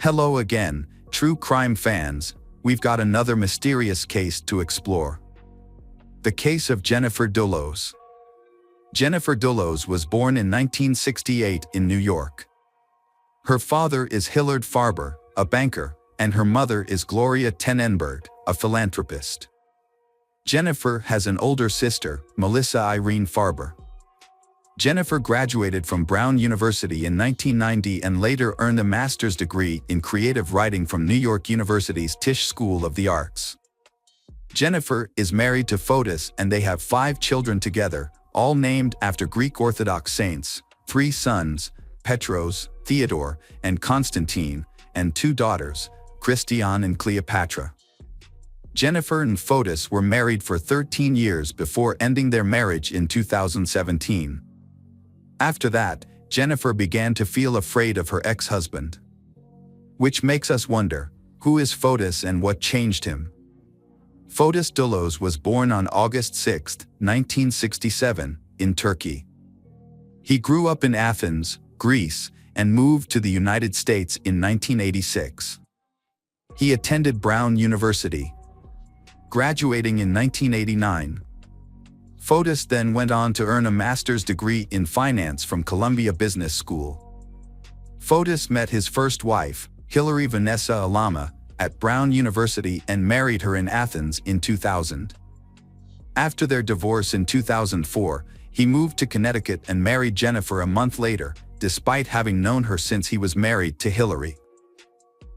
Hello again, true crime fans. We've got another mysterious case to explore. The case of Jennifer Dulos. Jennifer Dulos was born in 1968 in New York. Her father is Hillard Farber, a banker, and her mother is Gloria Tenenberg, a philanthropist. Jennifer has an older sister, Melissa Irene Farber. Jennifer graduated from Brown University in 1990 and later earned a master's degree in creative writing from New York University's Tisch School of the Arts. Jennifer is married to Fotis and they have 5 children together, all named after Greek Orthodox saints, 3 sons, Petros, Theodore, and Constantine, and 2 daughters, Christiane and Cleopatra. Jennifer and Fotis were married for 13 years before ending their marriage in 2017. After that, Jennifer began to feel afraid of her ex-husband. Which makes us wonder, who is Fotis and what changed him? Fotis Dulos was born on August 6, 1967, in Turkey. He grew up in Athens, Greece, and moved to the United States in 1986. He attended Brown University, graduating in 1989. Fotis then went on to earn a master's degree in finance from Columbia Business School. Fotis met his first wife, Hilary Vanessa Alama, at Brown University and married her in Athens in 2000. After their divorce in 2004, he moved to Connecticut and married Jennifer a month later, despite having known her since he was married to Hilary.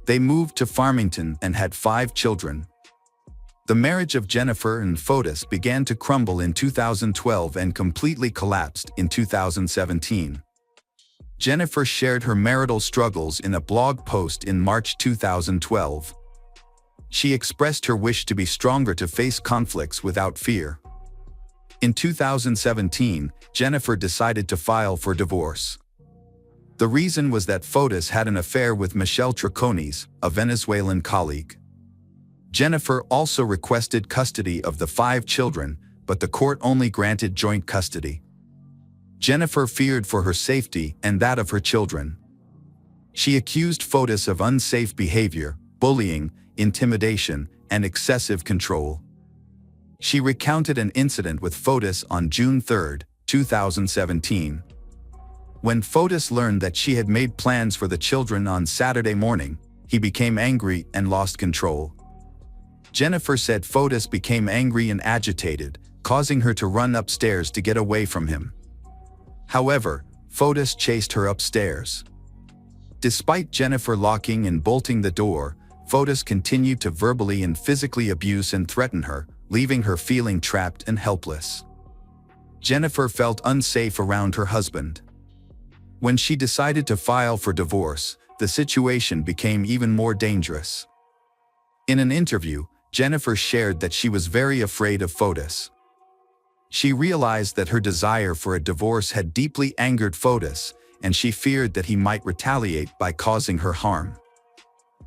They moved to Farmington and had 5 children. The marriage of Jennifer and Fotis began to crumble in 2012 and completely collapsed in 2017. Jennifer shared her marital struggles in a blog post in March 2012. She expressed her wish to be stronger to face conflicts without fear. In 2017, Jennifer decided to file for divorce. The reason was that Fotis had an affair with Michelle Troconis, a Venezuelan colleague. Jennifer also requested custody of the 5 children, but the court only granted joint custody. Jennifer feared for her safety and that of her children. She accused Fotis of unsafe behavior, bullying, intimidation, and excessive control. She recounted an incident with Fotis on June 3, 2017. When Fotis learned that she had made plans for the children on Saturday morning, he became angry and lost control. Jennifer said Fotis became angry and agitated, causing her to run upstairs to get away from him. However, Fotis chased her upstairs. Despite Jennifer locking and bolting the door, Fotis continued to verbally and physically abuse and threaten her, leaving her feeling trapped and helpless. Jennifer felt unsafe around her husband. When she decided to file for divorce, the situation became even more dangerous. In an interview, Jennifer shared that she was very afraid of Fotis. She realized that her desire for a divorce had deeply angered Fotis, and she feared that he might retaliate by causing her harm.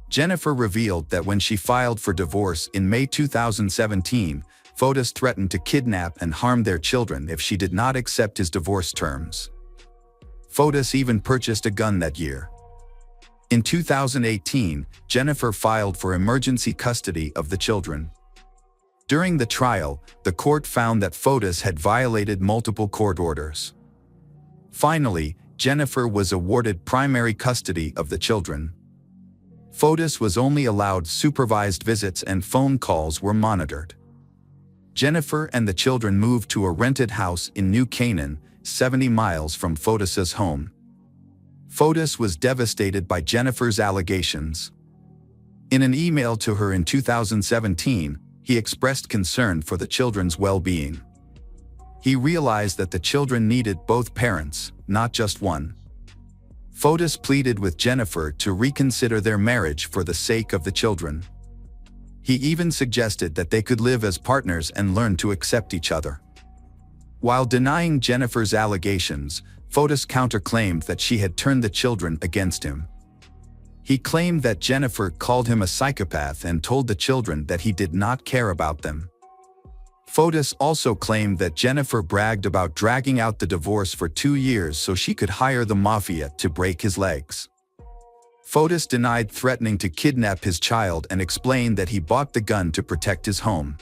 Jennifer revealed that when she filed for divorce in May 2017, Fotis threatened to kidnap and harm their children if she did not accept his divorce terms. Fotis even purchased a gun that year. In 2018, Jennifer filed for emergency custody of the children. During the trial, the court found that Fotis had violated multiple court orders. Finally, Jennifer was awarded primary custody of the children. Fotis was only allowed supervised visits and phone calls were monitored. Jennifer and the children moved to a rented house in New Canaan, 70 miles from Fotis's home. Fotis was devastated by Jennifer's allegations. In an email to her in 2017, he expressed concern for the children's well-being. He realized that the children needed both parents, not just one. Fotis pleaded with Jennifer to reconsider their marriage for the sake of the children. He even suggested that they could live as partners and learn to accept each other. While denying Jennifer's allegations, Fotis counterclaimed that she had turned the children against him. He claimed that Jennifer called him a psychopath and told the children that he did not care about them. Fotis also claimed that Jennifer bragged about dragging out the divorce for 2 years so she could hire the mafia to break his legs. Fotis denied threatening to kidnap his child and explained that he bought the gun to protect his home.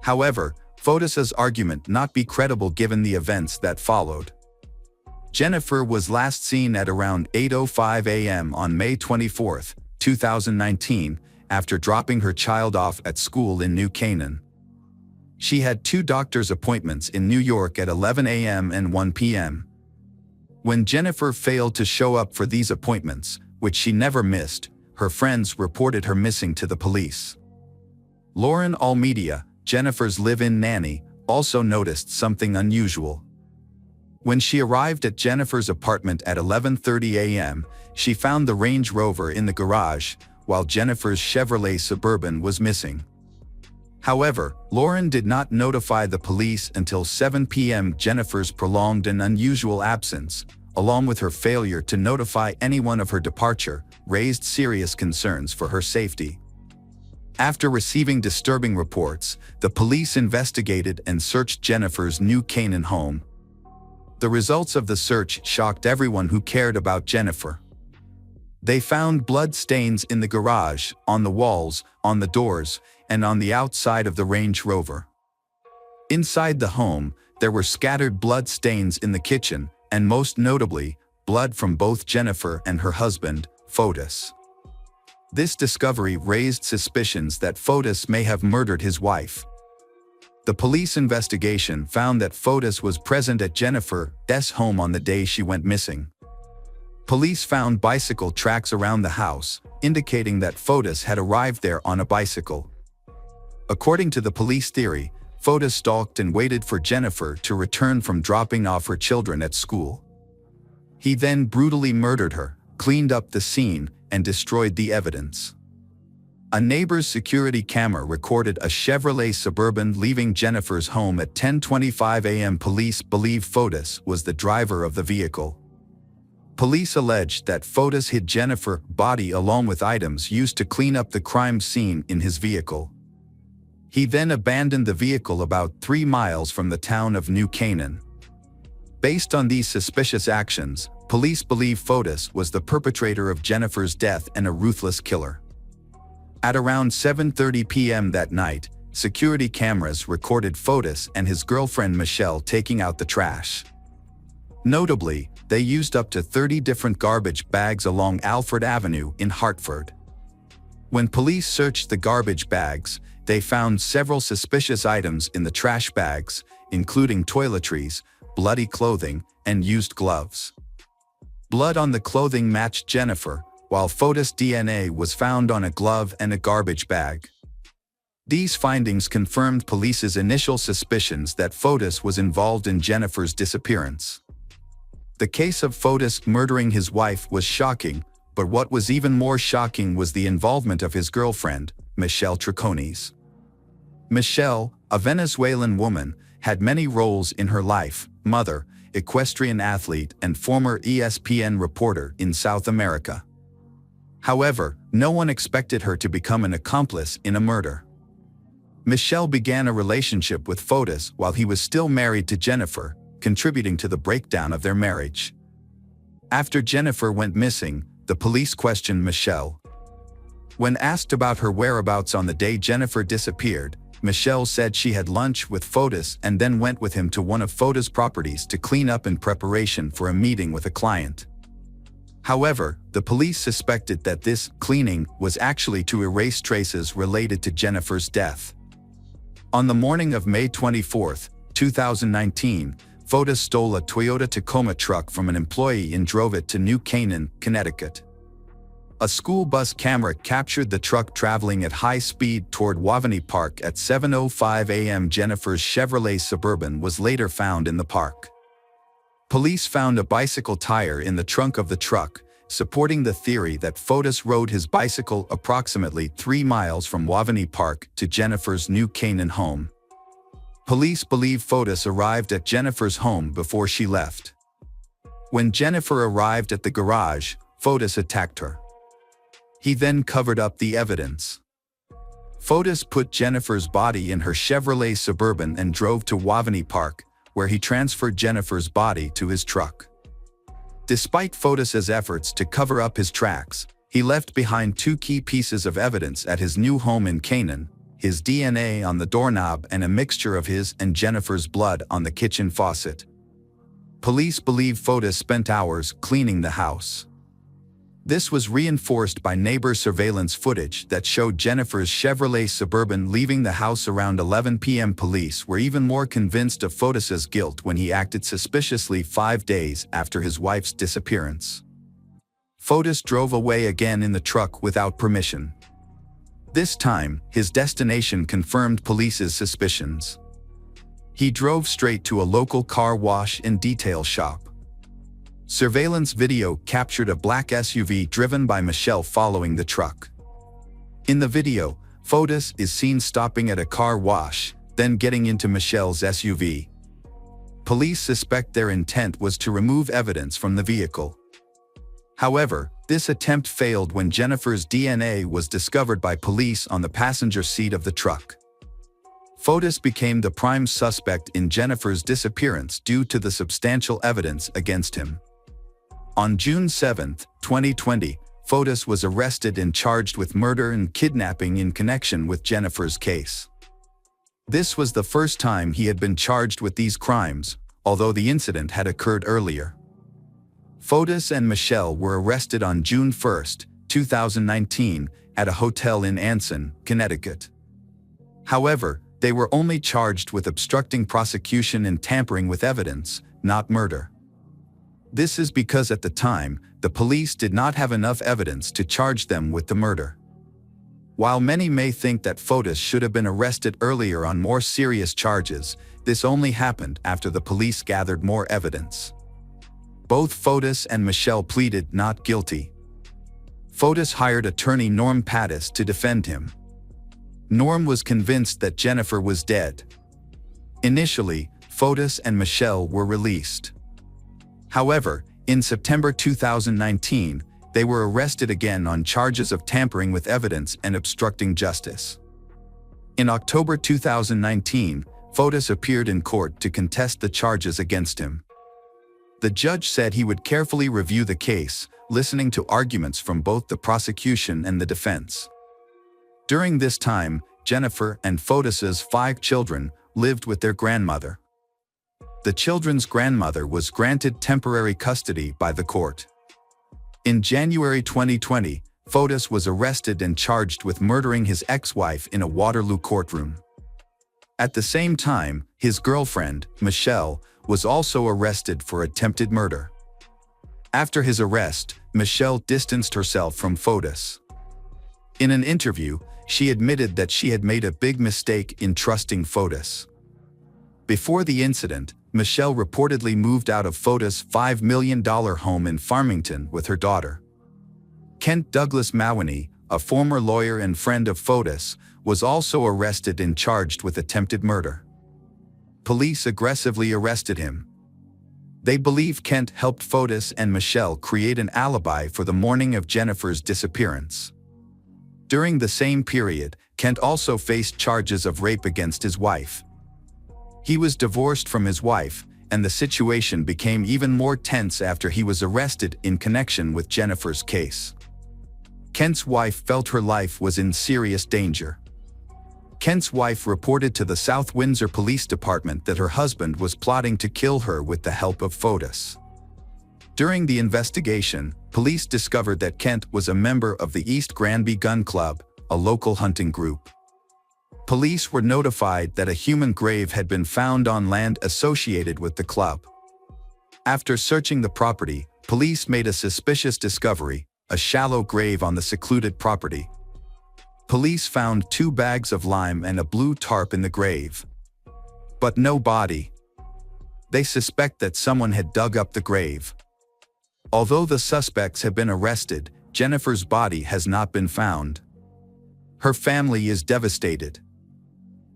However, Fotis's argument not be credible given the events that followed. Jennifer was last seen at around 8:05 a.m. on May 24, 2019, after dropping her child off at school in New Canaan. She had 2 doctor's appointments in New York at 11 a.m. and 1 p.m. When Jennifer failed to show up for these appointments, which she never missed, her friends reported her missing to the police. Lauren Almeida, Jennifer's live-in nanny, also noticed something unusual. When she arrived at Jennifer's apartment at 11:30 a.m., she found the Range Rover in the garage, while Jennifer's Chevrolet Suburban was missing. However, Lauren did not notify the police until 7 p.m. Jennifer's prolonged and unusual absence, along with her failure to notify anyone of her departure, raised serious concerns for her safety. After receiving disturbing reports, the police investigated and searched Jennifer's New Canaan home. The results of the search shocked everyone who cared about Jennifer. They found blood stains in the garage, on the walls, on the doors, and on the outside of the Range Rover. Inside the home, there were scattered blood stains in the kitchen, and most notably, blood from both Jennifer and her husband, Fotis. This discovery raised suspicions that Fotis may have murdered his wife. The police investigation found that Fotis was present at Jennifer's home on the day she went missing. Police found bicycle tracks around the house, indicating that Fotis had arrived there on a bicycle. According to the police theory, Fotis stalked and waited for Jennifer to return from dropping off her children at school. He then brutally murdered her, cleaned up the scene, and destroyed the evidence. A neighbor's security camera recorded a Chevrolet Suburban leaving Jennifer's home at 10:25 a.m. Police believe Fotis was the driver of the vehicle. Police alleged that Fotis hid Jennifer's body along with items used to clean up the crime scene in his vehicle. He then abandoned the vehicle about 3 miles from the town of New Canaan. Based on these suspicious actions, police believe Fotis was the perpetrator of Jennifer's death and a ruthless killer. At around 7:30 p.m. that night, security cameras recorded Fotis and his girlfriend Michelle taking out the trash. Notably, they used up to 30 different garbage bags along Alfred Avenue in Hartford. When police searched the garbage bags, they found several suspicious items in the trash bags, including toiletries, bloody clothing, and used gloves. Blood on the clothing matched Jennifer, while Fotis' DNA was found on a glove and a garbage bag. These findings confirmed police's initial suspicions that Fotis was involved in Jennifer's disappearance. The case of Fotis murdering his wife was shocking, but what was even more shocking was the involvement of his girlfriend, Michelle Triconis. Michelle, a Venezuelan woman, had many roles in her life: mother, equestrian athlete, and former ESPN reporter in South America. However, no one expected her to become an accomplice in a murder. Michelle began a relationship with Fotis while he was still married to Jennifer, contributing to the breakdown of their marriage. After Jennifer went missing, the police questioned Michelle. When asked about her whereabouts on the day Jennifer disappeared, Michelle said she had lunch with Fotis and then went with him to one of Fotis' properties to clean up in preparation for a meeting with a client. However, the police suspected that this cleaning was actually to erase traces related to Jennifer's death. On the morning of May 24, 2019, Fotis stole a Toyota Tacoma truck from an employee and drove it to New Canaan, Connecticut. A school bus camera captured the truck traveling at high speed toward Wavani Park at 7:05 a.m. Jennifer's Chevrolet Suburban was later found in the park. Police found a bicycle tire in the trunk of the truck, supporting the theory that Fotis rode his bicycle approximately 3 miles from Wavani Park to Jennifer's New Canaan home. Police believe Fotis arrived at Jennifer's home before she left. When Jennifer arrived at the garage, Fotis attacked her. He then covered up the evidence. Fotis put Jennifer's body in her Chevrolet Suburban and drove to Wavani Park, where he transferred Jennifer's body to his truck. Despite Fotis's efforts to cover up his tracks, he left behind two key pieces of evidence at his new home in Canaan: his DNA on the doorknob and a mixture of his and Jennifer's blood on the kitchen faucet. Police believe Fotis spent hours cleaning the house. This was reinforced by neighbor surveillance footage that showed Jennifer's Chevrolet Suburban leaving the house around 11 p.m. Police were even more convinced of Fotis's guilt when he acted suspiciously 5 days after his wife's disappearance. Fotis drove away again in the truck without permission. This time, his destination confirmed police's suspicions. He drove straight to a local car wash and detail shop. Surveillance video captured a black SUV driven by Michelle following the truck. In the video, Fotis is seen stopping at a car wash, then getting into Michelle's SUV. Police suspect their intent was to remove evidence from the vehicle. However, this attempt failed when Jennifer's DNA was discovered by police on the passenger seat of the truck. Fotis became the prime suspect in Jennifer's disappearance due to the substantial evidence against him. On June 7, 2020, Fotis was arrested and charged with murder and kidnapping in connection with Jennifer's case. This was the first time he had been charged with these crimes, although the incident had occurred earlier. Fotis and Michelle were arrested on June 1, 2019, at a hotel in Anson, Connecticut. However, they were only charged with obstructing prosecution and tampering with evidence, not murder. This is because at the time, the police did not have enough evidence to charge them with the murder. While many may think that Fotis should have been arrested earlier on more serious charges, this only happened after the police gathered more evidence. Both Fotis and Michelle pleaded not guilty. Fotis hired attorney Norm Pattis to defend him. Norm was convinced that Jennifer was dead. Initially, Fotis and Michelle were released. However, in September 2019, they were arrested again on charges of tampering with evidence and obstructing justice. In October 2019, Fotis appeared in court to contest the charges against him. The judge said he would carefully review the case, listening to arguments from both the prosecution and the defense. During this time, Jennifer and Fotis's 5 children lived with their grandmother. The children's grandmother was granted temporary custody by the court. In January 2020, Fotis was arrested and charged with murdering his ex-wife in a Waterloo courtroom. At the same time, his girlfriend, Michelle, was also arrested for attempted murder. After his arrest, Michelle distanced herself from Fotis. In an interview, she admitted that she had made a big mistake in trusting Fotis. Before the incident, Michelle reportedly moved out of Fotis' $5 million home in Farmington with her daughter. Kent Douglas Mawhinney, a former lawyer and friend of Fotis, was also arrested and charged with attempted murder. Police aggressively arrested him. They believe Kent helped Fotis and Michelle create an alibi for the morning of Jennifer's disappearance. During the same period, Kent also faced charges of rape against his wife. He was divorced from his wife, and the situation became even more tense after he was arrested in connection with Jennifer's case. Kent's wife felt her life was in serious danger. Kent's wife reported to the South Windsor Police Department that her husband was plotting to kill her with the help of Fotis. During the investigation, police discovered that Kent was a member of the East Granby Gun Club, a local hunting group. Police were notified that a human grave had been found on land associated with the club. After searching the property, police made a suspicious discovery: a shallow grave on the secluded property. Police found 2 bags of lime and a blue tarp in the grave. But no body. They suspect that someone had dug up the grave. Although the suspects have been arrested, Jennifer's body has not been found. Her family is devastated.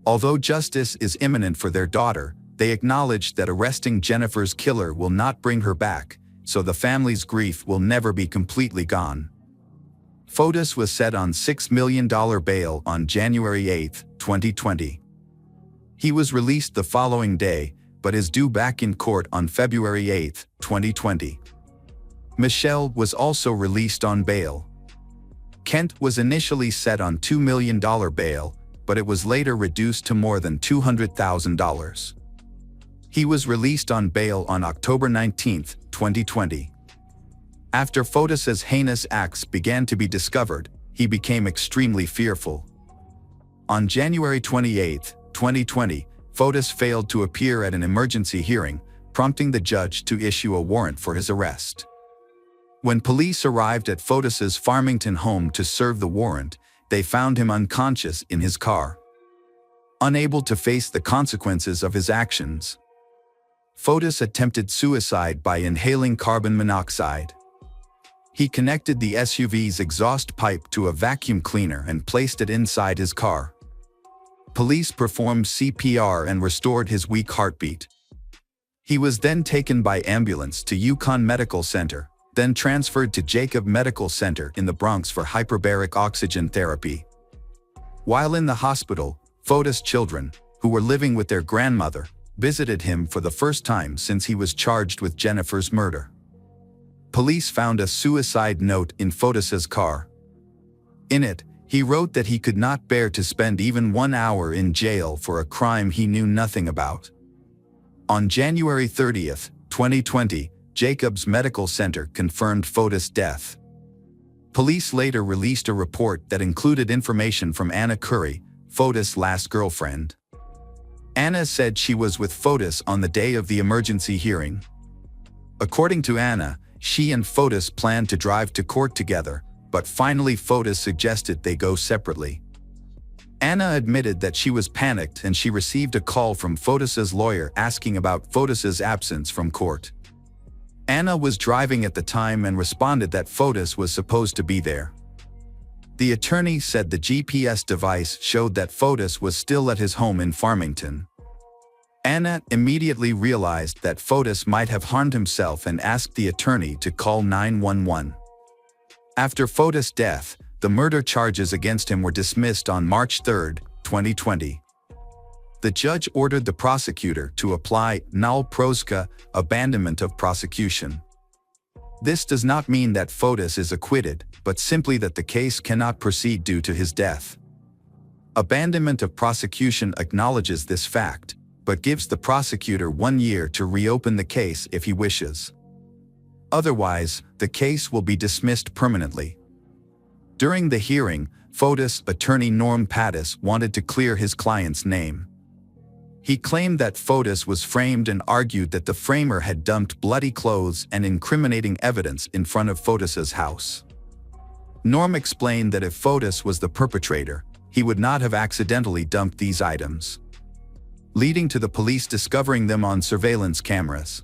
Although justice is imminent for their daughter, they acknowledge that arresting Jennifer's killer will not bring her back, so the family's grief will never be completely gone. Fotis was set on $6 million bail on January 8, 2020. He was released the following day, but is due back in court on February 8, 2020. Michelle was also released on bail. Kent was initially set on $2 million bail, but it was later reduced to more than $200,000. He was released on bail on October 19, 2020. After Fotis's heinous acts began to be discovered, he became extremely fearful. On January 28, 2020, Fotis failed to appear at an emergency hearing, prompting the judge to issue a warrant for his arrest. When police arrived at Fotis's Farmington home to serve the warrant, they found him unconscious in his car. Unable to face the consequences of his actions, Fotis attempted suicide by inhaling carbon monoxide. He connected the SUV's exhaust pipe to a vacuum cleaner and placed it inside his car. Police performed CPR and restored his weak heartbeat. He was then taken by ambulance to Yukon Medical Center, then transferred to Jacob Medical Center in the Bronx for hyperbaric oxygen therapy. While in the hospital, Fotis' children, who were living with their grandmother, visited him for the first time since he was charged with Jennifer's murder. Police found a suicide note in Fotis's car. In it, he wrote that he could not bear to spend even 1 hour in jail for a crime he knew nothing about. On January 30, 2020, Jacobs Medical Center confirmed Fotis' death. Police later released a report that included information from Anna Curry, Fotis' last girlfriend. Anna said she was with Fotis on the day of the emergency hearing. According to Anna, she and Fotis planned to drive to court together, but finally Fotis suggested they go separately. Anna admitted that she was panicked and she received a call from Fotis's lawyer asking about Fotis's absence from court. Anna was driving at the time and responded that Fotis was supposed to be there. The attorney said the GPS device showed that Fotis was still at his home in Farmington. Anna immediately realized that Fotis might have harmed himself and asked the attorney to call 911. After Fotis' death, the murder charges against him were dismissed on March 3, 2020. The judge ordered the prosecutor to apply null prosequi, abandonment of prosecution. This does not mean that Fotis is acquitted, but simply that the case cannot proceed due to his death. Abandonment of prosecution acknowledges this fact, but gives the prosecutor 1 year to reopen the case if he wishes. Otherwise, the case will be dismissed permanently. During the hearing, Fotis' attorney Norm Pattis wanted to clear his client's name. He claimed that Fotis was framed and argued that the framer had dumped bloody clothes and incriminating evidence in front of Fotis's house. Norm explained that if Fotis was the perpetrator, he would not have accidentally dumped these items, leading to the police discovering them on surveillance cameras.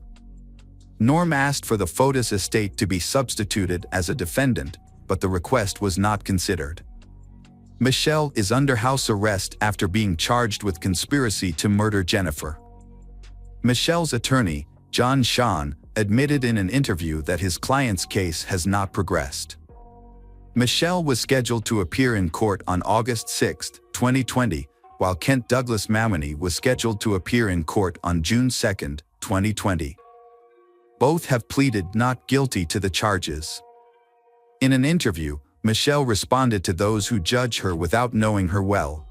Norm asked for the Fotis estate to be substituted as a defendant, but the request was not considered. Michelle is under house arrest after being charged with conspiracy to murder Jennifer. Michelle's attorney, John Sean, admitted in an interview that his client's case has not progressed. Michelle was scheduled to appear in court on August 6, 2020, while Kent Douglas Mamony was scheduled to appear in court on June 2, 2020. Both have pleaded not guilty to the charges. In an interview, Michelle responded to those who judge her without knowing her well.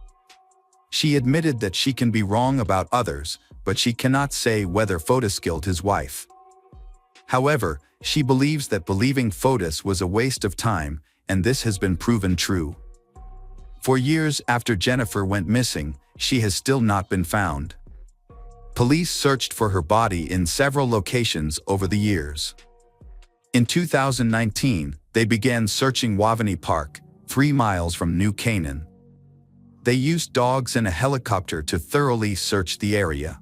She admitted that she can be wrong about others, but she cannot say whether Fotis killed his wife. However, she believes that believing Fotis was a waste of time, and this has been proven true. For years after Jennifer went missing, she has still not been found. Police searched for her body in several locations over the years. In 2019, they began searching Wavani Park, 3 miles from New Canaan. They used dogs and a helicopter to thoroughly search the area.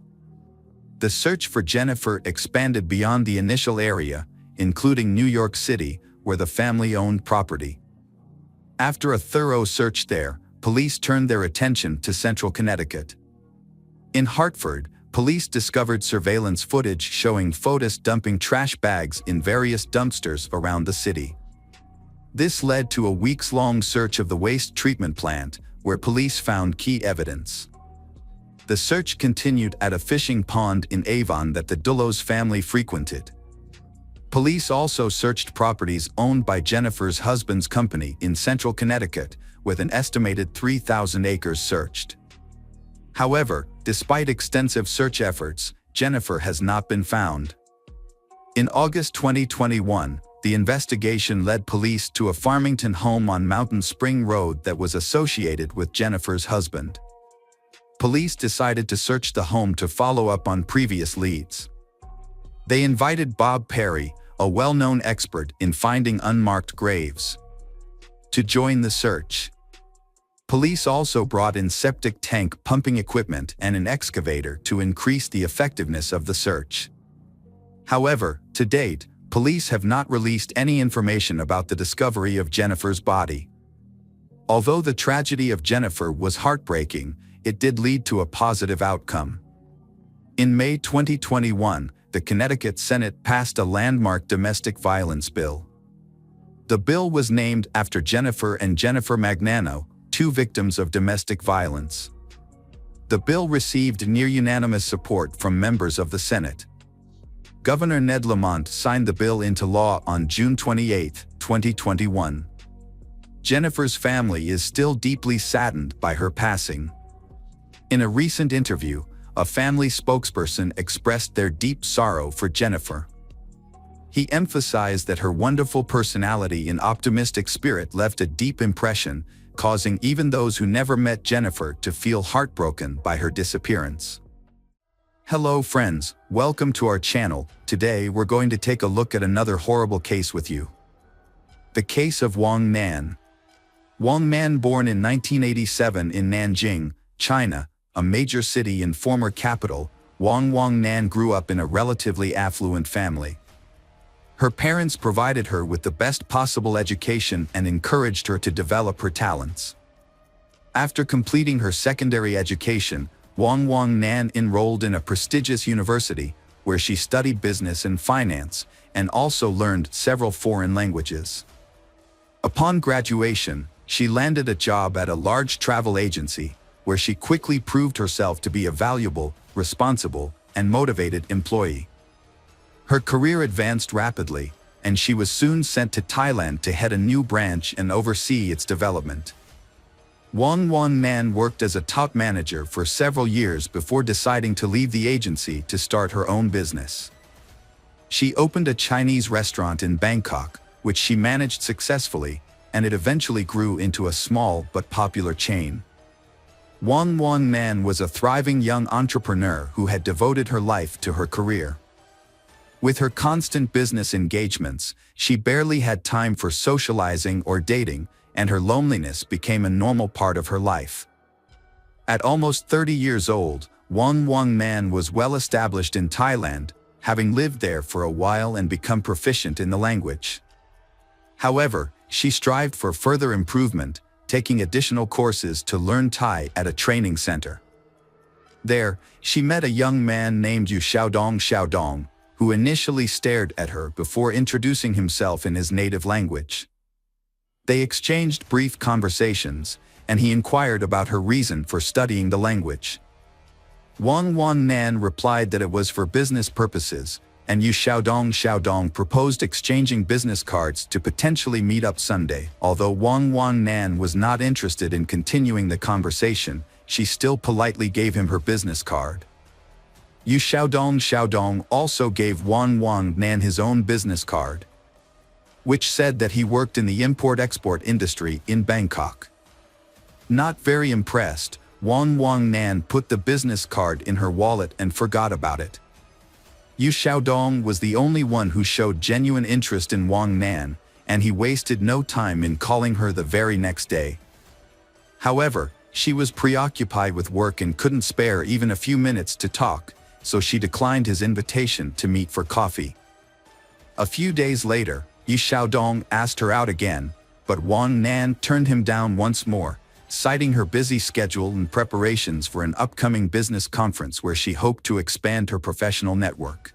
The search for Jennifer expanded beyond the initial area, including New York City, where the family owned property. After a thorough search there, police turned their attention to central Connecticut. In Hartford, police discovered surveillance footage showing Fotis dumping trash bags in various dumpsters around the city. This led to a weeks-long search of the waste treatment plant, where police found key evidence. The search continued at a fishing pond in Avon that the Dullos family frequented. Police also searched properties owned by Jennifer's husband's company in central Connecticut, with an estimated 3,000 acres searched. However, despite extensive search efforts, Jennifer has not been found. In August 2021, the investigation led police to a Farmington home on Mountain Spring Road that was associated with Jennifer's husband. Police decided to search the home to follow up on previous leads. They invited Bob Perry, a well-known expert in finding unmarked graves, to join the search. Police also brought in septic tank pumping equipment and an excavator to increase the effectiveness of the search. However, to date, police have not released any information about the discovery of Jennifer's body. Although the tragedy of Jennifer was heartbreaking, it did lead to a positive outcome. In May 2021, the Connecticut Senate passed a landmark domestic violence bill. The bill was named after Jennifer and Jennifer Magnano, two victims of domestic violence. The bill received near-unanimous support from members of the Senate. Governor Ned Lamont signed the bill into law on June 28, 2021. Jennifer's family is still deeply saddened by her passing. In a recent interview, a family spokesperson expressed their deep sorrow for Jennifer. He emphasized that her wonderful personality and optimistic spirit left a deep impression, causing even those who never met Jennifer to feel heartbroken by her disappearance. Hello friends, welcome to our channel. Today we're going to take a look at another horrible case with you. The case of Wang Nan. Wang Nan, born in 1987 in Nanjing, China, a major city and former capital, Wang Nan grew up in a relatively affluent family. Her parents provided her with the best possible education and encouraged her to develop her talents. After completing her secondary education, Wang Nan enrolled in a prestigious university, where she studied business and finance, and also learned several foreign languages. Upon graduation, she landed a job at a large travel agency, where she quickly proved herself to be a valuable, responsible, and motivated employee. Her career advanced rapidly, and she was soon sent to Thailand to head a new branch and oversee its development. Wang Nan worked as a top manager for several years before deciding to leave the agency to start her own business. She opened a Chinese restaurant in Bangkok, which she managed successfully, and it eventually grew into a small but popular chain. Wang Nan was a thriving young entrepreneur who had devoted her life to her career. With her constant business engagements, she barely had time for socializing or dating, and her loneliness became a normal part of her life. At almost 30 years old, Wang Nan was well established in Thailand, having lived there for a while and become proficient in the language. However, she strived for further improvement, taking additional courses to learn Thai at a training center. There, she met a young man named Yu Xiaodong, who initially stared at her before introducing himself in his native language. They exchanged brief conversations, and he inquired about her reason for studying the language. Wang Nan replied that it was for business purposes, and Yu Xiaodong proposed exchanging business cards to potentially meet up Sunday. Although Wang Nan was not interested in continuing the conversation, she still politely gave him her business card. Yu Xiaodong also gave Wang Nan his own business card, which said that he worked in the import-export industry in Bangkok. Not very impressed, Wang Nan put the business card in her wallet and forgot about it. Yu Xiaodong was the only one who showed genuine interest in Wang Nan, and he wasted no time in calling her the very next day. However, she was preoccupied with work and couldn't spare even a few minutes to talk, so she declined his invitation to meet for coffee. A few days later, Yu Xiaodong asked her out again, but Wang Nan turned him down once more, citing her busy schedule and preparations for an upcoming business conference where she hoped to expand her professional network.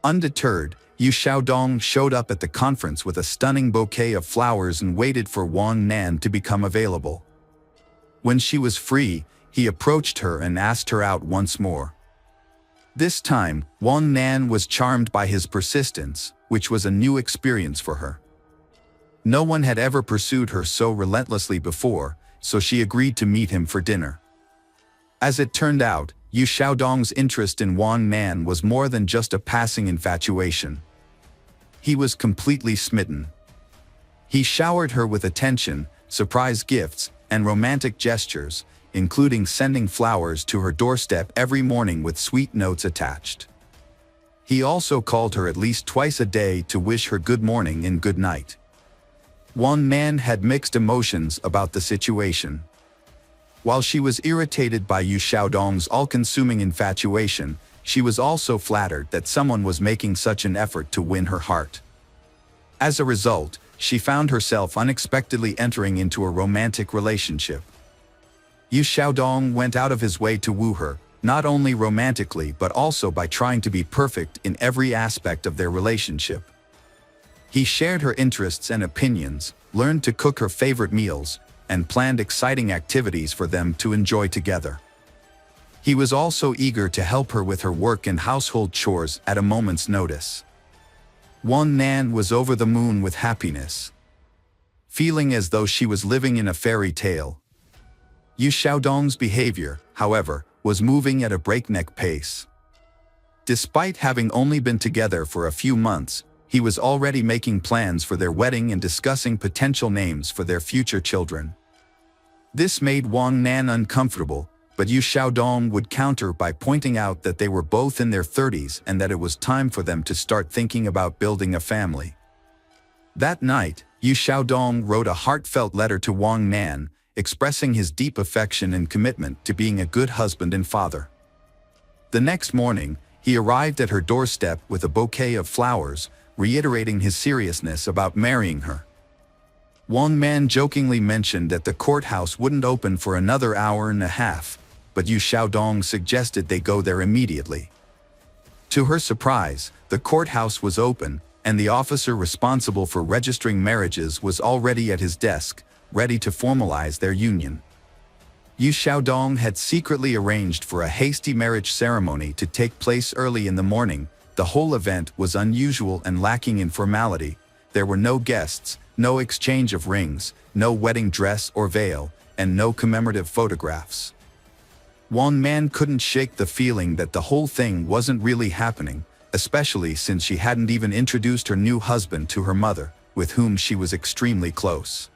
Undeterred, Yu Xiaodong showed up at the conference with a stunning bouquet of flowers and waited for Wang Nan to become available. When she was free, he approached her and asked her out once more. This time, Wang Nan was charmed by his persistence, which was a new experience for her. No one had ever pursued her so relentlessly before, so she agreed to meet him for dinner. As it turned out, Yu Xiaodong's interest in Wang Nan was more than just a passing infatuation. He was completely smitten. He showered her with attention, surprise gifts, and romantic gestures, including sending flowers to her doorstep every morning with sweet notes attached. He also called her at least twice a day to wish her good morning and good night. Wang Nan had mixed emotions about the situation. While she was irritated by Yu Xiaodong's all-consuming infatuation, she was also flattered that someone was making such an effort to win her heart. As a result, she found herself unexpectedly entering into a romantic relationship. Yu Xiaodong went out of his way to woo her, not only romantically but also by trying to be perfect in every aspect of their relationship. He shared her interests and opinions, learned to cook her favorite meals, and planned exciting activities for them to enjoy together. He was also eager to help her with her work and household chores at a moment's notice. Wang Nan was over the moon with happiness, feeling as though she was living in a fairy tale. Yu Xiaodong's behavior, however, was moving at a breakneck pace. Despite having only been together for a few months, he was already making plans for their wedding and discussing potential names for their future children. This made Wang Nan uncomfortable, but Yu Xiaodong would counter by pointing out that they were both in their 30s and that it was time for them to start thinking about building a family. That night, Yu Xiaodong wrote a heartfelt letter to Wang Nan, expressing his deep affection and commitment to being a good husband and father. The next morning, he arrived at her doorstep with a bouquet of flowers, reiterating his seriousness about marrying her. Wang Nan jokingly mentioned that the courthouse wouldn't open for another hour and a half, but Yu Xiaodong suggested they go there immediately. To her surprise, the courthouse was open, and the officer responsible for registering marriages was already at his desk, ready to formalize their union. Yu Xiaodong had secretly arranged for a hasty marriage ceremony to take place early in the morning. The whole event was unusual and lacking in formality. There were no guests, no exchange of rings, no wedding dress or veil, and no commemorative photographs. Wang Nan couldn't shake the feeling that the whole thing wasn't really happening, especially since she hadn't even introduced her new husband to her mother, with whom she was extremely close.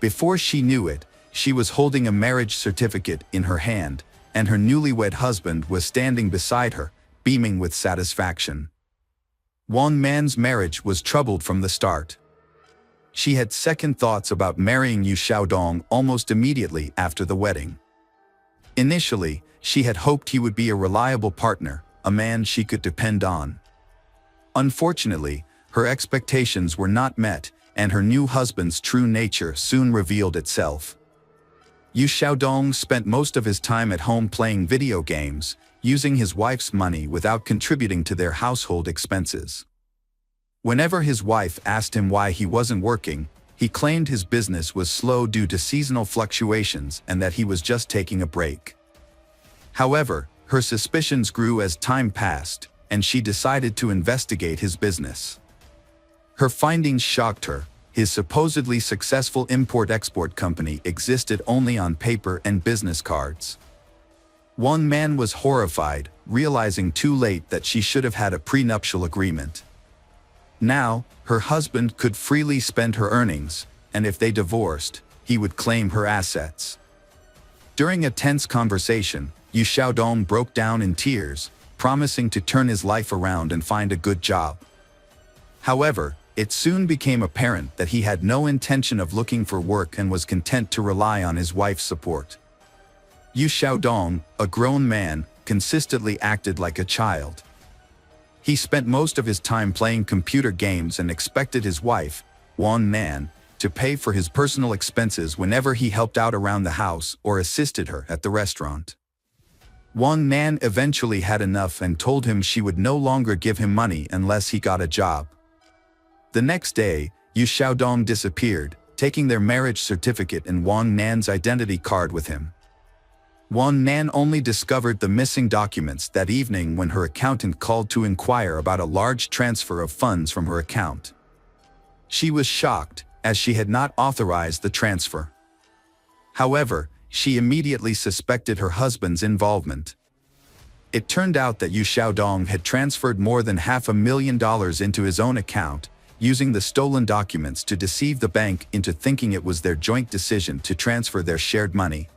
Before she knew it, she was holding a marriage certificate in her hand, and her newlywed husband was standing beside her, beaming with satisfaction. Wang Nan's marriage was troubled from the start. She had second thoughts about marrying Yu Xiaodong almost immediately after the wedding. Initially, she had hoped he would be a reliable partner, a man she could depend on. Unfortunately, her expectations were not met, and her new husband's true nature soon revealed itself. Yu Xiaodong spent most of his time at home playing video games, using his wife's money without contributing to their household expenses. Whenever his wife asked him why he wasn't working, he claimed his business was slow due to seasonal fluctuations and that he was just taking a break. However, her suspicions grew as time passed, and she decided to investigate his business. Her findings shocked her. His supposedly successful import-export company existed only on paper and business cards. Wang Nan was horrified, realizing too late that she should have had a prenuptial agreement. Now, her husband could freely spend her earnings, and if they divorced, he would claim her assets. During a tense conversation, Yu Xiaodong broke down in tears, promising to turn his life around and find a good job. However, it soon became apparent that he had no intention of looking for work and was content to rely on his wife's support. Yu Xiaodong, a grown man, consistently acted like a child. He spent most of his time playing computer games and expected his wife, Wang Nan, to pay for his personal expenses whenever he helped out around the house or assisted her at the restaurant. Wang Nan eventually had enough and told him she would no longer give him money unless he got a job. The next day, Yu Xiaodong disappeared, taking their marriage certificate and Wang Nan's identity card with him. Wang Nan only discovered the missing documents that evening when her accountant called to inquire about a large transfer of funds from her account. She was shocked, as she had not authorized the transfer. However, she immediately suspected her husband's involvement. It turned out that Yu Xiaodong had transferred more than $500,000 into his own account, using the stolen documents to deceive the bank into thinking it was their joint decision to transfer their shared money.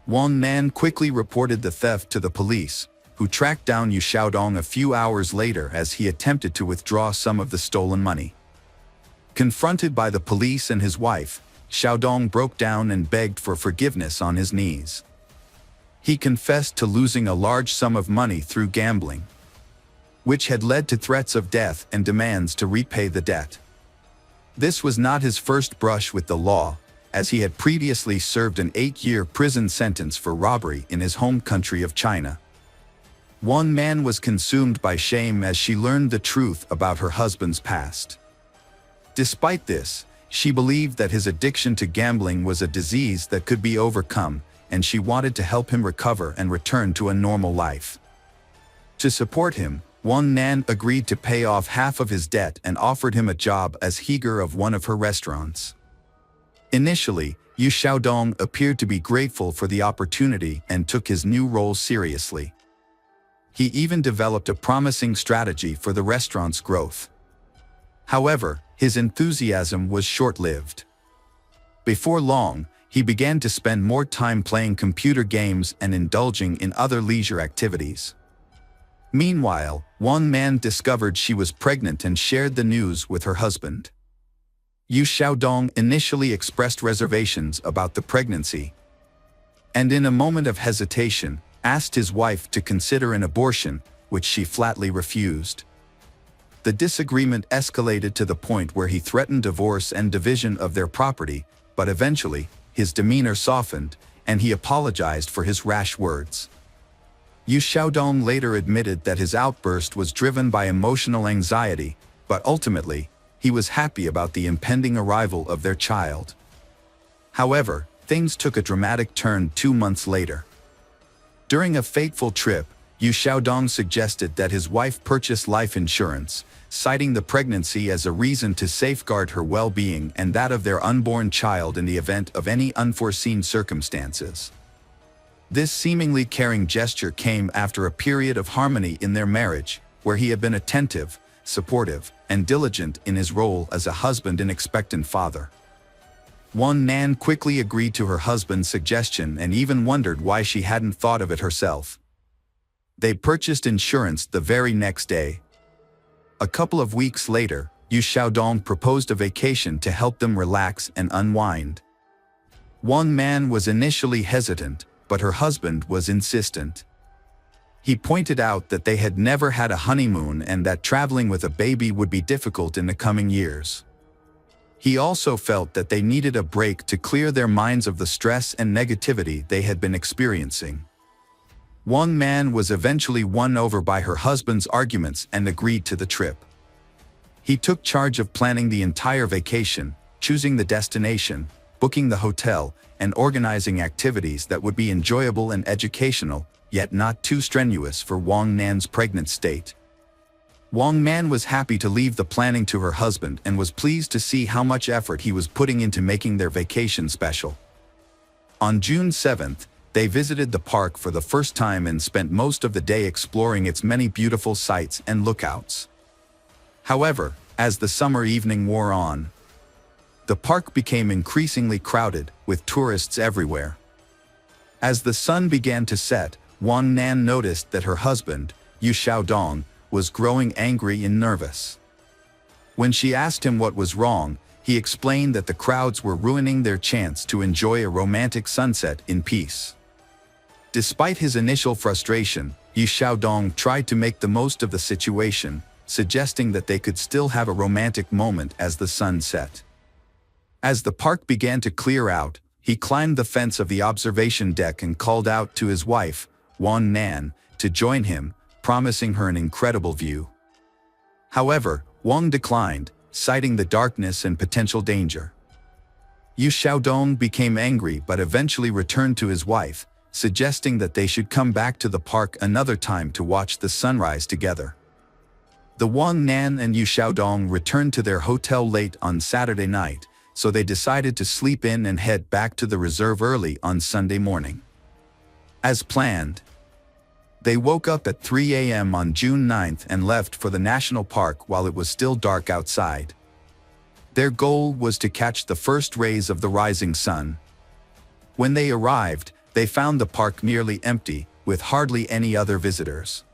Wang Nan quickly reported the theft to the police, who tracked down Yu Xiaodong a few hours later as he attempted to withdraw some of the stolen money. Confronted by the police and his wife, Xiaodong broke down and begged for forgiveness on his knees. He confessed to losing a large sum of money through gambling, which had led to threats of death and demands to repay the debt. This was not his first brush with the law, as he had previously served an 8-year prison sentence for robbery in his home country of China. Wang Nan was consumed by shame as she learned the truth about her husband's past. Despite this, she believed that his addiction to gambling was a disease that could be overcome, and she wanted to help him recover and return to a normal life. To support him, Wang Nan agreed to pay off half of his debt and offered him a job as heater of one of her restaurants. Initially, Yu Xiaodong appeared to be grateful for the opportunity and took his new role seriously. He even developed a promising strategy for the restaurant's growth. However, his enthusiasm was short-lived. Before long, he began to spend more time playing computer games and indulging in other leisure activities. Meanwhile, Wang Nan discovered she was pregnant and shared the news with her husband. Yu Xiaodong initially expressed reservations about the pregnancy, and in a moment of hesitation, asked his wife to consider an abortion, which she flatly refused. The disagreement escalated to the point where he threatened divorce and division of their property, but eventually, his demeanor softened, and he apologized for his rash words. Yu Xiaodong later admitted that his outburst was driven by emotional anxiety, but ultimately, he was happy about the impending arrival of their child. However, things took a dramatic turn 2 months later. During a fateful trip, Yu Xiaodong suggested that his wife purchase life insurance, citing the pregnancy as a reason to safeguard her well-being and that of their unborn child in the event of any unforeseen circumstances. This seemingly caring gesture came after a period of harmony in their marriage, where he had been attentive, supportive, and diligent in his role as a husband and expectant father. Wang Nan quickly agreed to her husband's suggestion and even wondered why she hadn't thought of it herself. They purchased insurance the very next day. A couple of weeks later, Yu Xiaodong proposed a vacation to help them relax and unwind. Wang Nan was initially hesitant, but her husband was insistent. He pointed out that they had never had a honeymoon and that traveling with a baby would be difficult in the coming years. He also felt that they needed a break to clear their minds of the stress and negativity they had been experiencing. Wang Nan was eventually won over by her husband's arguments and agreed to the trip. He took charge of planning the entire vacation, choosing the destination, booking the hotel, and organizing activities that would be enjoyable and educational, yet not too strenuous for Wang Nan's pregnant state. Wang Nan was happy to leave the planning to her husband and was pleased to see how much effort he was putting into making their vacation special. On June 7th, they visited the park for the first time and spent most of the day exploring its many beautiful sights and lookouts. However, as the summer evening wore on, the park became increasingly crowded, with tourists everywhere. As the sun began to set, Wang Nan noticed that her husband, Yu Xiaodong, was growing angry and nervous. When she asked him what was wrong, he explained that the crowds were ruining their chance to enjoy a romantic sunset in peace. Despite his initial frustration, Yu Xiaodong tried to make the most of the situation, suggesting that they could still have a romantic moment as the sun set. As the park began to clear out, he climbed the fence of the observation deck and called out to his wife, Wang Nan, to join him, promising her an incredible view. However, Wang declined, citing the darkness and potential danger. Yu Xiaodong became angry but eventually returned to his wife, suggesting that they should come back to the park another time to watch the sunrise together. The Wang Nan and Yu Xiaodong returned to their hotel late on Saturday night, so they decided to sleep in and head back to the reserve early on Sunday morning. As planned, they woke up at 3 a.m. on June 9th and left for the national park while it was still dark outside. Their goal was to catch the first rays of the rising sun. When they arrived, they found the park nearly empty, with hardly any other visitors.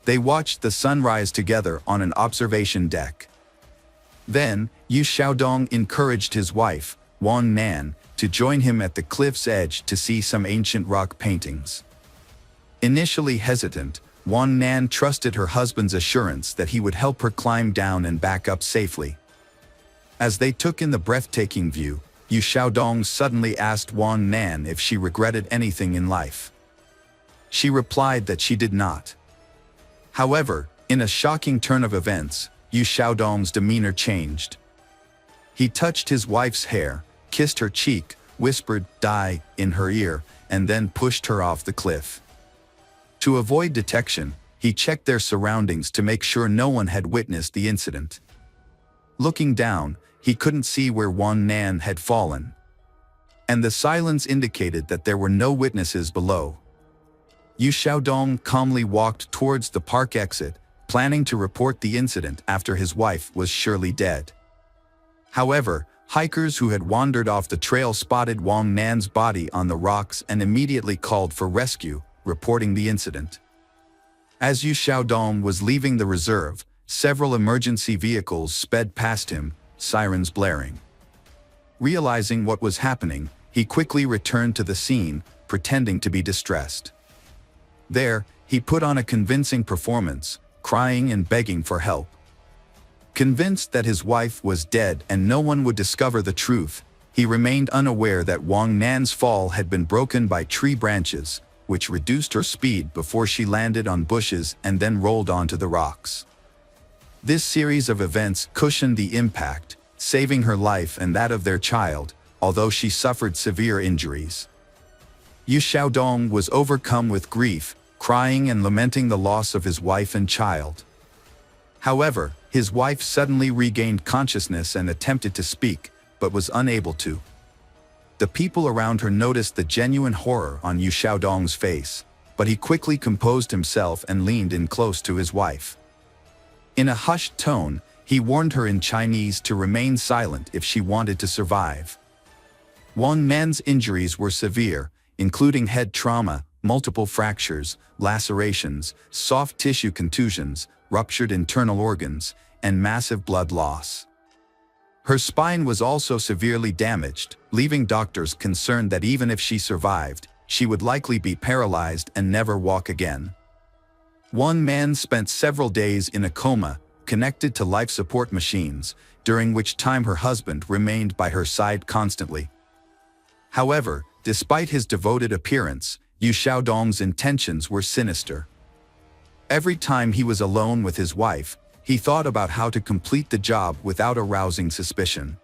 They watched the sunrise together on an observation deck. Then, Yu Xiaodong encouraged his wife, Wang Nan, to join him at the cliff's edge to see some ancient rock paintings. Initially hesitant, Wang Nan trusted her husband's assurance that he would help her climb down and back up safely. As they took in the breathtaking view, Yu Xiaodong suddenly asked Wang Nan if she regretted anything in life. She replied that she did not. However, in a shocking turn of events, Yu Xiaodong's demeanor changed. He touched his wife's hair, kissed her cheek, whispered "die" in her ear, and then pushed her off the cliff. To avoid detection, he checked their surroundings to make sure no one had witnessed the incident. Looking down, he couldn't see where Wang Nan had fallen, and the silence indicated that there were no witnesses below. Yu Xiaodong calmly walked towards the park exit, planning to report the incident after his wife was surely dead. However, hikers who had wandered off the trail spotted Wang Nan's body on the rocks and immediately called for rescue, reporting the incident. As Yu Xiaodong was leaving the reserve, several emergency vehicles sped past him, sirens blaring. Realizing what was happening, he quickly returned to the scene, pretending to be distressed. There, he put on a convincing performance, crying and begging for help. Convinced that his wife was dead and no one would discover the truth, he remained unaware that Wang Nan's fall had been broken by tree branches, which reduced her speed before she landed on bushes and then rolled onto the rocks. This series of events cushioned the impact, saving her life and that of their child, although she suffered severe injuries. Yu Xiaodong was overcome with grief, crying and lamenting the loss of his wife and child. However, his wife suddenly regained consciousness and attempted to speak, but was unable to. The people around her noticed the genuine horror on Yu Xiaodong's face, but he quickly composed himself and leaned in close to his wife. In a hushed tone, he warned her in Chinese to remain silent if she wanted to survive. Wang Nan's injuries were severe, including head trauma, multiple fractures, lacerations, soft tissue contusions, ruptured internal organs, and massive blood loss. Her spine was also severely damaged, leaving doctors concerned that even if she survived, she would likely be paralyzed and never walk again. Wang Nan spent several days in a coma, connected to life support machines, during which time her husband remained by her side constantly. However, despite his devoted appearance, Yu Xiaodong's intentions were sinister. Every time he was alone with his wife, he thought about how to complete the job without arousing suspicion.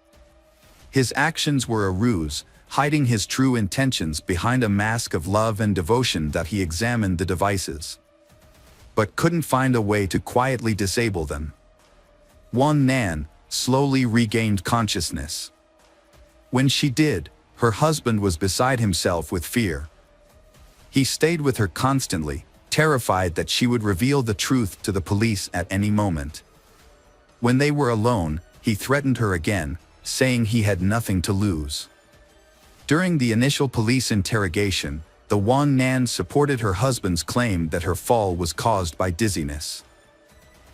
His actions were a ruse, hiding his true intentions behind a mask of love and devotion that he examined the devices, but couldn't find a way to quietly disable them. Wang Nan slowly regained consciousness. When she did, her husband was beside himself with fear. He stayed with her constantly, terrified that she would reveal the truth to the police at any moment. When they were alone, he threatened her again, saying he had nothing to lose. During the initial police interrogation, the Wang Nan supported her husband's claim that her fall was caused by dizziness.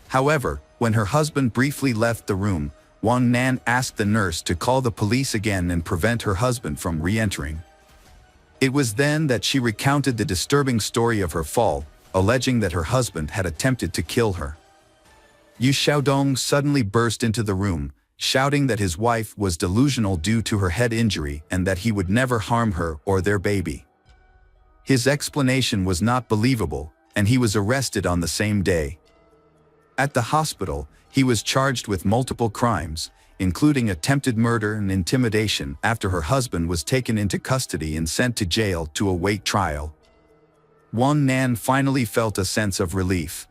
However, when her husband briefly left the room, Wang Nan asked the nurse to call the police again and prevent her husband from re-entering. It was then that she recounted the disturbing story of her fall, alleging that her husband had attempted to kill her. Yu Xiaodong suddenly burst into the room, shouting that his wife was delusional due to her head injury and that he would never harm her or their baby. His explanation was not believable, and he was arrested on the same day. At the hospital, he was charged with multiple crimes, including attempted murder and intimidation after her husband was taken into custody and sent to jail to await trial. Wang Nan finally felt a sense of relief.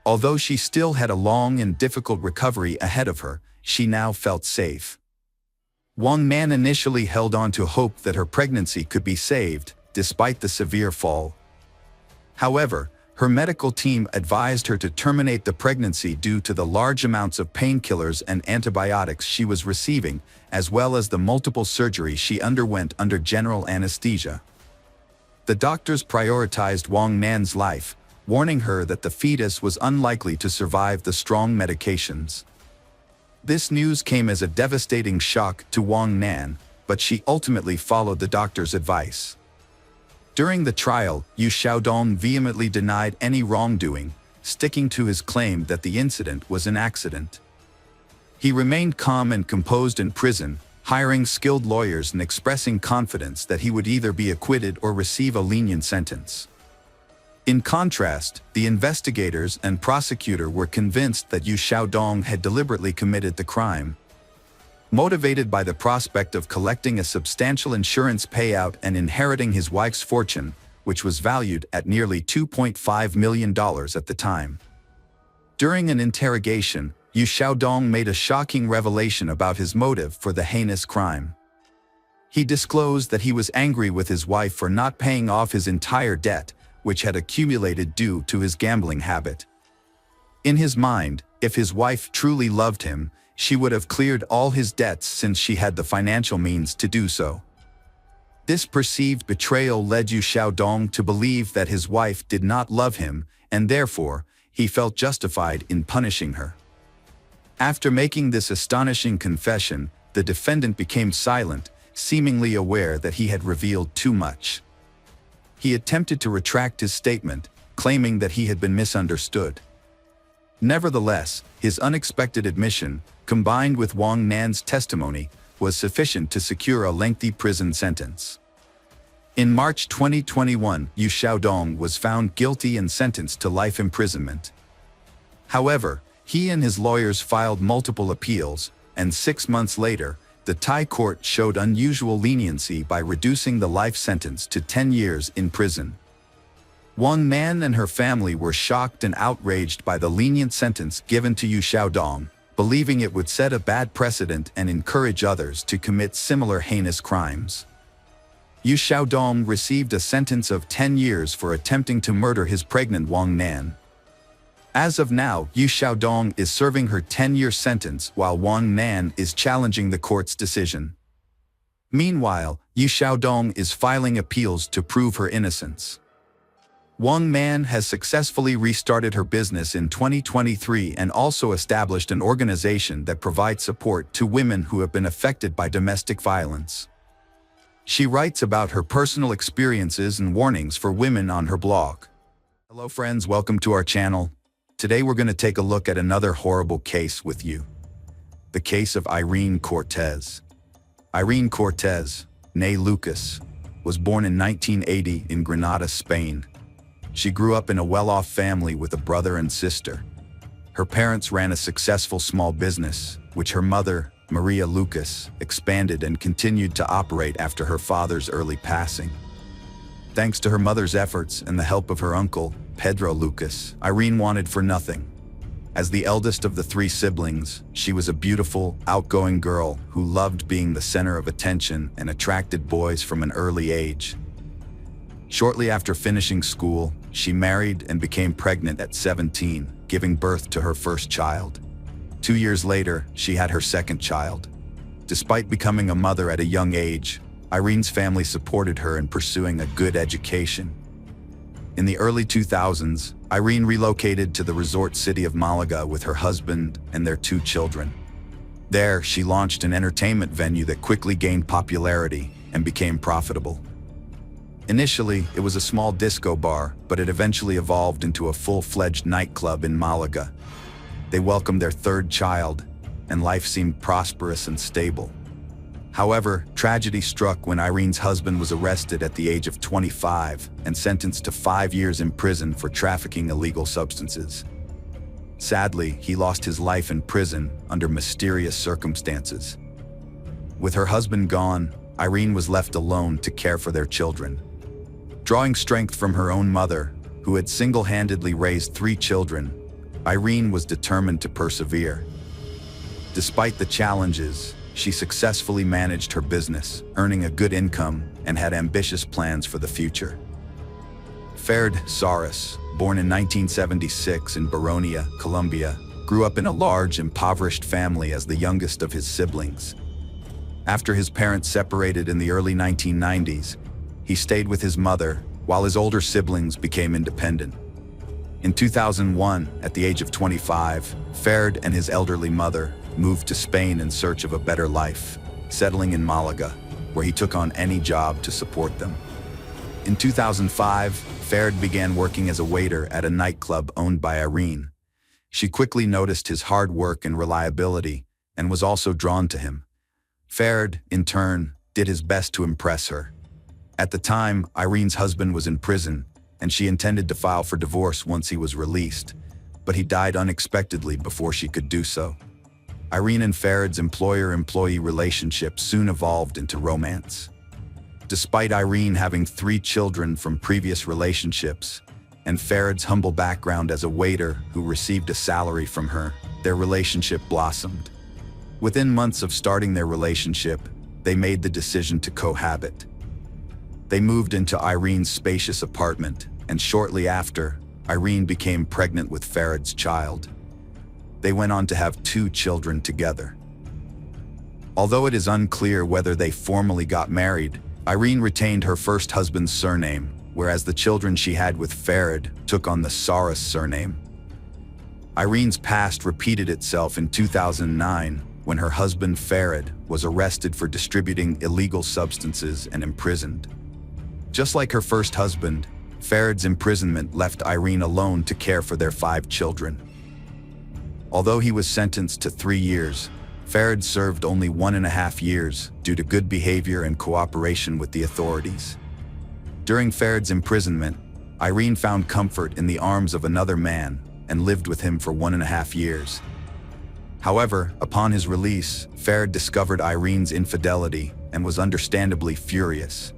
Although she still had a long and difficult recovery ahead of her, she now felt safe. Wang Nan initially held on to hope that her pregnancy could be saved, despite the severe fall. However, her medical team advised her to terminate the pregnancy due to the large amounts of painkillers and antibiotics she was receiving, as well as the multiple surgeries she underwent under general anesthesia. The doctors prioritized Wang Nan's life, warning her that the fetus was unlikely to survive the strong medications. This news came as a devastating shock to Wang Nan, but she ultimately followed the doctor's advice. During the trial, Yu Xiaodong vehemently denied any wrongdoing, sticking to his claim that the incident was an accident. He remained calm and composed in prison, hiring skilled lawyers and expressing confidence that he would either be acquitted or receive a lenient sentence. In contrast, the investigators and prosecutor were convinced that Yu Xiaodong had deliberately committed the crime. Motivated by the prospect of collecting a substantial insurance payout and inheriting his wife's fortune, which was valued at nearly $2.5 million at the time. During an interrogation, Yu Xiaodong made a shocking revelation about his motive for the heinous crime. He disclosed that he was angry with his wife for not paying off his entire debt, which had accumulated due to his gambling habit. In his mind, if his wife truly loved him, she would have cleared all his debts since she had the financial means to do so. This perceived betrayal led Yu Xiaodong to believe that his wife did not love him, and therefore, he felt justified in punishing her. After making this astonishing confession, the defendant became silent, seemingly aware that he had revealed too much. He attempted to retract his statement, claiming that he had been misunderstood. Nevertheless, his unexpected admission, combined with Wang Nan's testimony, was sufficient to secure a lengthy prison sentence. In March 2021, Yu Xiaodong was found guilty and sentenced to life imprisonment. However, he and his lawyers filed multiple appeals, and 6 months later, the Thai court showed unusual leniency by reducing the life sentence to 10 years in prison. Wang Nan and her family were shocked and outraged by the lenient sentence given to Yu Xiaodong, believing it would set a bad precedent and encourage others to commit similar heinous crimes. Yu Xiaodong received a sentence of 10 years for attempting to murder his pregnant Wang Nan. As of now, Yu Xiaodong is serving her 10-year sentence while Wang Nan is challenging the court's decision. Meanwhile, Yu Xiaodong is filing appeals to prove her innocence. Wang Nan has successfully restarted her business in 2023 and also established an organization that provides support to women who have been affected by domestic violence. She writes about her personal experiences and warnings for women on her blog. Hello friends, welcome to our channel. Today we're going to take a look at another horrible case with you. The case of Irene Cortez. Irene Cortez, née Lucas, was born in 1980 in Granada, Spain. She grew up in a well-off family with a brother and sister. Her parents ran a successful small business, which her mother, Maria Lucas, expanded and continued to operate after her father's early passing. Thanks to her mother's efforts and the help of her uncle, Pedro Lucas, Irene wanted for nothing. As the eldest of the 3 siblings, she was a beautiful, outgoing girl who loved being the center of attention and attracted boys from an early age. Shortly after finishing school, she married and became pregnant at 17, giving birth to her first child. 2 years later, she had her second child. Despite becoming a mother at a young age, Irene's family supported her in pursuing a good education. In the early 2000s, Irene relocated to the resort city of Malaga with her husband and their 2 children. There, she launched an entertainment venue that quickly gained popularity and became profitable. Initially, it was a small disco bar, but it eventually evolved into a full-fledged nightclub in Malaga. They welcomed their 3rd child, and life seemed prosperous and stable. However, tragedy struck when Irene's husband was arrested at the age of 25 and sentenced to 5 years in prison for trafficking illegal substances. Sadly, he lost his life in prison under mysterious circumstances. With her husband gone, Irene was left alone to care for their children. Drawing strength from her own mother, who had single-handedly raised 3 children, Irene was determined to persevere. Despite the challenges, she successfully managed her business, earning a good income, and had ambitious plans for the future. Ferd Saras, born in 1976 in Baronia, Colombia, grew up in a large, impoverished family as the youngest of his siblings. After his parents separated in the early 1990s, he stayed with his mother while his older siblings became independent. In 2001, at the age of 25, Ferd and his elderly mother moved to Spain in search of a better life, settling in Malaga, where he took on any job to support them. In 2005, Ferd began working as a waiter at a nightclub owned by Irene. She quickly noticed his hard work and reliability and was also drawn to him. Ferd, in turn, did his best to impress her. At the time, Irene's husband was in prison, and she intended to file for divorce once he was released, but he died unexpectedly before she could do so. Irene and Ferd's employer-employee relationship soon evolved into romance. Despite Irene having 3 children from previous relationships, and Ferd's humble background as a waiter who received a salary from her, their relationship blossomed. Within months of starting their relationship, they made the decision to cohabit. They moved into Irene's spacious apartment, and shortly after, Irene became pregnant with Ferd's child. They went on to have 2 children together. Although it is unclear whether they formally got married, Irene retained her first husband's surname, whereas the children she had with Ferd took on the Saras surname. Irene's past repeated itself in 2009 when her husband Ferd was arrested for distributing illegal substances and imprisoned. Just like her first husband, Ferd's imprisonment left Irene alone to care for their 5 children. Although he was sentenced to 3 years, Ferd served only 1.5 years due to good behavior and cooperation with the authorities. During Ferd's imprisonment, Irene found comfort in the arms of another man and lived with him for 1.5 years. However, upon his release, Ferd discovered Irene's infidelity and was understandably furious.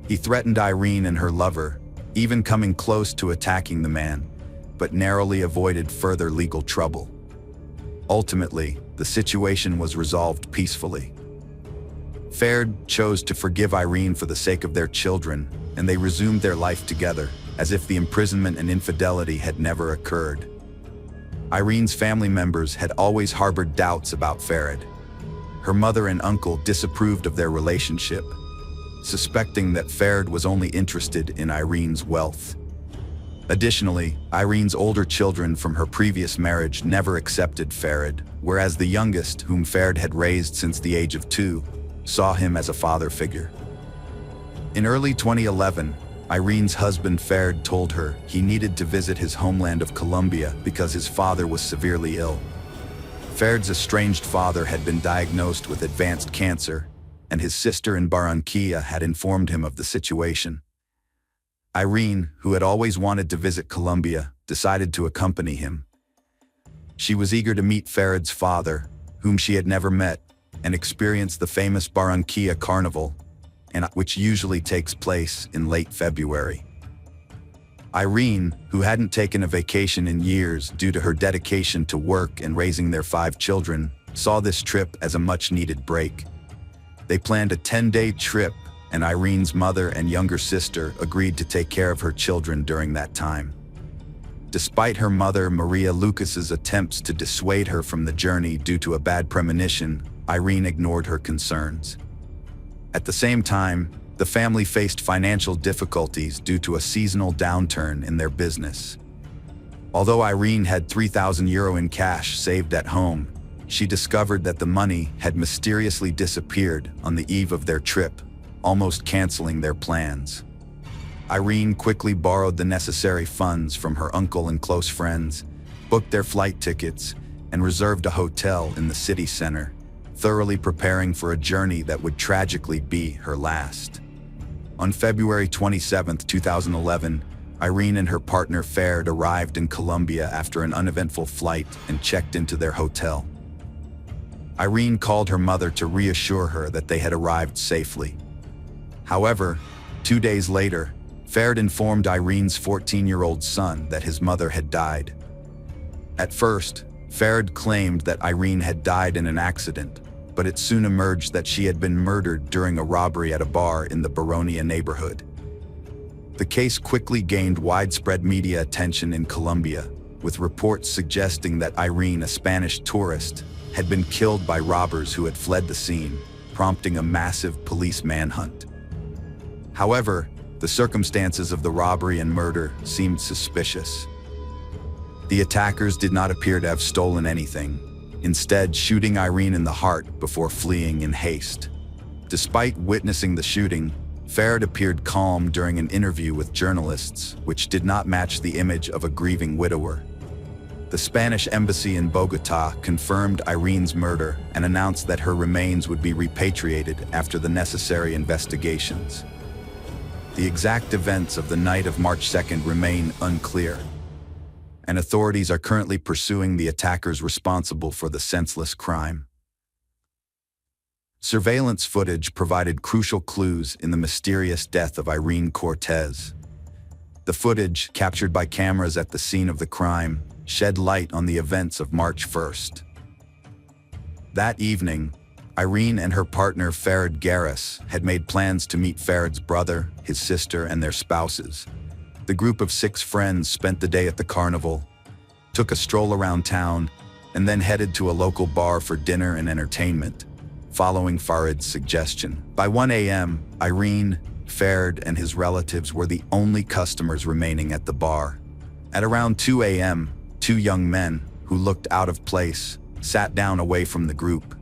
He threatened Irene and her lover, even coming close to attacking the man, but narrowly avoided further legal trouble. Ultimately, the situation was resolved peacefully. Ferd chose to forgive Irene for the sake of their children, and they resumed their life together, as if the imprisonment and infidelity had never occurred. Irene's family members had always harbored doubts about Ferd. Her mother and uncle disapproved of their relationship, suspecting that Ferd was only interested in Irene's wealth. Additionally, Irene's older children from her previous marriage never accepted Ferd, whereas the youngest, whom Ferd had raised since the age of 2, saw him as a father figure. In early 2011, Irene's husband Ferd told her he needed to visit his homeland of Colombia because his father was severely ill. Ferd's estranged father had been diagnosed with advanced cancer, and his sister in Barranquilla had informed him of the situation. Irene, who had always wanted to visit Colombia, decided to accompany him. She was eager to meet Ferd's father, whom she had never met, and experience the famous Barranquilla Carnival, which usually takes place in late February. Irene, who hadn't taken a vacation in years due to her dedication to work and raising their 5 children, saw this trip as a much-needed break. They planned a 10-day trip, and Irene's mother and younger sister agreed to take care of her children during that time. Despite her mother Maria Lucas's attempts to dissuade her from the journey due to a bad premonition, Irene ignored her concerns. At the same time, the family faced financial difficulties due to a seasonal downturn in their business. Although Irene had €3,000 in cash saved at home, she discovered that the money had mysteriously disappeared on the eve of their trip, almost canceling their plans. Irene quickly borrowed the necessary funds from her uncle and close friends, booked their flight tickets, and reserved a hotel in the city center, thoroughly preparing for a journey that would tragically be her last. On February 27, 2011, Irene and her partner Ferd arrived in Colombia after an uneventful flight and checked into their hotel. Irene called her mother to reassure her that they had arrived safely. However, 2 days later, Ferd informed Irene's 14-year-old son that his mother had died. At first, Ferd claimed that Irene had died in an accident, but it soon emerged that she had been murdered during a robbery at a bar in the Baronia neighborhood. The case quickly gained widespread media attention in Colombia, with reports suggesting that Irene, a Spanish tourist, had been killed by robbers who had fled the scene, prompting a massive police manhunt. However, the circumstances of the robbery and murder seemed suspicious. The attackers did not appear to have stolen anything, instead shooting Irene in the heart before fleeing in haste. Despite witnessing the shooting, Ferd appeared calm during an interview with journalists, which did not match the image of a grieving widower. The Spanish embassy in Bogotá confirmed Irene's murder and announced that her remains would be repatriated after the necessary investigations. The exact events of the night of March 2nd remain unclear, and authorities are currently pursuing the attackers responsible for the senseless crime. Surveillance footage provided crucial clues in the mysterious death of Irene Cortez. The footage, captured by cameras at the scene of the crime, shed light on the events of March 1st. That evening, Irene and her partner Ferd Garris had made plans to meet Ferd's brother, his sister, and their spouses. The group of 6 friends spent the day at the carnival, took a stroll around town, and then headed to a local bar for dinner and entertainment, following Farid's suggestion. By 1 a.m., Irene, Ferd, and his relatives were the only customers remaining at the bar. At around 2 a.m., 2 young men, who looked out of place, sat down away from the group.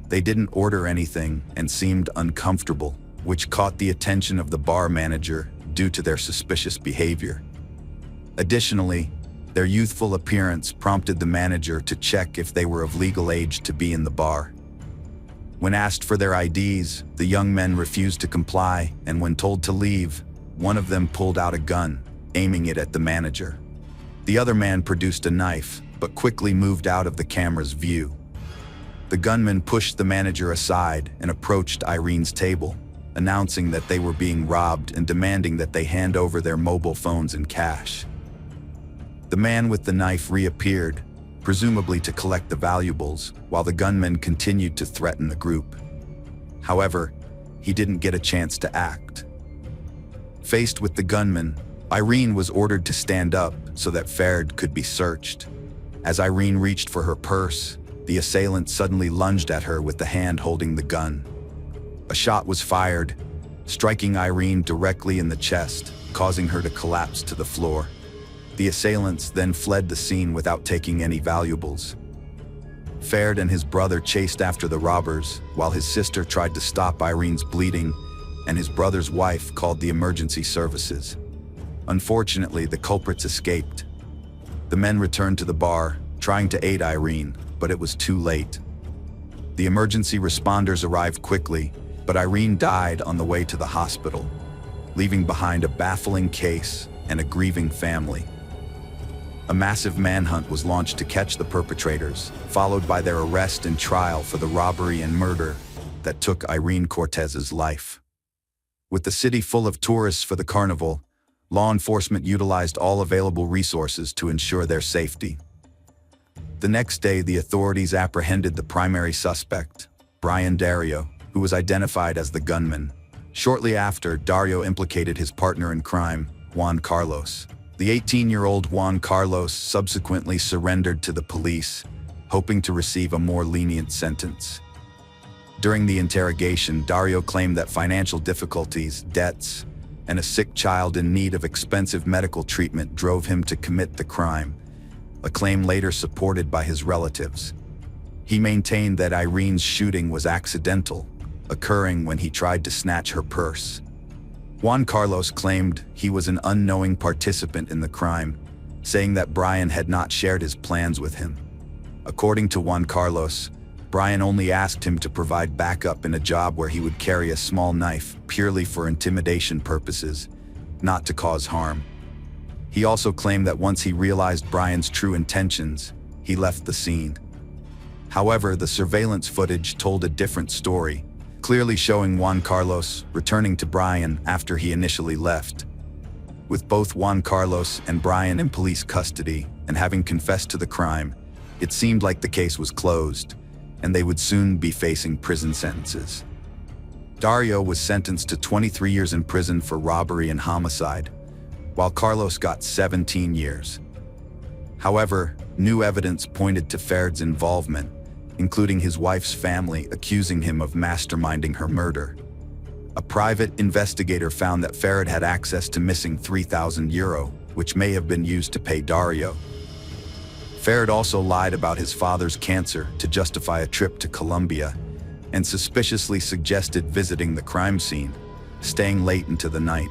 They didn't order anything and seemed uncomfortable, which caught the attention of the bar manager due to their suspicious behavior. Additionally, their youthful appearance prompted the manager to check if they were of legal age to be in the bar. When asked for their IDs, the young men refused to comply, and when told to leave, one of them pulled out a gun, aiming it at the manager. The other man produced a knife, but quickly moved out of the camera's view. The gunman pushed the manager aside and approached Irene's table, announcing that they were being robbed and demanding that they hand over their mobile phones and cash. The man with the knife reappeared, presumably to collect the valuables, while the gunman continued to threaten the group. However, he didn't get a chance to act. Faced with the gunman, Irene was ordered to stand up so that Ferd could be searched. As Irene reached for her purse, the assailant suddenly lunged at her with the hand holding the gun. A shot was fired, striking Irene directly in the chest, causing her to collapse to the floor. The assailants then fled the scene without taking any valuables. Ferd and his brother chased after the robbers, while his sister tried to stop Irene's bleeding, and his brother's wife called the emergency services. Unfortunately, the culprits escaped. The men returned to the bar, trying to aid Irene, but it was too late. The emergency responders arrived quickly, but Irene died on the way to the hospital, leaving behind a baffling case and a grieving family. A massive manhunt was launched to catch the perpetrators, followed by their arrest and trial for the robbery and murder that took Irene Cortez's life. With the city full of tourists for the carnival, law enforcement utilized all available resources to ensure their safety. The next day, the authorities apprehended the primary suspect, Brian Dario, who was identified as the gunman. Shortly after, Dario implicated his partner in crime, Juan Carlos. The 18-year-old Juan Carlos subsequently surrendered to the police, hoping to receive a more lenient sentence. During the interrogation, Dario claimed that financial difficulties, debts, and a sick child in need of expensive medical treatment drove him to commit the crime, a claim later supported by his relatives. He maintained that Irene's shooting was accidental, occurring when he tried to snatch her purse. Juan Carlos claimed he was an unknowing participant in the crime, saying that Brian had not shared his plans with him. According to Juan Carlos, Brian only asked him to provide backup in a job where he would carry a small knife purely for intimidation purposes, not to cause harm. He also claimed that once he realized Brian's true intentions, he left the scene. However, the surveillance footage told a different story, clearly showing Juan Carlos returning to Brian after he initially left. With both Juan Carlos and Brian in police custody and having confessed to the crime, it seemed like the case was closed, and they would soon be facing prison sentences. Dario was sentenced to 23 years in prison for robbery and homicide, while Carlos got 17 years. However, new evidence pointed to Faird's involvement, including his wife's family accusing him of masterminding her murder. A private investigator found that Faird had access to missing €3,000, which may have been used to pay Dario. Faird also lied about his father's cancer to justify a trip to Colombia, and suspiciously suggested visiting the crime scene, staying late into the night.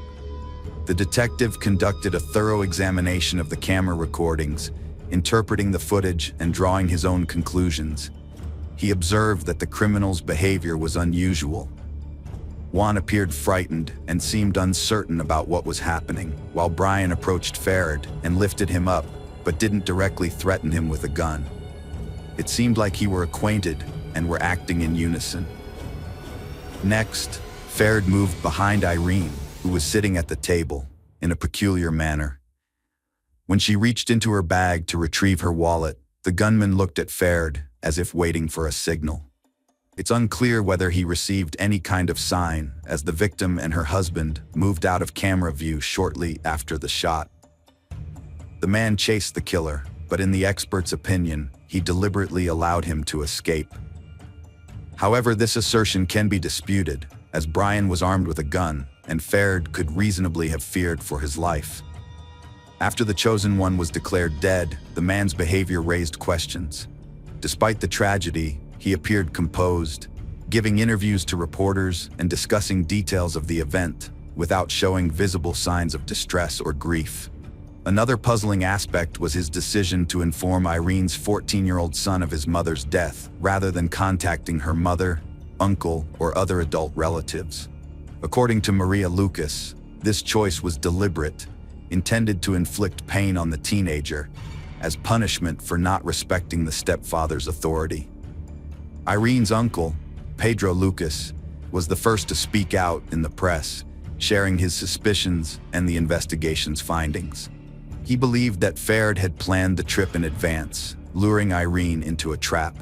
The detective conducted a thorough examination of the camera recordings, interpreting the footage and drawing his own conclusions. He observed that the criminal's behavior was unusual. Juan appeared frightened and seemed uncertain about what was happening, while Brian approached Faird and lifted him up, but didn't directly threaten him with a gun. It seemed like he were acquainted and were acting in unison. Next, Faird moved behind Irene, who was sitting at the table, in a peculiar manner. When she reached into her bag to retrieve her wallet, the gunman looked at Faird as if waiting for a signal. It's unclear whether he received any kind of sign, as the victim and her husband moved out of camera view shortly after the shot. The man chased the killer, but in the expert's opinion, he deliberately allowed him to escape. However, this assertion can be disputed, as Brian was armed with a gun, and Faird could reasonably have feared for his life. After the chosen one was declared dead, the man's behavior raised questions. Despite the tragedy, he appeared composed, giving interviews to reporters and discussing details of the event, without showing visible signs of distress or grief. Another puzzling aspect was his decision to inform Irene's 14-year-old son of his mother's death, rather than contacting her mother, uncle, or other adult relatives. According to Maria Lucas, this choice was deliberate, intended to inflict pain on the teenager, as punishment for not respecting the stepfather's authority. Irene's uncle, Pedro Lucas, was the first to speak out in the press, sharing his suspicions and the investigation's findings. He believed that Faird had planned the trip in advance, luring Irene into a trap.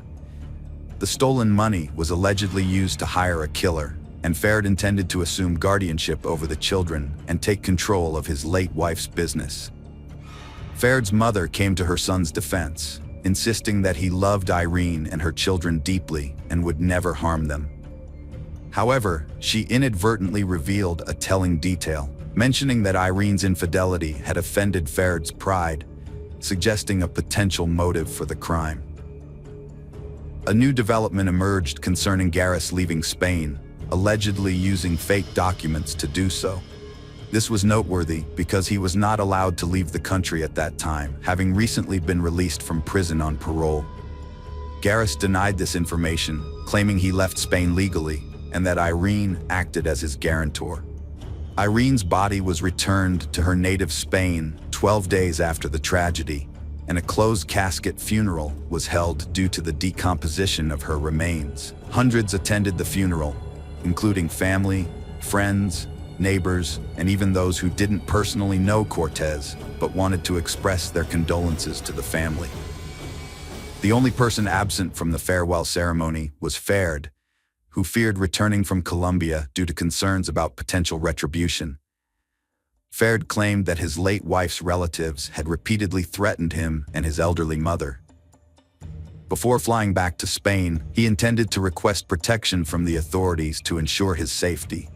The stolen money was allegedly used to hire a killer, and Faird intended to assume guardianship over the children and take control of his late wife's business. Faird's mother came to her son's defense, insisting that he loved Irene and her children deeply and would never harm them. However, she inadvertently revealed a telling detail, mentioning that Irene's infidelity had offended Faird's pride, suggesting a potential motive for the crime. A new development emerged concerning Garris leaving Spain, allegedly using fake documents to do so. This was noteworthy because he was not allowed to leave the country at that time, having recently been released from prison on parole. Garris denied this information, claiming he left Spain legally and that Irene acted as his guarantor. Irene's body was returned to her native Spain 12 days after the tragedy, and a closed casket funeral was held due to the decomposition of her remains. Hundreds attended the funeral, including family, friends, neighbors, and even those who didn't personally know Cortez but wanted to express their condolences to the family. The only person absent from the farewell ceremony was Faird, who feared returning from Colombia due to concerns about potential retribution. Faird claimed that his late wife's relatives had repeatedly threatened him and his elderly mother. Before flying back to Spain, he intended to request protection from the authorities to ensure his safety.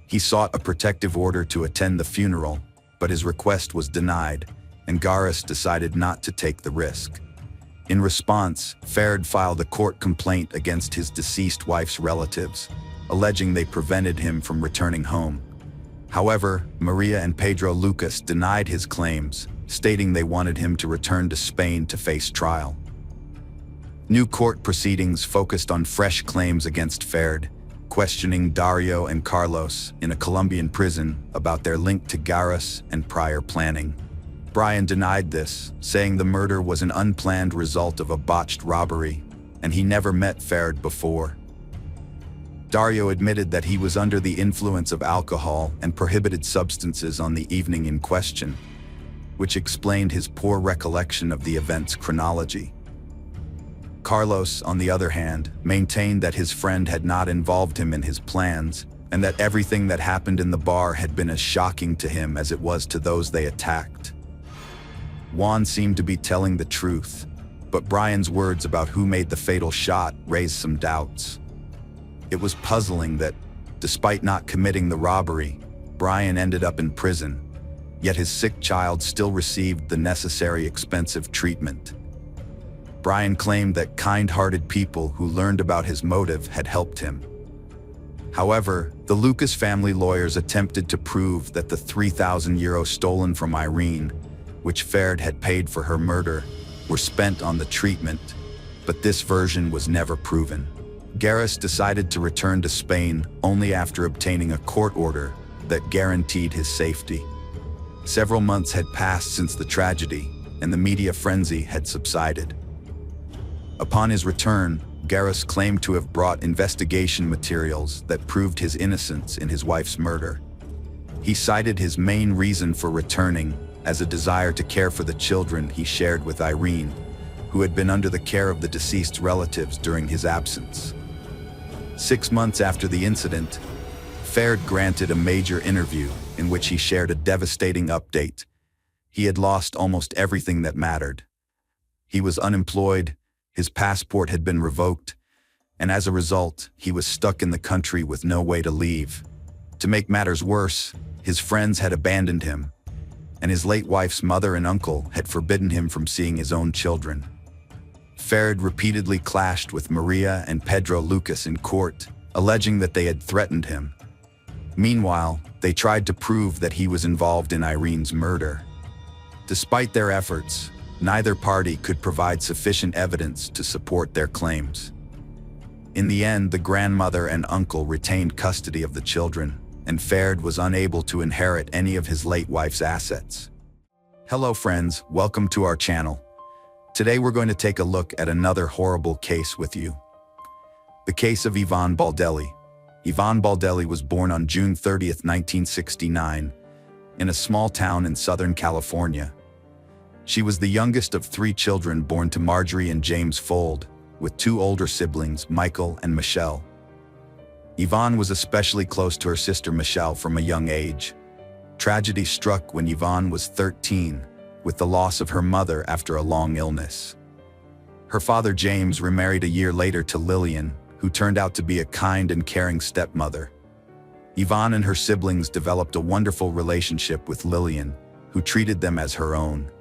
He sought a protective order to attend the funeral, but his request was denied, and Garris decided not to take the risk. In response, Faird filed a court complaint against his deceased wife's relatives, alleging they prevented him from returning home. However, Maria and Pedro Lucas denied his claims, stating they wanted him to return to Spain to face trial. New court proceedings focused on fresh claims against Faird, questioning Dario and Carlos in a Colombian prison about their link to Garras and prior planning. Brian denied this, saying the murder was an unplanned result of a botched robbery, and he never met Ferd before. Dario admitted that he was under the influence of alcohol and prohibited substances on the evening in question, which explained his poor recollection of the event's chronology. Carlos, on the other hand, maintained that his friend had not involved him in his plans, and that everything that happened in the bar had been as shocking to him as it was to those they attacked. Juan seemed to be telling the truth, but Brian's words about who made the fatal shot raised some doubts. It was puzzling that, despite not committing the robbery, Brian ended up in prison, yet his sick child still received the necessary expensive treatment. Brian claimed that kind-hearted people who learned about his motive had helped him. However, the Lucas family lawyers attempted to prove that the €3,000 stolen from Irene, which Ferd had paid for her murder, were spent on the treatment, but this version was never proven. Garras decided to return to Spain only after obtaining a court order that guaranteed his safety. Several months had passed since the tragedy, and the media frenzy had subsided. Upon his return, Garras claimed to have brought investigation materials that proved his innocence in his wife's murder. He cited his main reason for returning as a desire to care for the children he shared with Irene, who had been under the care of the deceased's relatives during his absence. 6 months after the incident, Ferd granted a major interview in which he shared a devastating update. He had lost almost everything that mattered. He was unemployed, his passport had been revoked, and as a result, he was stuck in the country with no way to leave. To make matters worse, his friends had abandoned him, and his late wife's mother and uncle had forbidden him from seeing his own children. Ferd repeatedly clashed with Maria and Pedro Lucas in court, alleging that they had threatened him. Meanwhile, they tried to prove that he was involved in Irene's murder. Despite their efforts, neither party could provide sufficient evidence to support their claims. In the end, the grandmother and uncle retained custody of the children, and Ferd was unable to inherit any of his late wife's assets. Hello friends, welcome to our channel. Today we're going to take a look at another horrible case with you. The case of Ivonne Baldelli. Ivonne Baldelli was born on June 30, 1969, in a small town in Southern California. She was the youngest of 3 children born to Marjorie and James Fold, with 2 older siblings, Michael and Michelle. Ivonne was especially close to her sister Michelle from a young age. Tragedy struck when Ivonne was 13, with the loss of her mother after a long illness. Her father James remarried a year later to Lillian, who turned out to be a kind and caring stepmother. Ivonne and her siblings developed a wonderful relationship with Lillian, who treated them as her own.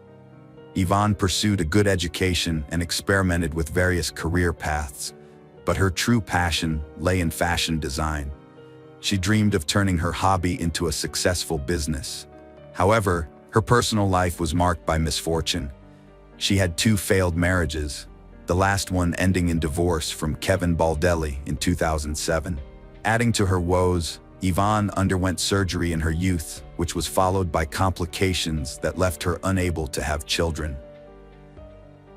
Ivonne pursued a good education and experimented with various career paths, but her true passion lay in fashion design. She dreamed of turning her hobby into a successful business. However, her personal life was marked by misfortune. She had 2 failed marriages, the last one ending in divorce from Kevin Baldelli in 2007. Adding to her woes, Ivonne underwent surgery in her youth, which was followed by complications that left her unable to have children.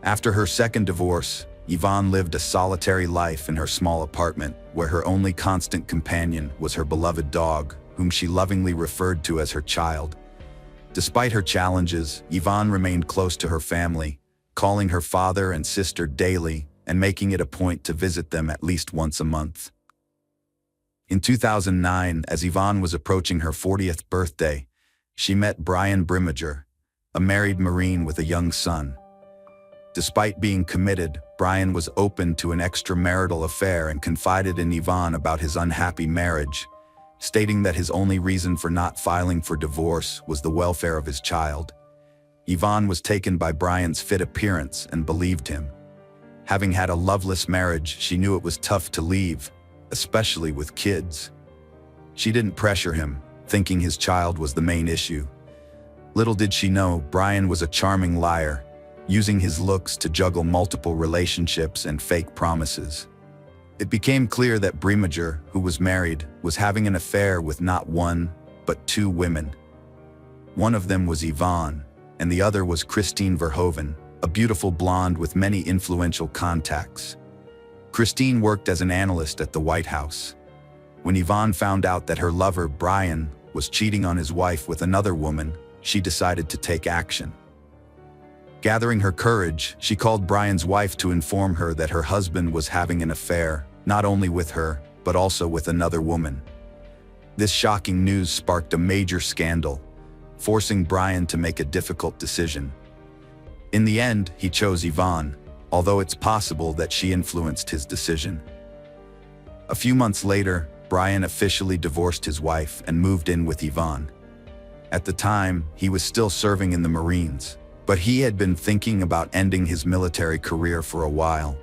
After her second divorce, Ivonne lived a solitary life in her small apartment, where her only constant companion was her beloved dog, whom she lovingly referred to as her child. Despite her challenges, Ivonne remained close to her family, calling her father and sister daily and making it a point to visit them at least once a month. In 2009, as Ivonne was approaching her 40th birthday, she met Brian Brimmager, a married Marine with a young son. Despite being committed, Brian was open to an extramarital affair and confided in Ivonne about his unhappy marriage, stating that his only reason for not filing for divorce was the welfare of his child. Ivonne was taken by Brian's fit appearance and believed him. Having had a loveless marriage, she knew it was tough to leave, especially with kids. She didn't pressure him, thinking his child was the main issue. Little did she know, Brian was a charming liar, using his looks to juggle multiple relationships and fake promises. It became clear that Bremager, who was married, was having an affair with not one, but two women. One of them was Yvonne, and the other was Christine Verhoeven, a beautiful blonde with many influential contacts. Christine worked as an analyst at the White House. When Yvonne found out that her lover, Brian, was cheating on his wife with another woman, she decided to take action. Gathering her courage, she called Brian's wife to inform her that her husband was having an affair, not only with her, but also with another woman. This shocking news sparked a major scandal, forcing Brian to make a difficult decision. In the end, he chose Yvonne, although it's possible that she influenced his decision. A few months later, Brian officially divorced his wife and moved in with Yvonne. At the time, he was still serving in the Marines, but he had been thinking about ending his military career for a while.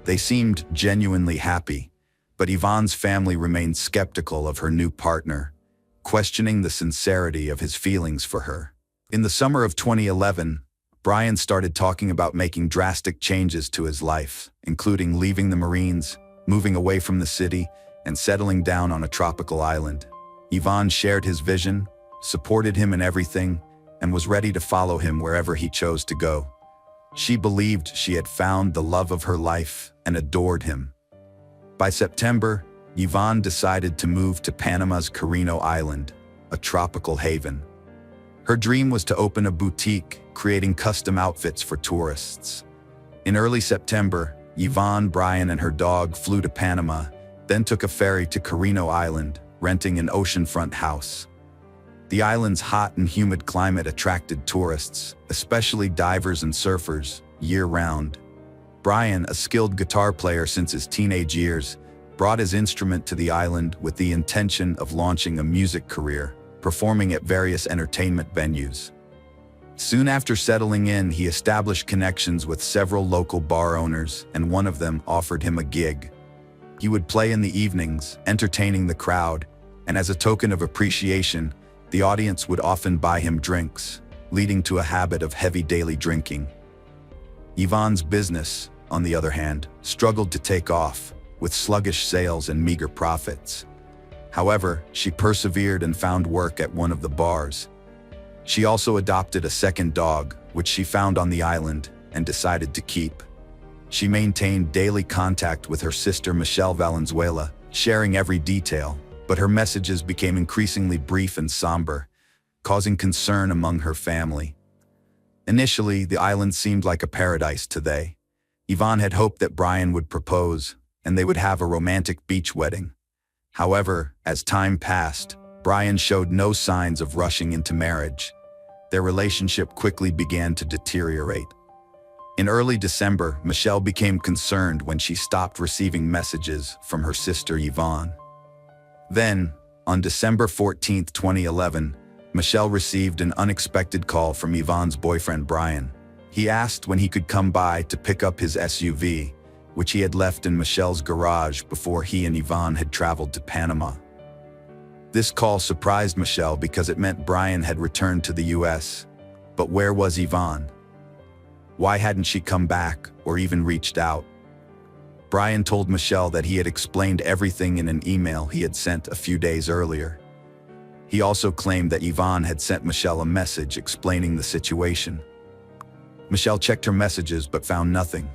They seemed genuinely happy, but Yvonne's family remained skeptical of her new partner, questioning the sincerity of his feelings for her. In the summer of 2011, Brian started talking about making drastic changes to his life, including leaving the Marines, moving away from the city, and settling down on a tropical island. Yvonne shared his vision, supported him in everything, and was ready to follow him wherever he chose to go. She believed she had found the love of her life and adored him. By September, Yvonne decided to move to Panama's Carino Island, a tropical haven. Her dream was to open a boutique, creating custom outfits for tourists. In early September, Yvonne, Brian, and her dog flew to Panama, then took a ferry to Carino Island, renting an oceanfront house. The island's hot and humid climate attracted tourists, especially divers and surfers, year-round. Brian, a skilled guitar player since his teenage years, brought his instrument to the island with the intention of launching a music career, performing at various entertainment venues. Soon after settling in, he established connections with several local bar owners, and one of them offered him a gig. He would play in the evenings, entertaining the crowd, and as a token of appreciation, the audience would often buy him drinks, leading to a habit of heavy daily drinking. Yvonne's business, on the other hand, struggled to take off, with sluggish sales and meager profits. However, she persevered and found work at one of the bars. She also adopted a second dog, which she found on the island, and decided to keep. She maintained daily contact with her sister Michelle Valenzuela, sharing every detail, but her messages became increasingly brief and somber, causing concern among her family. Initially, the island seemed like a paradise to they. Yvonne had hoped that Brian would propose, and they would have a romantic beach wedding. However, as time passed, Brian showed no signs of rushing into marriage. Their relationship quickly began to deteriorate. In early December, Michelle became concerned when she stopped receiving messages from her sister Yvonne. Then, on December 14, 2011, Michelle received an unexpected call from Yvonne's boyfriend Brian. He asked when he could come by to pick up his SUV, which he had left in Michelle's garage before he and Yvonne had traveled to Panama. This call surprised Michelle because it meant Brian had returned to the US. But where was Yvonne? Why hadn't she come back or even reached out? Brian told Michelle that he had explained everything in an email he had sent a few days earlier. He also claimed that Yvonne had sent Michelle a message explaining the situation. Michelle checked her messages but found nothing.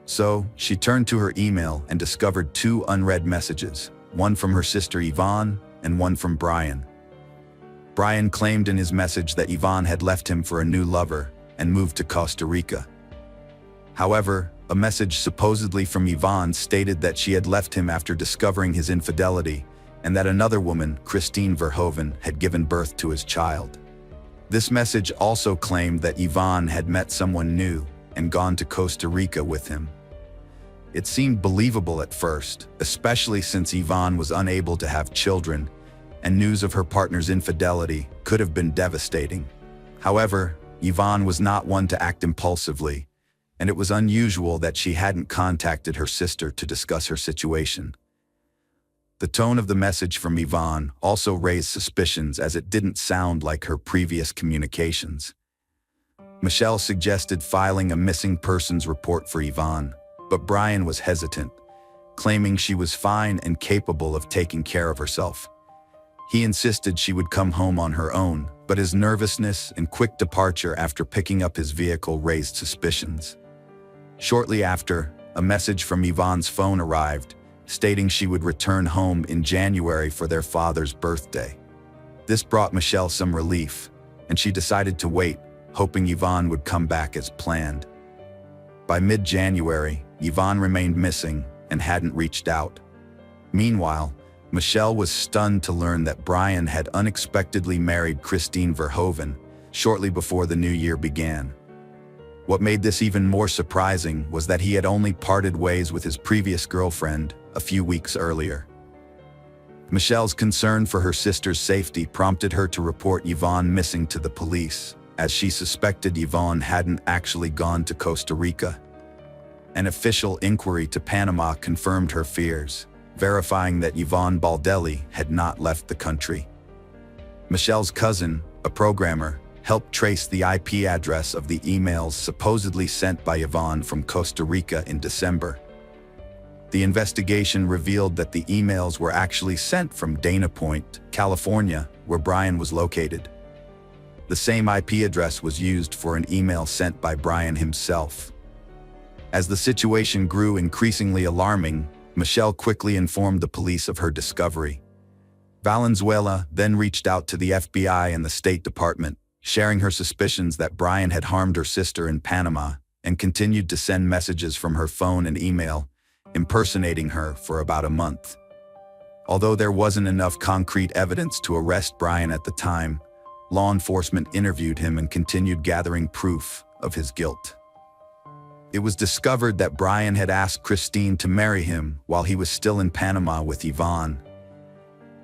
So, she turned to her email and discovered two unread messages, one from her sister Yvonne and one from Brian. Brian claimed in his message that Yvonne had left him for a new lover and moved to Costa Rica. However, a message supposedly from Yvonne stated that she had left him after discovering his infidelity and that another woman, Christine Verhoeven, had given birth to his child. This message also claimed that Yvonne had met someone new and gone to Costa Rica with him. It seemed believable at first, especially since Yvonne was unable to have children, and news of her partner's infidelity could have been devastating. However, Yvonne was not one to act impulsively, and it was unusual that she hadn't contacted her sister to discuss her situation. The tone of the message from Yvonne also raised suspicions as it didn't sound like her previous communications. Michelle suggested filing a missing persons report for Yvonne, but Brian was hesitant, claiming she was fine and capable of taking care of herself. He insisted she would come home on her own, but his nervousness and quick departure after picking up his vehicle raised suspicions. Shortly after, a message from Yvonne's phone arrived, stating she would return home in January for their father's birthday. This brought Michelle some relief, and she decided to wait, hoping Yvonne would come back as planned. By mid-January, Yvonne remained missing and hadn't reached out. Meanwhile, Michelle was stunned to learn that Brian had unexpectedly married Christine Verhoeven shortly before the new year began. What made this even more surprising was that he had only parted ways with his previous girlfriend a few weeks earlier. Michelle's concern for her sister's safety prompted her to report Yvonne missing to the police, as she suspected Yvonne hadn't actually gone to Costa Rica. An official inquiry to Panama confirmed her fears, verifying that Yvonne Baldelli had not left the country. Michelle's cousin, a programmer, helped trace the IP address of the emails supposedly sent by Yvonne from Costa Rica in December. The investigation revealed that the emails were actually sent from Dana Point, California, where Brian was located. The same IP address was used for an email sent by Brian himself. As the situation grew increasingly alarming, Michelle quickly informed the police of her discovery. Valenzuela then reached out to the FBI and the State Department, sharing her suspicions that Brian had harmed her sister in Panama, and continued to send messages from her phone and email, impersonating her for about a month. Although there wasn't enough concrete evidence to arrest Brian at the time, law enforcement interviewed him and continued gathering proof of his guilt. It was discovered that Brian had asked Christine to marry him while he was still in Panama with Yvonne,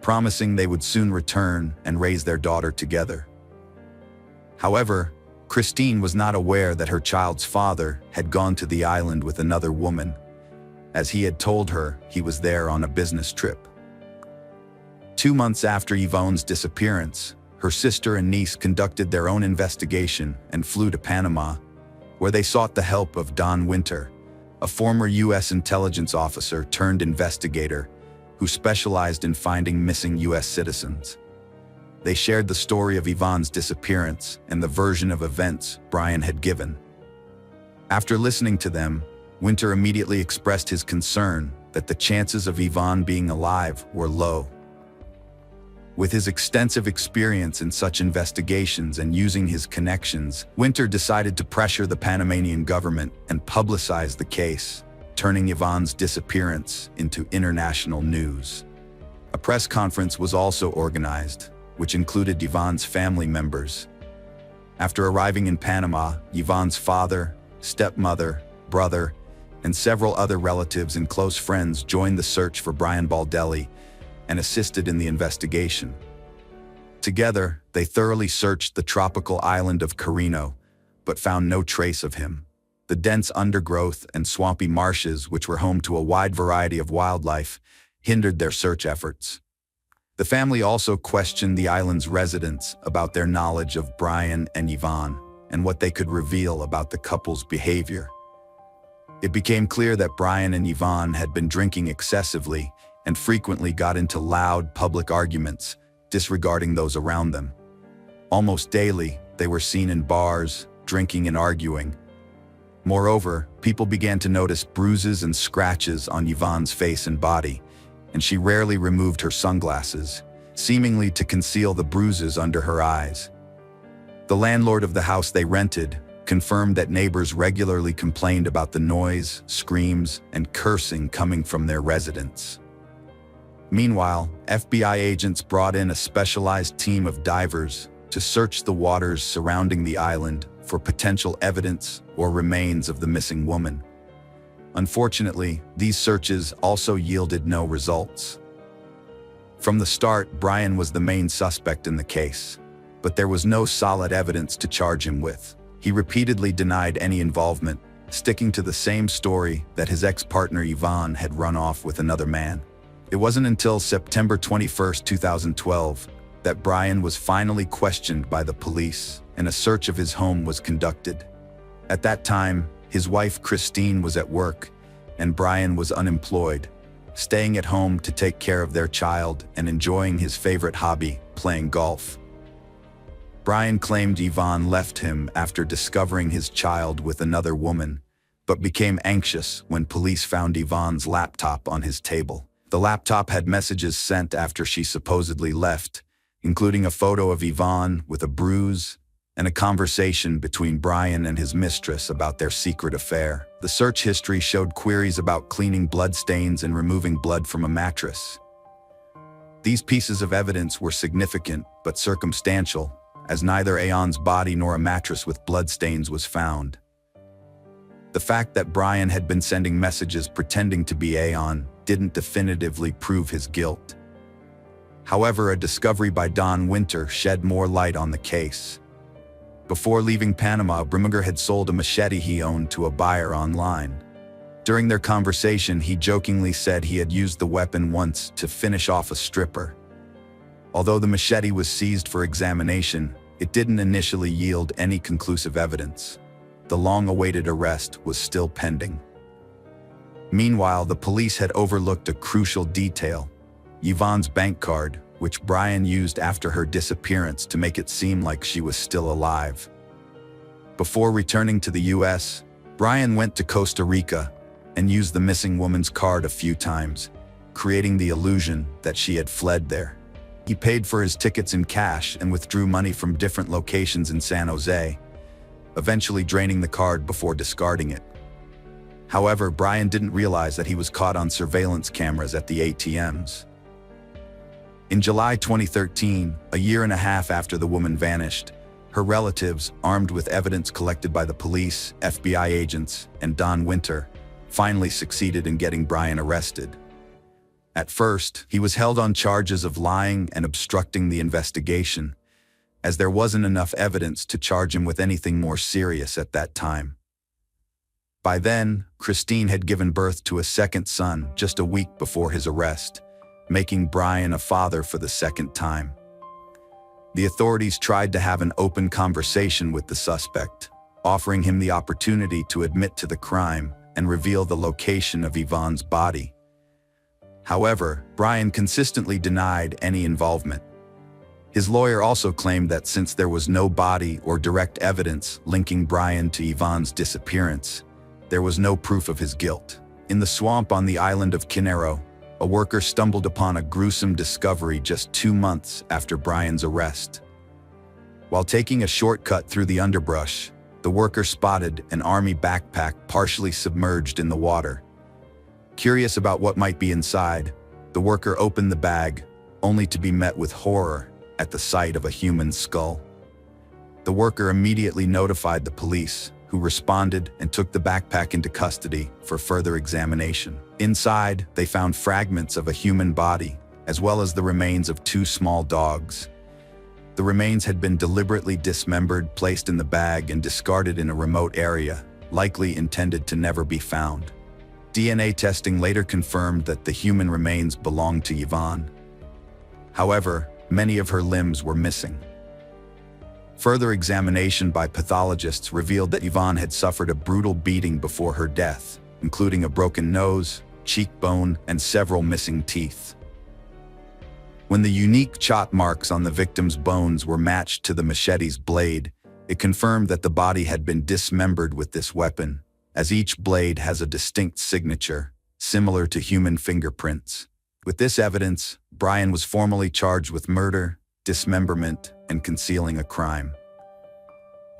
promising they would soon return and raise their daughter together. However, Christine was not aware that her child's father had gone to the island with another woman, as he had told her he was there on a business trip. 2 months after Yvonne's disappearance, her sister and niece conducted their own investigation and flew to Panama, where they sought the help of Don Winter, a former U.S. intelligence officer turned investigator who specialized in finding missing U.S. citizens. They shared the story of Yvonne's disappearance and the version of events Brian had given. After listening to them, Winter immediately expressed his concern that the chances of Yvonne being alive were low. With his extensive experience in such investigations and using his connections, Winter decided to pressure the Panamanian government and publicize the case, turning Yvonne's disappearance into international news. A press conference was also organized, which included Yvonne's family members. After arriving in Panama, Yvonne's father, stepmother, brother, and several other relatives and close friends joined the search for Brian Baldelli and assisted in the investigation. Together, they thoroughly searched the tropical island of Carino, but found no trace of him. The dense undergrowth and swampy marshes, which were home to a wide variety of wildlife, hindered their search efforts. The family also questioned the island's residents about their knowledge of Brian and Yvonne and what they could reveal about the couple's behavior. It became clear that Brian and Yvonne had been drinking excessively and frequently got into loud public arguments, disregarding those around them. Almost daily, they were seen in bars, drinking and arguing. Moreover, people began to notice bruises and scratches on Yvonne's face and body, and she rarely removed her sunglasses, seemingly to conceal the bruises under her eyes. The landlord of the house they rented confirmed that neighbors regularly complained about the noise, screams, and cursing coming from their residents. Meanwhile, FBI agents brought in a specialized team of divers to search the waters surrounding the island for potential evidence or remains of the missing woman. Unfortunately, these searches also yielded no results. From the start, Brian was the main suspect in the case, but there was no solid evidence to charge him with. He repeatedly denied any involvement, sticking to the same story that his ex-partner Yvonne had run off with another man. It wasn't until September 21, 2012, that Brian was finally questioned by the police and a search of his home was conducted. At that time, his wife Christine was at work and Brian was unemployed, staying at home to take care of their child and enjoying his favorite hobby, playing golf. Brian claimed Yvonne left him after discovering his child with another woman, but became anxious when police found Yvonne's laptop on his table. The laptop had messages sent after she supposedly left, including a photo of Yvonne with a bruise and a conversation between Brian and his mistress about their secret affair. The search history showed queries about cleaning blood stains and removing blood from a mattress. These pieces of evidence were significant but circumstantial, as neither Aon's body nor a mattress with blood stains was found. The fact that Brian had been sending messages pretending to be Aon didn't definitively prove his guilt. However, a discovery by Don Winter shed more light on the case. Before leaving Panama, Brimminger had sold a machete he owned to a buyer online. During their conversation, he jokingly said he had used the weapon once to finish off a stripper. Although the machete was seized for examination, it didn't initially yield any conclusive evidence. The long-awaited arrest was still pending. Meanwhile, the police had overlooked a crucial detail: Yvonne's bank card, which Brian used after her disappearance to make it seem like she was still alive. Before returning to the US, Brian went to Costa Rica and used the missing woman's card a few times, creating the illusion that she had fled there. He paid for his tickets in cash and withdrew money from different locations in San Jose, eventually draining the card before discarding it. However, Brian didn't realize that he was caught on surveillance cameras at the ATMs. In July 2013, a year and a half after the woman vanished, her relatives, armed with evidence collected by the police, FBI agents, and Don Winter, finally succeeded in getting Brian arrested. At first, he was held on charges of lying and obstructing the investigation, as there wasn't enough evidence to charge him with anything more serious at that time. By then, Christine had given birth to a second son just a week before his arrest, making Brian a father for the second time. The authorities tried to have an open conversation with the suspect, offering him the opportunity to admit to the crime and reveal the location of Yvonne's body. However, Brian consistently denied any involvement. His lawyer also claimed that since there was no body or direct evidence linking Brian to Yvonne's disappearance, there was no proof of his guilt. In the swamp on the island of Quinero, a worker stumbled upon a gruesome discovery just 2 months after Brian's arrest. While taking a shortcut through the underbrush, the worker spotted an army backpack partially submerged in the water. Curious about what might be inside, the worker opened the bag, only to be met with horror at the sight of a human skull. The worker immediately notified the police, who responded and took the backpack into custody for further examination. Inside, they found fragments of a human body, as well as the remains of 2 small dogs. The remains had been deliberately dismembered, placed in the bag, and discarded in a remote area, likely intended to never be found. DNA testing later confirmed that the human remains belonged to Yvonne. However, many of her limbs were missing. Further examination by pathologists revealed that Yvonne had suffered a brutal beating before her death, including a broken nose, cheekbone, and several missing teeth. When the unique chop marks on the victim's bones were matched to the machete's blade, it confirmed that the body had been dismembered with this weapon, as each blade has a distinct signature, similar to human fingerprints. With this evidence, Brian was formally charged with murder, dismemberment, and concealing a crime.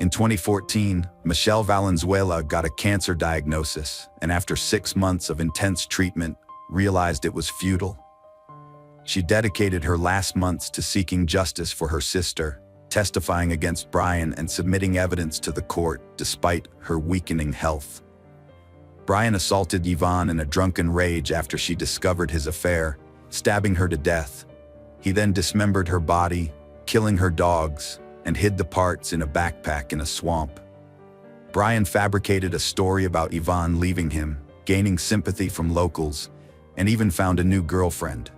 In 2014, Michelle Valenzuela got a cancer diagnosis, and after 6 months of intense treatment, realized it was futile. She dedicated her last months to seeking justice for her sister, testifying against Brian and submitting evidence to the court despite her weakening health. Brian assaulted Yvonne in a drunken rage after she discovered his affair, stabbing her to death. He then dismembered her body, killing her dogs, and hid the parts in a backpack in a swamp. Brian fabricated a story about Yvonne leaving him, gaining sympathy from locals, and even found a new girlfriend.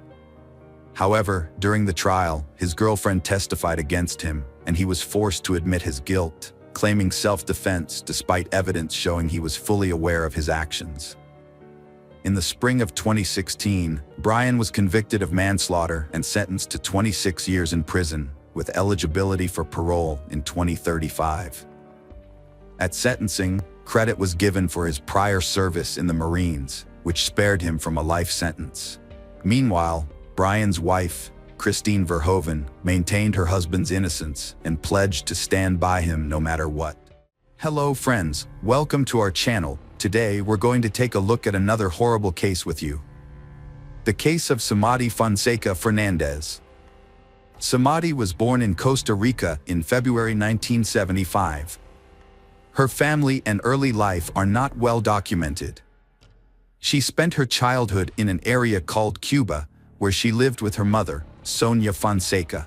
However, during the trial, his girlfriend testified against him, and he was forced to admit his guilt, claiming self-defense despite evidence showing he was fully aware of his actions. In the spring of 2016, Brian was convicted of manslaughter and sentenced to 26 years in prison, with eligibility for parole in 2035. At sentencing, credit was given for his prior service in the Marines, which spared him from a life sentence. Meanwhile, Brian's wife, Christine Verhoeven, maintained her husband's innocence and pledged to stand by him no matter what. Hello friends, welcome to our channel. Today we're going to take a look at another horrible case with you. The case of Samadi Fonseca Fernandez. Samadi was born in Costa Rica in February 1975. Her family and early life are not well documented. She spent her childhood in an area called Cuba, where she lived with her mother, Sonia Fonseca.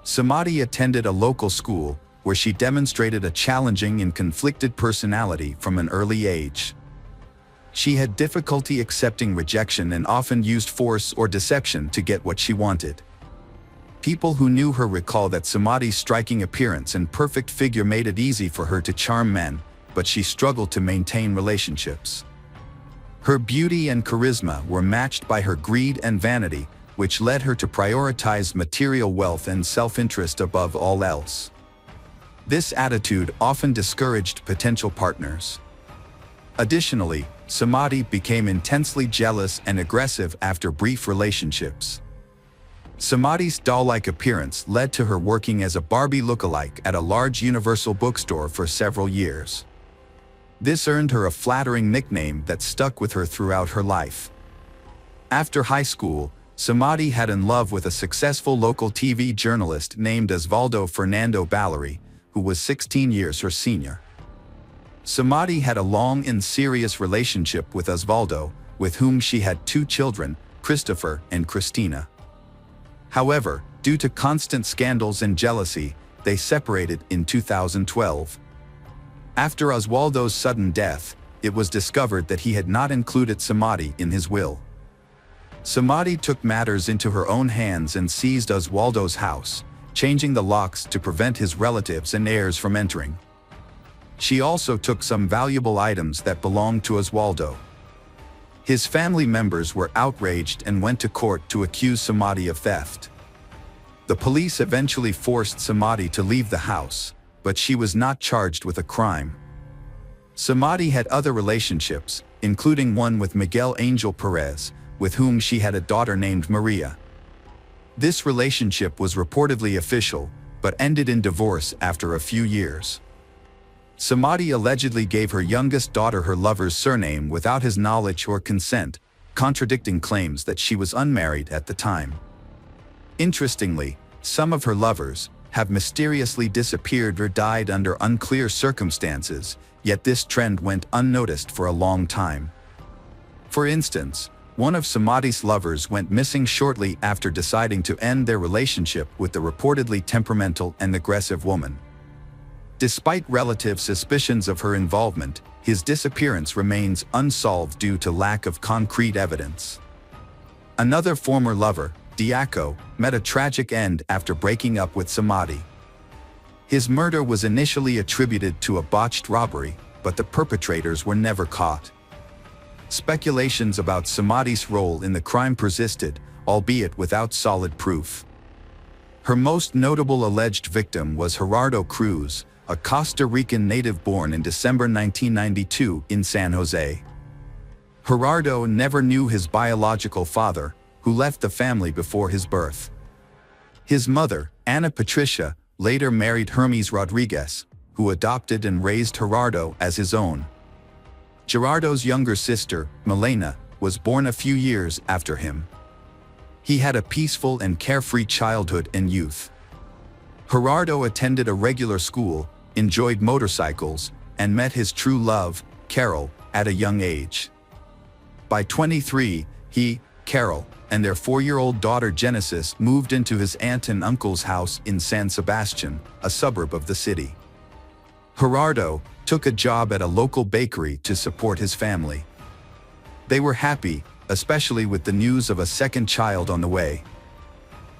Samadi attended a local school, where she demonstrated a challenging and conflicted personality from an early age. She had difficulty accepting rejection and often used force or deception to get what she wanted. People who knew her recall that Samadi's striking appearance and perfect figure made it easy for her to charm men, but she struggled to maintain relationships. Her beauty and charisma were matched by her greed and vanity, which led her to prioritize material wealth and self-interest above all else. This attitude often discouraged potential partners. Additionally, Samadi became intensely jealous and aggressive after brief relationships. Samadi's doll-like appearance led to her working as a Barbie lookalike at a large Universal bookstore for several years. This earned her a flattering nickname that stuck with her throughout her life. After high school, Samadi had in love with a successful local TV journalist named Osvaldo Fernando Ballery, who was 16 years her senior. Samadi had a long and serious relationship with Osvaldo, with whom she had 2 children, Christopher and Christina. However, due to constant scandals and jealousy, they separated in 2012. After Osvaldo's sudden death, it was discovered that he had not included Samadi in his will. Samadi took matters into her own hands and seized Osvaldo's house, changing the locks to prevent his relatives and heirs from entering. She also took some valuable items that belonged to Osvaldo. His family members were outraged and went to court to accuse Samadi of theft. The police eventually forced Samadi to leave the house, but she was not charged with a crime. Samadi had other relationships, including one with Miguel Angel Perez, with whom she had a daughter named Maria. This relationship was reportedly official, but ended in divorce after a few years. Samadi allegedly gave her youngest daughter her lover's surname without his knowledge or consent, contradicting claims that she was unmarried at the time. Interestingly, some of her lovers have mysteriously disappeared or died under unclear circumstances, yet this trend went unnoticed for a long time. For instance, one of Samadi's lovers went missing shortly after deciding to end their relationship with the reportedly temperamental and aggressive woman. Despite relative suspicions of her involvement, his disappearance remains unsolved due to lack of concrete evidence. Another former lover, Diaco, met a tragic end after breaking up with Samadi. His murder was initially attributed to a botched robbery, but the perpetrators were never caught. Speculations about Samadi's role in the crime persisted, albeit without solid proof. Her most notable alleged victim was Gerardo Cruz, a Costa Rican native born in December 1992 in San Jose. Gerardo never knew his biological father, who left the family before his birth. His mother, Ana Patricia, later married Hermes Rodriguez, who adopted and raised Gerardo as his own. Gerardo's younger sister, Milena, was born a few years after him. He had a peaceful and carefree childhood and youth. Gerardo attended a regular school, enjoyed motorcycles, and met his true love, Carol, at a young age. By 23, he, Carol, and their 4-year-old daughter Genesis moved into his aunt and uncle's house in San Sebastian, a suburb of the city. Gerardo took a job at a local bakery to support his family. They were happy, especially with the news of a second child on the way.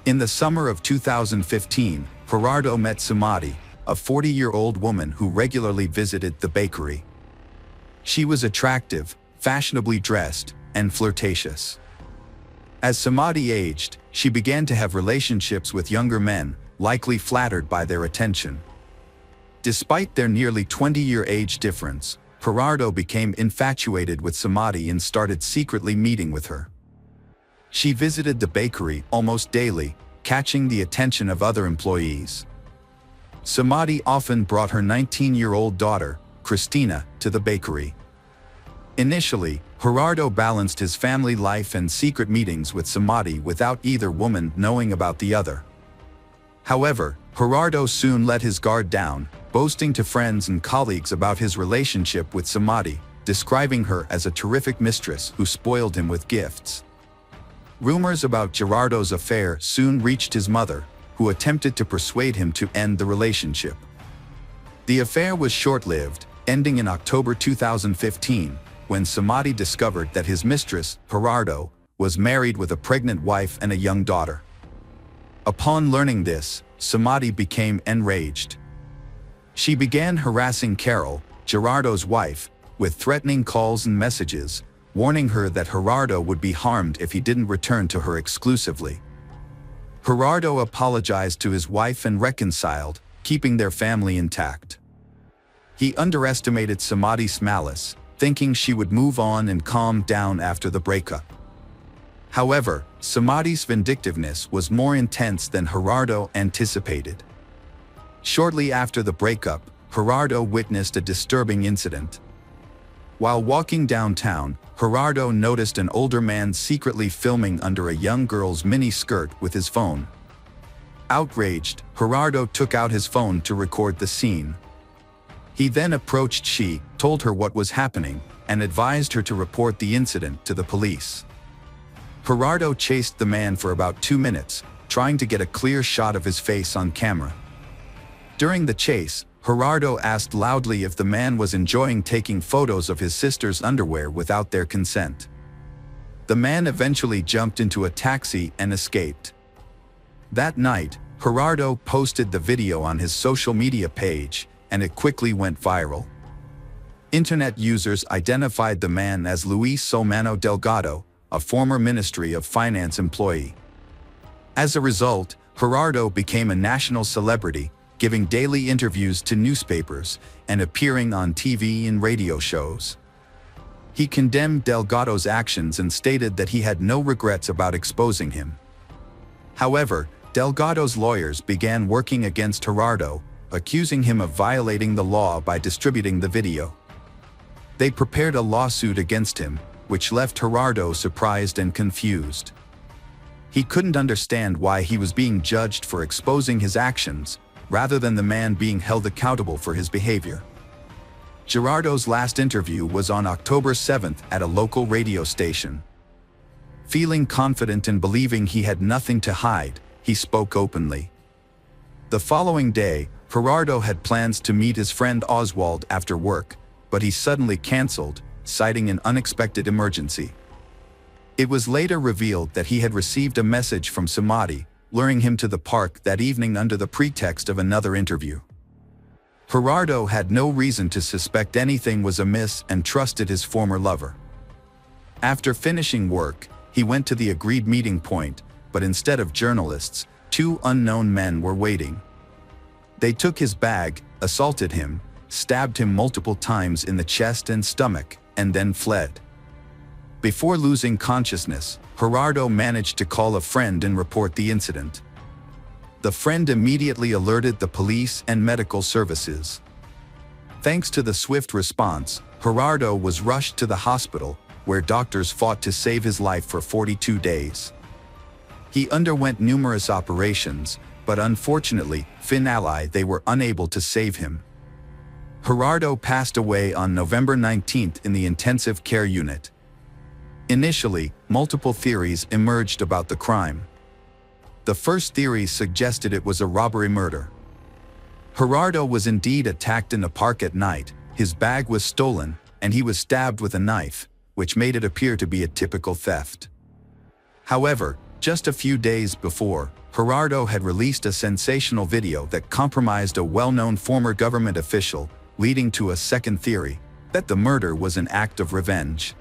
In the summer of 2015, Gerardo met Samadi, a 40-year-old woman who regularly visited the bakery. She was attractive, fashionably dressed, and flirtatious. As Samadhi aged, she began to have relationships with younger men, likely flattered by their attention. Despite their nearly 20-year age difference, Gerardo became infatuated with Samadhi and started secretly meeting with her. She visited the bakery almost daily, catching the attention of other employees. Samadhi often brought her 19-year-old daughter, Christina, to the bakery. Initially, Gerardo balanced his family life and secret meetings with Samadhi without either woman knowing about the other. However, Gerardo soon let his guard down, boasting to friends and colleagues about his relationship with Samadhi, describing her as a terrific mistress who spoiled him with gifts. Rumors about Gerardo's affair soon reached his mother, who attempted to persuade him to end the relationship. The affair was short-lived, ending in October 2015, when Samadhi discovered that his mistress, Gerardo, was married with a pregnant wife and a young daughter. Upon learning this, Samadhi became enraged. She began harassing Carol, Gerardo's wife, with threatening calls and messages, warning her that Gerardo would be harmed if he didn't return to her exclusively. Gerardo apologized to his wife and reconciled, keeping their family intact. He underestimated Samadhi's malice, thinking she would move on and calm down after the breakup. However, Samadhi's vindictiveness was more intense than Gerardo anticipated. Shortly after the breakup, Gerardo witnessed a disturbing incident. While walking downtown, Gerardo noticed an older man secretly filming under a young girl's mini-skirt with his phone. Outraged, Gerardo took out his phone to record the scene. He then approached she, told her what was happening, and advised her to report the incident to the police. Gerardo chased the man for about 2 minutes, trying to get a clear shot of his face on camera. During the chase, Gerardo asked loudly if the man was enjoying taking photos of his sister's underwear without their consent. The man eventually jumped into a taxi and escaped. That night, Gerardo posted the video on his social media page, and it quickly went viral. Internet users identified the man as Luis Solmano Delgado, a former Ministry of Finance employee. As a result, Gerardo became a national celebrity, giving daily interviews to newspapers and appearing on TV and radio shows. He condemned Delgado's actions and stated that he had no regrets about exposing him. However, Delgado's lawyers began working against Gerardo, accusing him of violating the law by distributing the video. They prepared a lawsuit against him, which left Gerardo surprised and confused. He couldn't understand why he was being judged for exposing his actions, rather than the man being held accountable for his behavior. Gerardo's last interview was on October 7th at a local radio station. Feeling confident and believing he had nothing to hide, he spoke openly. The following day, Gerardo had plans to meet his friend Oswald after work, but he suddenly canceled, citing an unexpected emergency. It was later revealed that he had received a message from Samadhi, luring him to the park that evening under the pretext of another interview. Gerardo had no reason to suspect anything was amiss and trusted his former lover. After finishing work, he went to the agreed meeting point, but instead of journalists, 2 unknown men were waiting. They took his bag, assaulted him, stabbed him multiple times in the chest and stomach, and then fled. Before losing consciousness, Gerardo managed to call a friend and report the incident. The friend immediately alerted the police and medical services. Thanks to the swift response, Gerardo was rushed to the hospital, where doctors fought to save his life for 42 days. He underwent numerous operations, but unfortunately, they were unable to save him. Gerardo passed away on November 19th in the intensive care unit. Initially, multiple theories emerged about the crime. The first theory suggested it was a robbery murder. Gerardo was indeed attacked in a park at night, his bag was stolen, and he was stabbed with a knife, which made it appear to be a typical theft. However, just a few days before, Gerardo had released a sensational video that compromised a well-known former government official, leading to a second theory, that the murder was an act of revenge.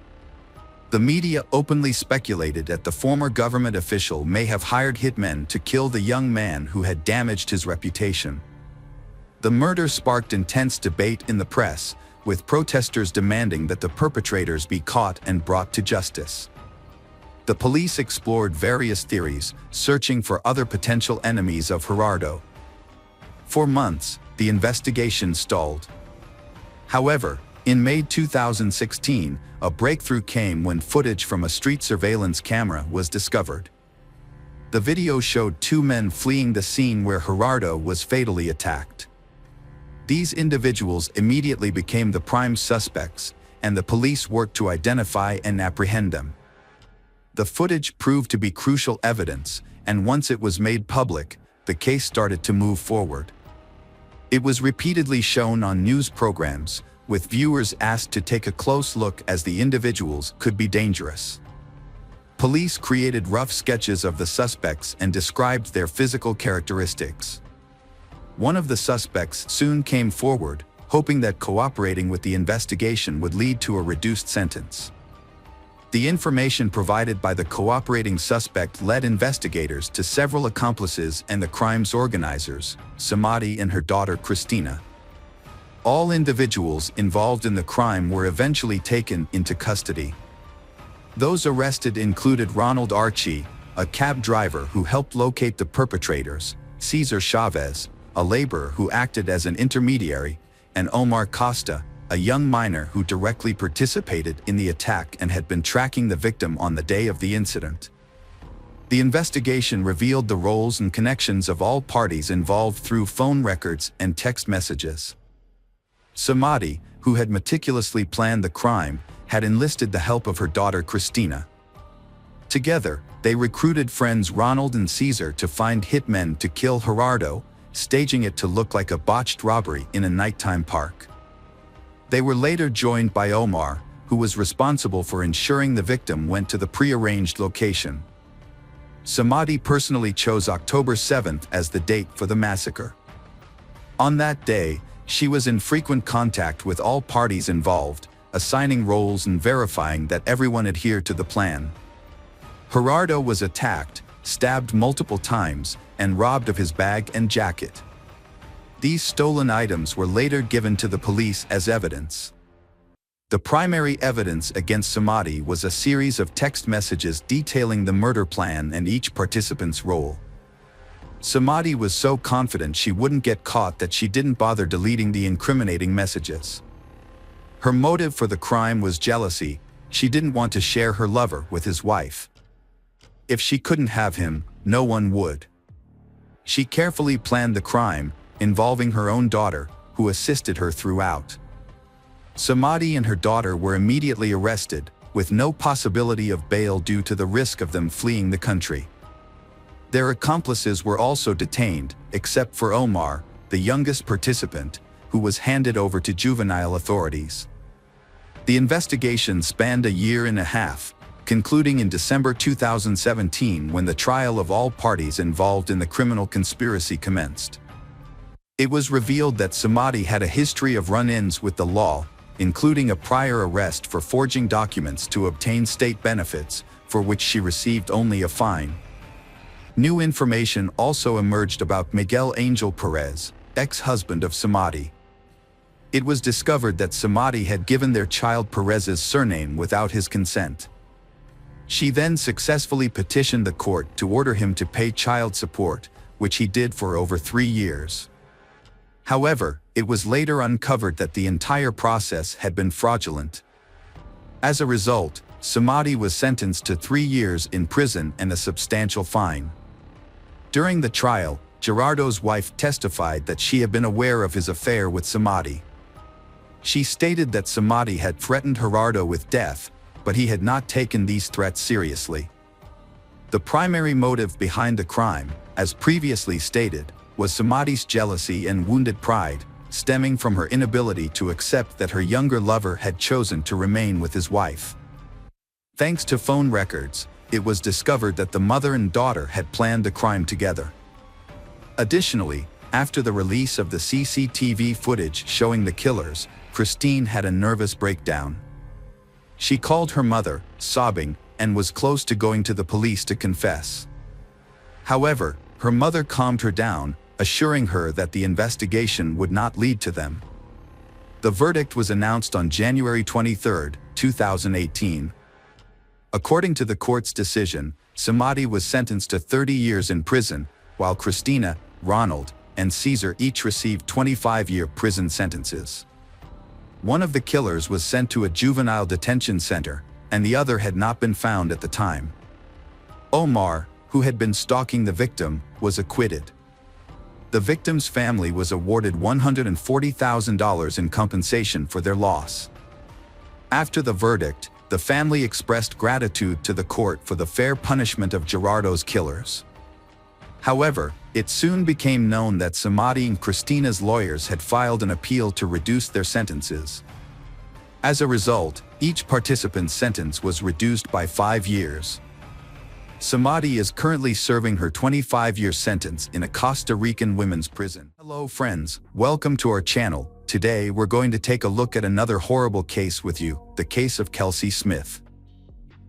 The media openly speculated that the former government official may have hired hitmen to kill the young man who had damaged his reputation. The murder sparked intense debate in the press, with protesters demanding that the perpetrators be caught and brought to justice. The police explored various theories, searching for other potential enemies of Gerardo. For months, the investigation stalled. However, in May 2016, a breakthrough came when footage from a street surveillance camera was discovered. The video showed two men fleeing the scene where Gerardo was fatally attacked. These individuals immediately became the prime suspects, and the police worked to identify and apprehend them. The footage proved to be crucial evidence, and once it was made public, the case started to move forward. It was repeatedly shown on news programs, with viewers asked to take a close look as the individuals could be dangerous. Police created rough sketches of the suspects and described their physical characteristics. One of the suspects soon came forward, hoping that cooperating with the investigation would lead to a reduced sentence. The information provided by the cooperating suspect led investigators to several accomplices and the crime's organizers, Samadi and her daughter Christina. All individuals involved in the crime were eventually taken into custody. Those arrested included Ronald Archie, a cab driver who helped locate the perpetrators, Cesar Chavez, a laborer who acted as an intermediary, and Omar Costa, a young miner who directly participated in the attack and had been tracking the victim on the day of the incident. The investigation revealed the roles and connections of all parties involved through phone records and text messages. Samadi, who had meticulously planned the crime, had enlisted the help of her daughter Christina. Together, they recruited friends Ronald and Cesar to find hitmen to kill Gerardo, staging it to look like a botched robbery in a nighttime park. They were later joined by Omar, who was responsible for ensuring the victim went to the pre-arranged location. Samadi personally chose October 7th as the date for the massacre. On that day, she was in frequent contact with all parties involved, assigning roles and verifying that everyone adhered to the plan. Gerardo was attacked, stabbed multiple times, and robbed of his bag and jacket. These stolen items were later given to the police as evidence. The primary evidence against Samadi was a series of text messages detailing the murder plan and each participant's role. Samadi was so confident she wouldn't get caught that she didn't bother deleting the incriminating messages. Her motive for the crime was jealousy. She didn't want to share her lover with his wife. If she couldn't have him, no one would. She carefully planned the crime, involving her own daughter, who assisted her throughout. Samadi and her daughter were immediately arrested, with no possibility of bail due to the risk of them fleeing the country. Their accomplices were also detained, except for Omar, the youngest participant, who was handed over to juvenile authorities. The investigation spanned a year and a half, concluding in December 2017 when the trial of all parties involved in the criminal conspiracy commenced. It was revealed that Samadi had a history of run-ins with the law, including a prior arrest for forging documents to obtain state benefits, for which she received only a fine. New information also emerged about Miguel Angel Perez, ex-husband of Samadi. It was discovered that Samadi had given their child Perez's surname without his consent. She then successfully petitioned the court to order him to pay child support, which he did for over 3 years. However, it was later uncovered that the entire process had been fraudulent. As a result, Samadi was sentenced to 3 years in prison and a substantial fine. During the trial, Gerardo's wife testified that she had been aware of his affair with Samadi. She stated that Samadi had threatened Gerardo with death, but he had not taken these threats seriously. The primary motive behind the crime, as previously stated, was Samadi's jealousy and wounded pride, stemming from her inability to accept that her younger lover had chosen to remain with his wife. Thanks to phone records, it was discovered that the mother and daughter had planned the crime together. Additionally, after the release of the CCTV footage showing the killers, Christine had a nervous breakdown. She called her mother, sobbing, and was close to going to the police to confess. However, her mother calmed her down, assuring her that the investigation would not lead to them. The verdict was announced on January 23, 2018. According to the court's decision, Samadi was sentenced to 30 years in prison, while Christina, Ronald, and Caesar each received 25-year prison sentences. One of the killers was sent to a juvenile detention center, and the other had not been found at the time. Omar, who had been stalking the victim, was acquitted. The victim's family was awarded $140,000 in compensation for their loss. After the verdict, the family expressed gratitude to the court for the fair punishment of Gerardo's killers. However, it soon became known that Samadi and Christina's lawyers had filed an appeal to reduce their sentences. As a result, each participant's sentence was reduced by 5 years. Samadi is currently serving her 25-year sentence in a Costa Rican women's prison. Hello friends, welcome to our channel. Today we're going to take a look at another horrible case with you, the case of Kelsey Smith.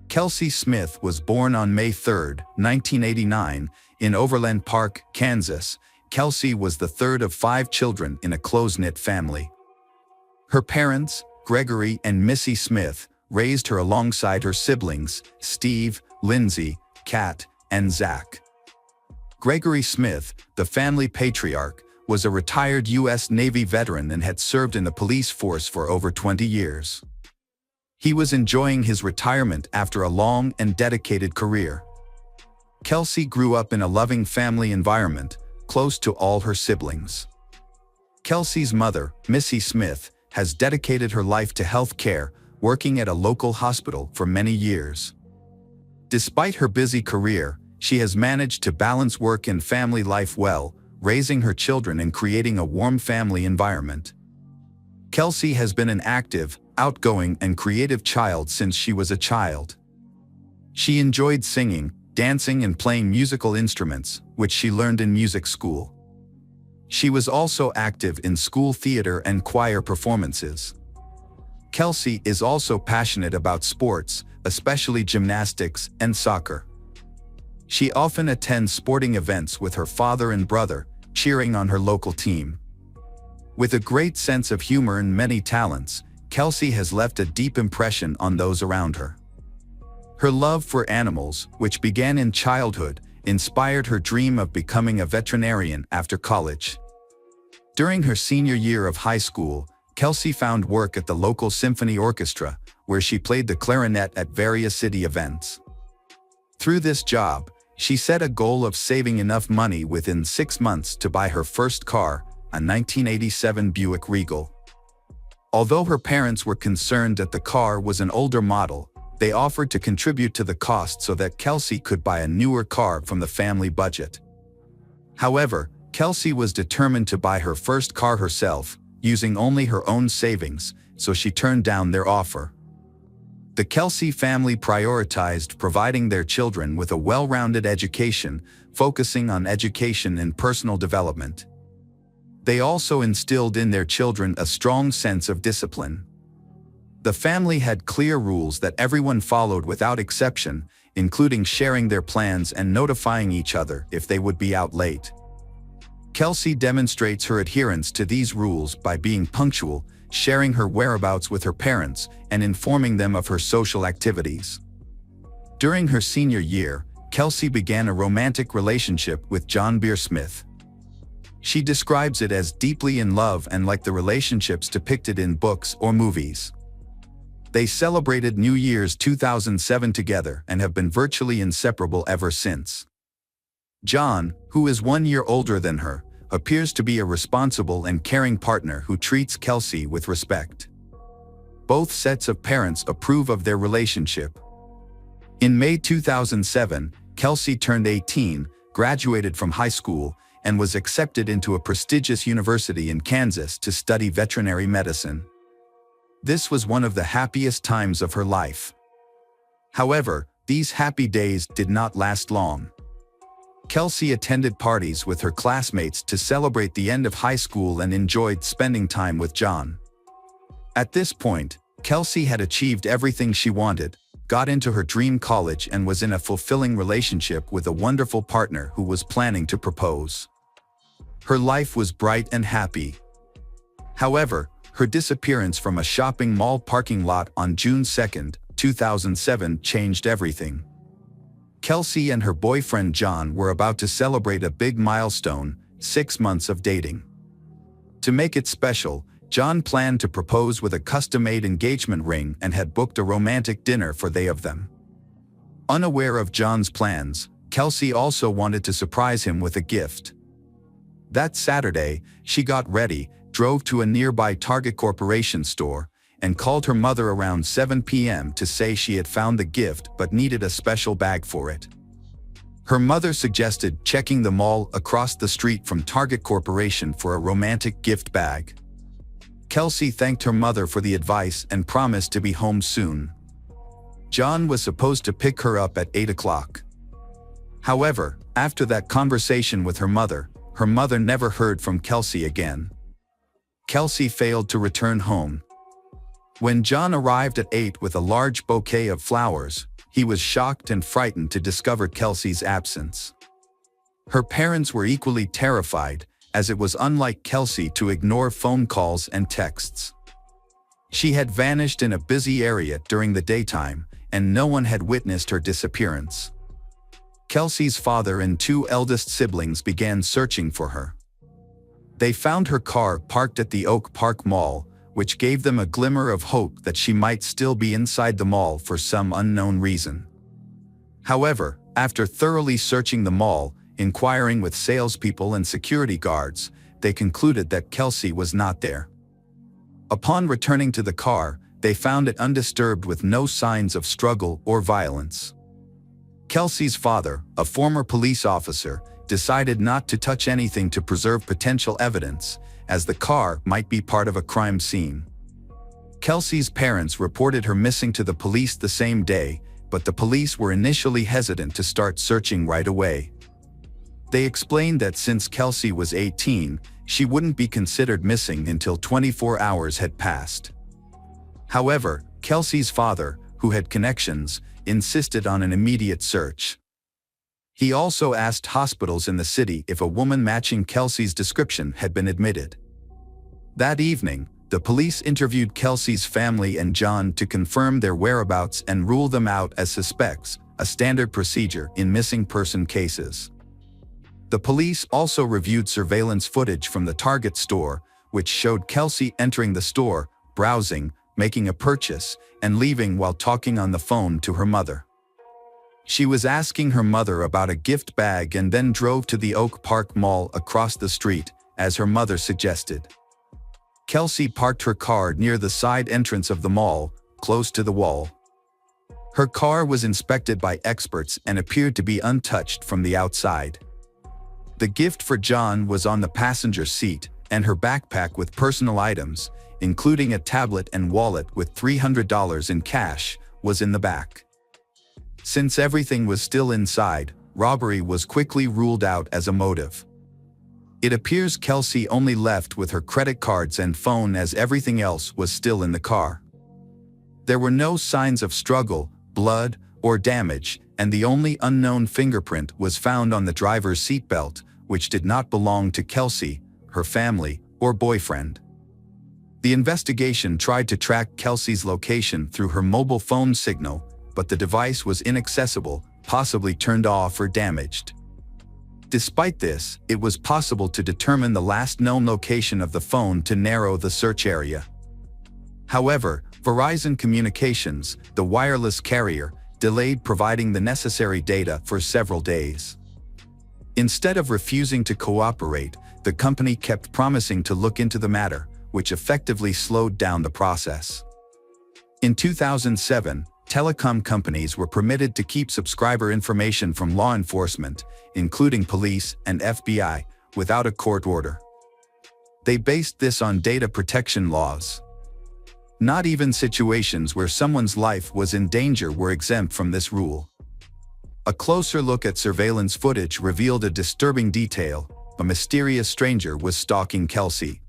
Kelsey Smith was born on May 3, 1989, in Overland Park, Kansas. Kelsey was the third of 5 children in a close-knit family. Her parents, Gregory and Missy Smith, raised her alongside her siblings, Steve, Lindsay, Kat, and Zach. Gregory Smith, the family patriarch, was a retired U.S. Navy veteran and had served in the police force for over 20 years. He was enjoying his retirement after a long and dedicated career. Kelsey grew up in a loving family environment, close to all her siblings. Kelsey's mother, Missy Smith, has dedicated her life to health care, working at a local hospital for many years. Despite her busy career, she has managed to balance work and family life well, raising her children and creating a warm family environment. Kelsey has been an active, outgoing, and creative child since she was a child. She enjoyed singing, dancing, and playing musical instruments, which she learned in music school. She was also active in school theater and choir performances. Kelsey is also passionate about sports, especially gymnastics and soccer. She often attends sporting events with her father and brother, cheering on her local team. With a great sense of humor and many talents, Kelsey has left a deep impression on those around her. Her love for animals, which began in childhood, inspired her dream of becoming a veterinarian after college. During her senior year of high school, Kelsey found work at the local symphony orchestra, where she played the clarinet at various city events. Through this job, she set a goal of saving enough money within 6 months to buy her first car, a 1987 Buick Regal. Although her parents were concerned that the car was an older model, they offered to contribute to the cost so that Kelsey could buy a newer car from the family budget. However, Kelsey was determined to buy her first car herself, using only her own savings, so she turned down their offer. The Kelsey family prioritized providing their children with a well-rounded education, focusing on education and personal development. They also instilled in their children a strong sense of discipline. The family had clear rules that everyone followed without exception, including sharing their plans and notifying each other if they would be out late. Kelsey demonstrates her adherence to these rules by being punctual, sharing her whereabouts with her parents, and informing them of her social activities. During her senior year, Kelsey began a romantic relationship with John Beer Smith. She describes it as deeply in love and like the relationships depicted in books or movies. They celebrated New Year's 2007 together and have been virtually inseparable ever since. John, who is 1 year older than her, appears to be a responsible and caring partner who treats Kelsey with respect. Both sets of parents approve of their relationship. In May 2007, Kelsey turned 18, graduated from high school, and was accepted into a prestigious university in Kansas to study veterinary medicine. This was one of the happiest times of her life. However, these happy days did not last long. Kelsey attended parties with her classmates to celebrate the end of high school and enjoyed spending time with John. At this point, Kelsey had achieved everything she wanted, got into her dream college, and was in a fulfilling relationship with a wonderful partner who was planning to propose. Her life was bright and happy. However, her disappearance from a shopping mall parking lot on June 2, 2007 changed everything. Kelsey and her boyfriend John were about to celebrate a big milestone, 6 months of dating. To make it special, John planned to propose with a custom-made engagement ring and had booked a romantic dinner for they of them. Unaware of John's plans, Kelsey also wanted to surprise him with a gift. That Saturday, she got ready, drove to a nearby Target Corporation store, and called her mother around 7 p.m. to say she had found the gift but needed a special bag for it. Her mother suggested checking the mall across the street from Target Corporation for a romantic gift bag. Kelsey thanked her mother for the advice and promised to be home soon. John was supposed to pick her up at 8 o'clock. However, after that conversation with her mother never heard from Kelsey again. Kelsey failed to return home. When John arrived at 8 with a large bouquet of flowers, he was shocked and frightened to discover Kelsey's absence. Her parents were equally terrified, as it was unlike Kelsey to ignore phone calls and texts. She had vanished in a busy area during the daytime, and no one had witnessed her disappearance. Kelsey's father and 2 eldest siblings began searching for her. They found her car parked at the Oak Park Mall, which gave them a glimmer of hope that she might still be inside the mall for some unknown reason. However, after thoroughly searching the mall, inquiring with salespeople and security guards, they concluded that Kelsey was not there. Upon returning to the car, they found it undisturbed with no signs of struggle or violence. Kelsey's father, a former police officer, decided not to touch anything to preserve potential evidence, as the car might be part of a crime scene. Kelsey's parents reported her missing to the police the same day, but the police were initially hesitant to start searching right away. They explained that since Kelsey was 18, she wouldn't be considered missing until 24 hours had passed. However, Kelsey's father, who had connections, insisted on an immediate search. He also asked hospitals in the city if a woman matching Kelsey's description had been admitted. That evening, the police interviewed Kelsey's family and John to confirm their whereabouts and rule them out as suspects, a standard procedure in missing person cases. The police also reviewed surveillance footage from the Target store, which showed Kelsey entering the store, browsing, making a purchase, and leaving while talking on the phone to her mother. She was asking her mother about a gift bag and then drove to the Oak Park Mall across the street, as her mother suggested. Kelsey parked her car near the side entrance of the mall, close to the wall. Her car was inspected by experts and appeared to be untouched from the outside. The gift for John was on the passenger seat, and her backpack with personal items, including a tablet and wallet with $300 in cash, was in the back. Since everything was still inside, robbery was quickly ruled out as a motive. It appears Kelsey only left with her credit cards and phone, as everything else was still in the car. There were no signs of struggle, blood, or damage, and the only unknown fingerprint was found on the driver's seatbelt, which did not belong to Kelsey, her family, or boyfriend. The investigation tried to track Kelsey's location through her mobile phone signal, but the device was inaccessible, possibly turned off or damaged. Despite this, it was possible to determine the last known location of the phone to narrow the search area. However, Verizon Communications, the wireless carrier, delayed providing the necessary data for several days. Instead of refusing to cooperate, the company kept promising to look into the matter, which effectively slowed down the process. In 2007, telecom companies were permitted to keep subscriber information from law enforcement, including police and FBI, without a court order. They based this on data protection laws. Not even situations where someone's life was in danger were exempt from this rule. A closer look at surveillance footage revealed a disturbing detail: a mysterious stranger was stalking Kelsey.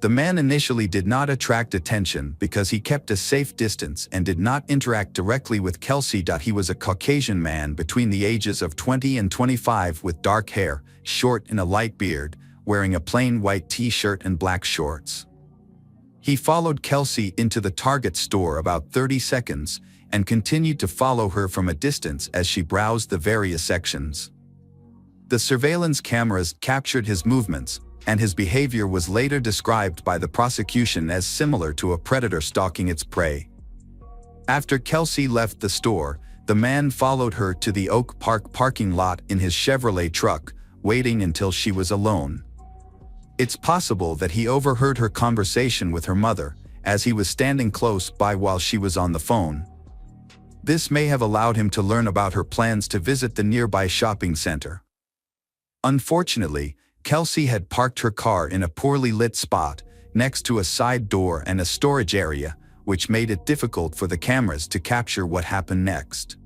The man initially did not attract attention because he kept a safe distance and did not interact directly with Kelsey. He was a Caucasian man between the ages of 20 and 25 with dark hair, short and a light beard, wearing a plain white t-shirt and black shorts. He followed Kelsey into the Target store about 30 seconds and continued to follow her from a distance as she browsed the various sections. The surveillance cameras captured his movements, and his behavior was later described by the prosecution as similar to a predator stalking its prey. After Kelsey left the store, the man followed her to the Oak Park parking lot in his Chevrolet truck, waiting until she was alone. It's possible that he overheard her conversation with her mother, as he was standing close by while she was on the phone. This may have allowed him to learn about her plans to visit the nearby shopping center. Unfortunately, Kelsey had parked her car in a poorly lit spot, next to a side door and a storage area, which made it difficult for the cameras to capture what happened next.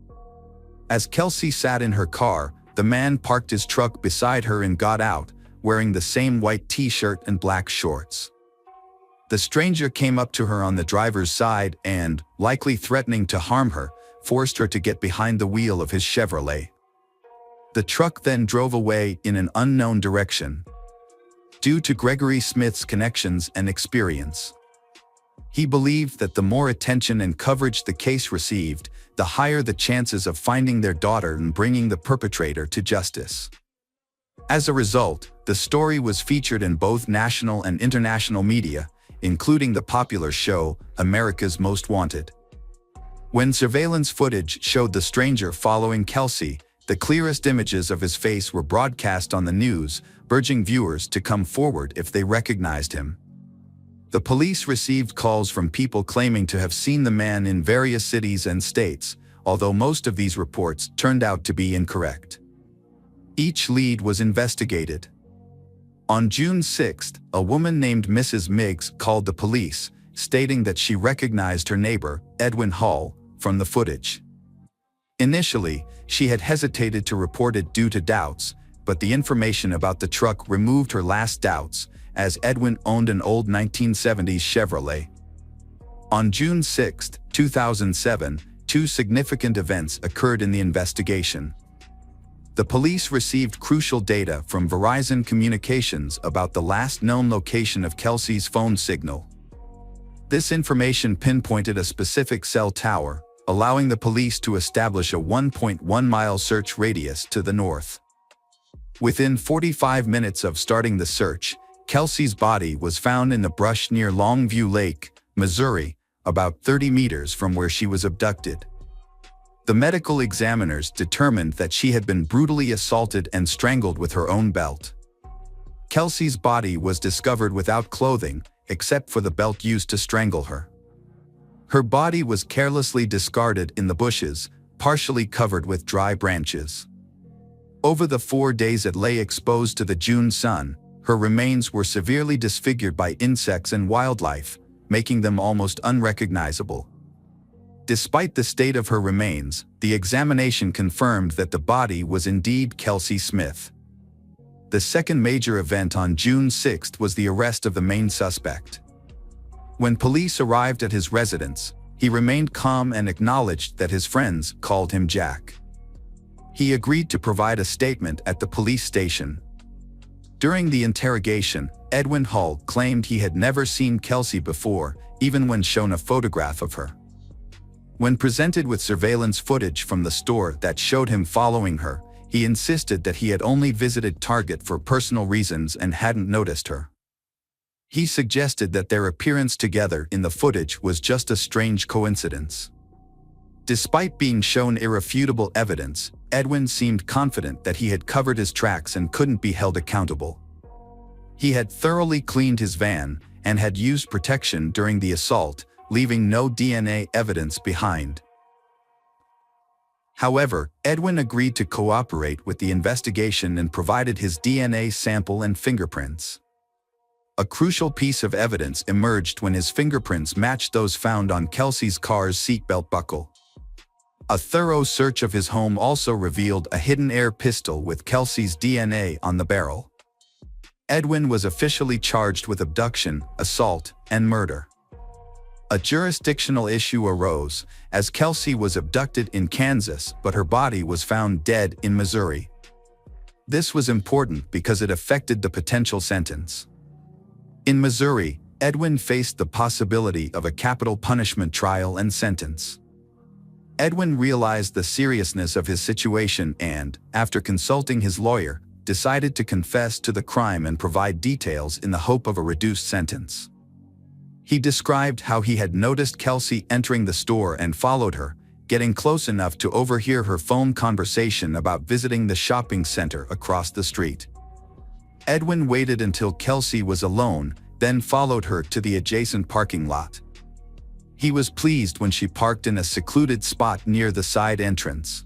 As Kelsey sat in her car, the man parked his truck beside her and got out, wearing the same white t-shirt and black shorts. The stranger came up to her on the driver's side and, likely threatening to harm her, forced her to get behind the wheel of his Chevrolet. The truck then drove away in an unknown direction. Due to Gregory Smith's connections and experience, he believed that the more attention and coverage the case received, the higher the chances of finding their daughter and bringing the perpetrator to justice. As a result, the story was featured in both national and international media, including the popular show America's Most Wanted. When surveillance footage showed the stranger following Kelsey, the clearest images of his face were broadcast on the news, urging viewers to come forward if they recognized him. The police received calls from people claiming to have seen the man in various cities and states, although most of these reports turned out to be incorrect. Each lead was investigated. On June 6, a woman named Mrs. Miggs called the police, stating that she recognized her neighbor, Edwin Hall, from the footage. Initially, she had hesitated to report it due to doubts, but the information about the truck removed her last doubts, as Edwin owned an old 1970s Chevrolet. On June 6, 2007, two significant events occurred in the investigation. The police received crucial data from Verizon Communications about the last known location of Kelsey's phone signal. This information pinpointed a specific cell tower, allowing the police to establish a 1.1-mile search radius to the north. Within 45 minutes of starting the search, Kelsey's body was found in the brush near Longview Lake, Missouri, about 30 meters from where she was abducted. The medical examiners determined that she had been brutally assaulted and strangled with her own belt. Kelsey's body was discovered without clothing, except for the belt used to strangle her. Her body was carelessly discarded in the bushes, partially covered with dry branches. Over the 4 days it lay exposed to the June sun, her remains were severely disfigured by insects and wildlife, making them almost unrecognizable. Despite the state of her remains, the examination confirmed that the body was indeed Kelsey Smith. The second major event on June 6 was the arrest of the main suspect. When police arrived at his residence, he remained calm and acknowledged that his friends called him Jack. He agreed to provide a statement at the police station. During the interrogation, Edwin Hall claimed he had never seen Kelsey before, even when shown a photograph of her. When presented with surveillance footage from the store that showed him following her, he insisted that he had only visited Target for personal reasons and hadn't noticed her. He suggested that their appearance together in the footage was just a strange coincidence. Despite being shown irrefutable evidence, Edwin seemed confident that he had covered his tracks and couldn't be held accountable. He had thoroughly cleaned his van and had used protection during the assault, leaving no DNA evidence behind. However, Edwin agreed to cooperate with the investigation and provided his DNA sample and fingerprints. A crucial piece of evidence emerged when his fingerprints matched those found on Kelsey's car's seatbelt buckle. A thorough search of his home also revealed a hidden air pistol with Kelsey's DNA on the barrel. Edwin was officially charged with abduction, assault, and murder. A jurisdictional issue arose, as Kelsey was abducted in Kansas but her body was found dead in Missouri. This was important because it affected the potential sentence. In Missouri, Edwin faced the possibility of a capital punishment trial and sentence. Edwin realized the seriousness of his situation and, after consulting his lawyer, decided to confess to the crime and provide details in the hope of a reduced sentence. He described how he had noticed Kelsey entering the store and followed her, getting close enough to overhear her phone conversation about visiting the shopping center across the street. Edwin waited until Kelsey was alone, then followed her to the adjacent parking lot. He was pleased when she parked in a secluded spot near the side entrance.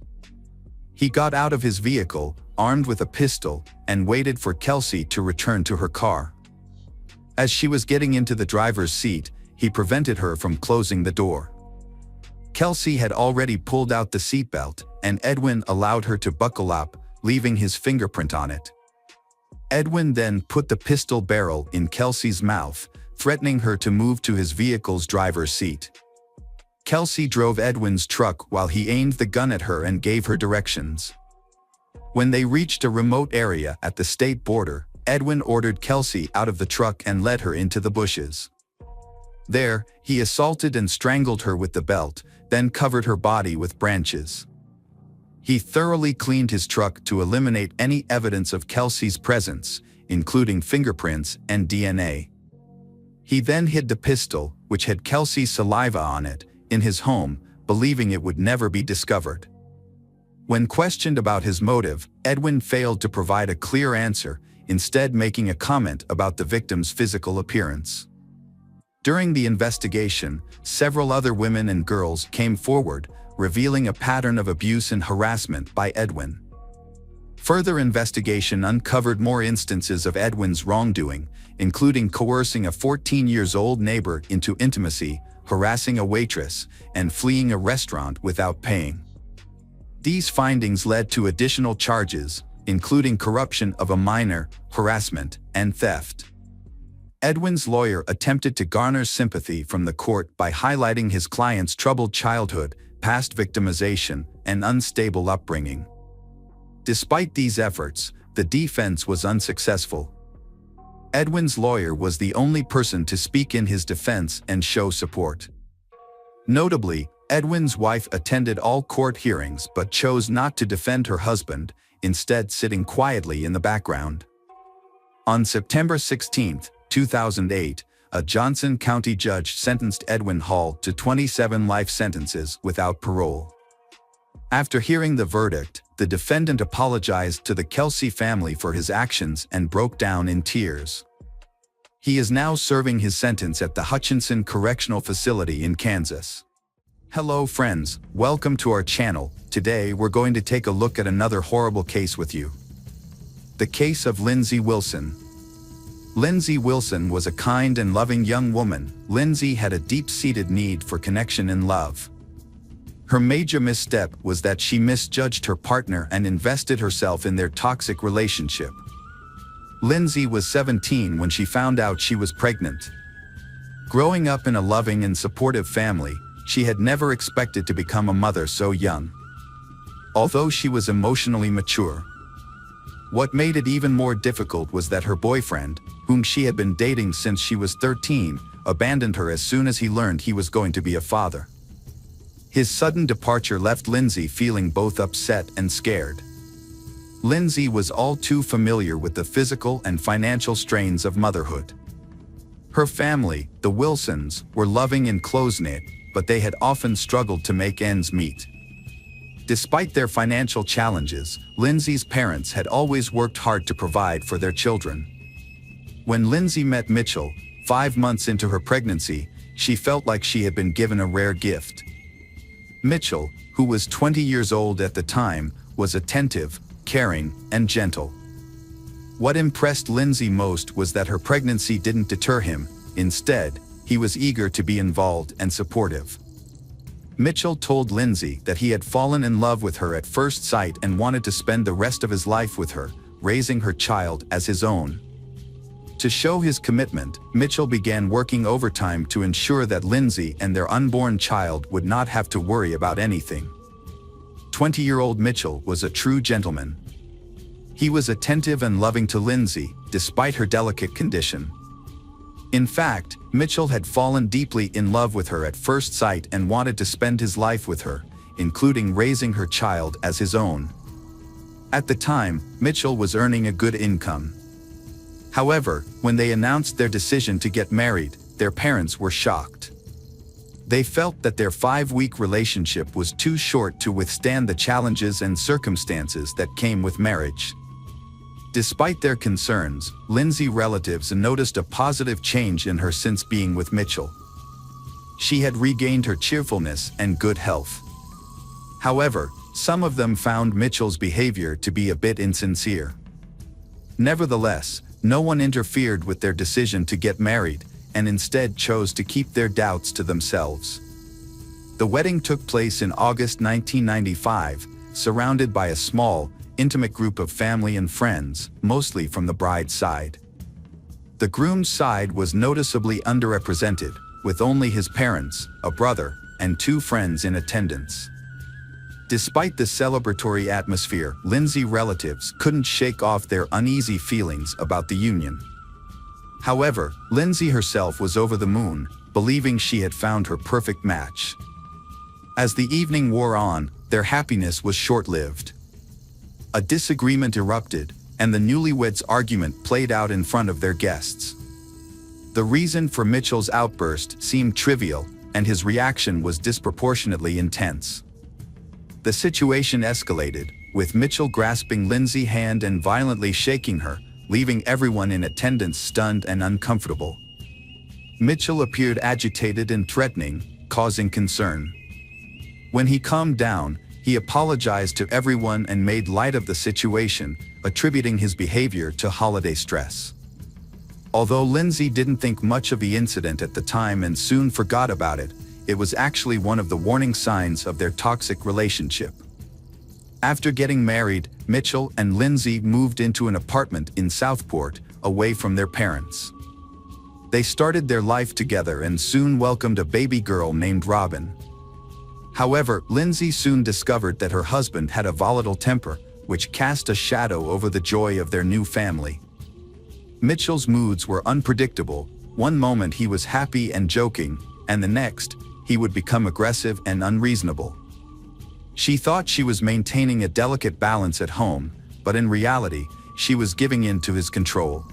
He got out of his vehicle, armed with a pistol, and waited for Kelsey to return to her car. As she was getting into the driver's seat, he prevented her from closing the door. Kelsey had already pulled out the seatbelt, and Edwin allowed her to buckle up, leaving his fingerprint on it. Edwin then put the pistol barrel in Kelsey's mouth, threatening her to move to his vehicle's driver's seat. Kelsey drove Edwin's truck while he aimed the gun at her and gave her directions. When they reached a remote area at the state border, Edwin ordered Kelsey out of the truck and led her into the bushes. There, he assaulted and strangled her with the belt, then covered her body with branches. He thoroughly cleaned his truck to eliminate any evidence of Kelsey's presence, including fingerprints and DNA. He then hid the pistol, which had Kelsey's saliva on it, in his home, believing it would never be discovered. When questioned about his motive, Edwin failed to provide a clear answer, instead making a comment about the victim's physical appearance. During the investigation, several other women and girls came forward, revealing a pattern of abuse and harassment by Edwin. Further investigation uncovered more instances of Edwin's wrongdoing, including coercing a 14-year-old neighbor into intimacy, harassing a waitress, and fleeing a restaurant without paying. These findings led to additional charges, including corruption of a minor, harassment, and theft. Edwin's lawyer attempted to garner sympathy from the court by highlighting his client's troubled childhood, past victimization, and unstable upbringing. Despite these efforts, the defense was unsuccessful. Edwin's lawyer was the only person to speak in his defense and show support. Notably, Edwin's wife attended all court hearings but chose not to defend her husband, instead sitting quietly in the background. On September 16, 2008, a Johnson County judge sentenced Edwin Hall to 27 life sentences without parole. After hearing the verdict, the defendant apologized to the Kelsey family for his actions and broke down in tears. He is now serving his sentence at the Hutchinson Correctional Facility in Kansas. Hello friends, welcome to our channel. Today we're going to take a look at another horrible case with you. The case of Lindsay Wilson. Lindsay Wilson was a kind and loving young woman. Lindsay had a deep-seated need for connection and love. Her major misstep was that she misjudged her partner and invested herself in their toxic relationship. Lindsay was 17 when she found out she was pregnant. Growing up in a loving and supportive family, she had never expected to become a mother so young. Although she was emotionally mature. What made it even more difficult was that her boyfriend, whom she had been dating since she was 13, abandoned her as soon as he learned he was going to be a father. His sudden departure left Lindsay feeling both upset and scared. Lindsay was all too familiar with the physical and financial strains of motherhood. Her family, the Wilsons, were loving and close-knit, but they had often struggled to make ends meet. Despite their financial challenges, Lindsay's parents had always worked hard to provide for their children. When Lindsay met Mitchell, 5 months into her pregnancy, she felt like she had been given a rare gift. Mitchell, who was 20 years old at the time, was attentive, caring, and gentle. What impressed Lindsay most was that her pregnancy didn't deter him. Instead, he was eager to be involved and supportive. Mitchell told Lindsay that he had fallen in love with her at first sight and wanted to spend the rest of his life with her, raising her child as his own. To show his commitment, Mitchell began working overtime to ensure that Lindsay and their unborn child would not have to worry about anything. 20-year-old Mitchell was a true gentleman. He was attentive and loving to Lindsay, despite her delicate condition. In fact, Mitchell had fallen deeply in love with her at first sight and wanted to spend his life with her, including raising her child as his own. At the time, Mitchell was earning a good income. However, when they announced their decision to get married, their parents were shocked. They felt that their 5-week relationship was too short to withstand the challenges and circumstances that came with marriage. Despite their concerns, Lindsay's relatives noticed a positive change in her since being with Mitchell. She had regained her cheerfulness and good health. However, some of them found Mitchell's behavior to be a bit insincere. Nevertheless, no one interfered with their decision to get married, and instead chose to keep their doubts to themselves. The wedding took place in August 1995, surrounded by a small, intimate group of family and friends, mostly from the bride's side. The groom's side was noticeably underrepresented, with only his parents, a brother, and 2 friends in attendance. Despite the celebratory atmosphere, Lindsay's relatives couldn't shake off their uneasy feelings about the union. However, Lindsay herself was over the moon, believing she had found her perfect match. As the evening wore on, their happiness was short-lived. A disagreement erupted, and the newlyweds' argument played out in front of their guests. The reason for Mitchell's outburst seemed trivial, and his reaction was disproportionately intense. The situation escalated, with Mitchell grasping Lindsay's hand and violently shaking her, leaving everyone in attendance stunned and uncomfortable. Mitchell appeared agitated and threatening, causing concern. When he calmed down, he apologized to everyone and made light of the situation, attributing his behavior to holiday stress. Although Lindsay didn't think much of the incident at the time and soon forgot about it, it was actually one of the warning signs of their toxic relationship. After getting married, Mitchell and Lindsay moved into an apartment in Southport, away from their parents. They started their life together and soon welcomed a baby girl named Robin. However, Lindsay soon discovered that her husband had a volatile temper, which cast a shadow over the joy of their new family. Mitchell's moods were unpredictable. One moment he was happy and joking, and the next, he would become aggressive and unreasonable. She thought she was maintaining a delicate balance at home, but in reality, she was giving in to his control.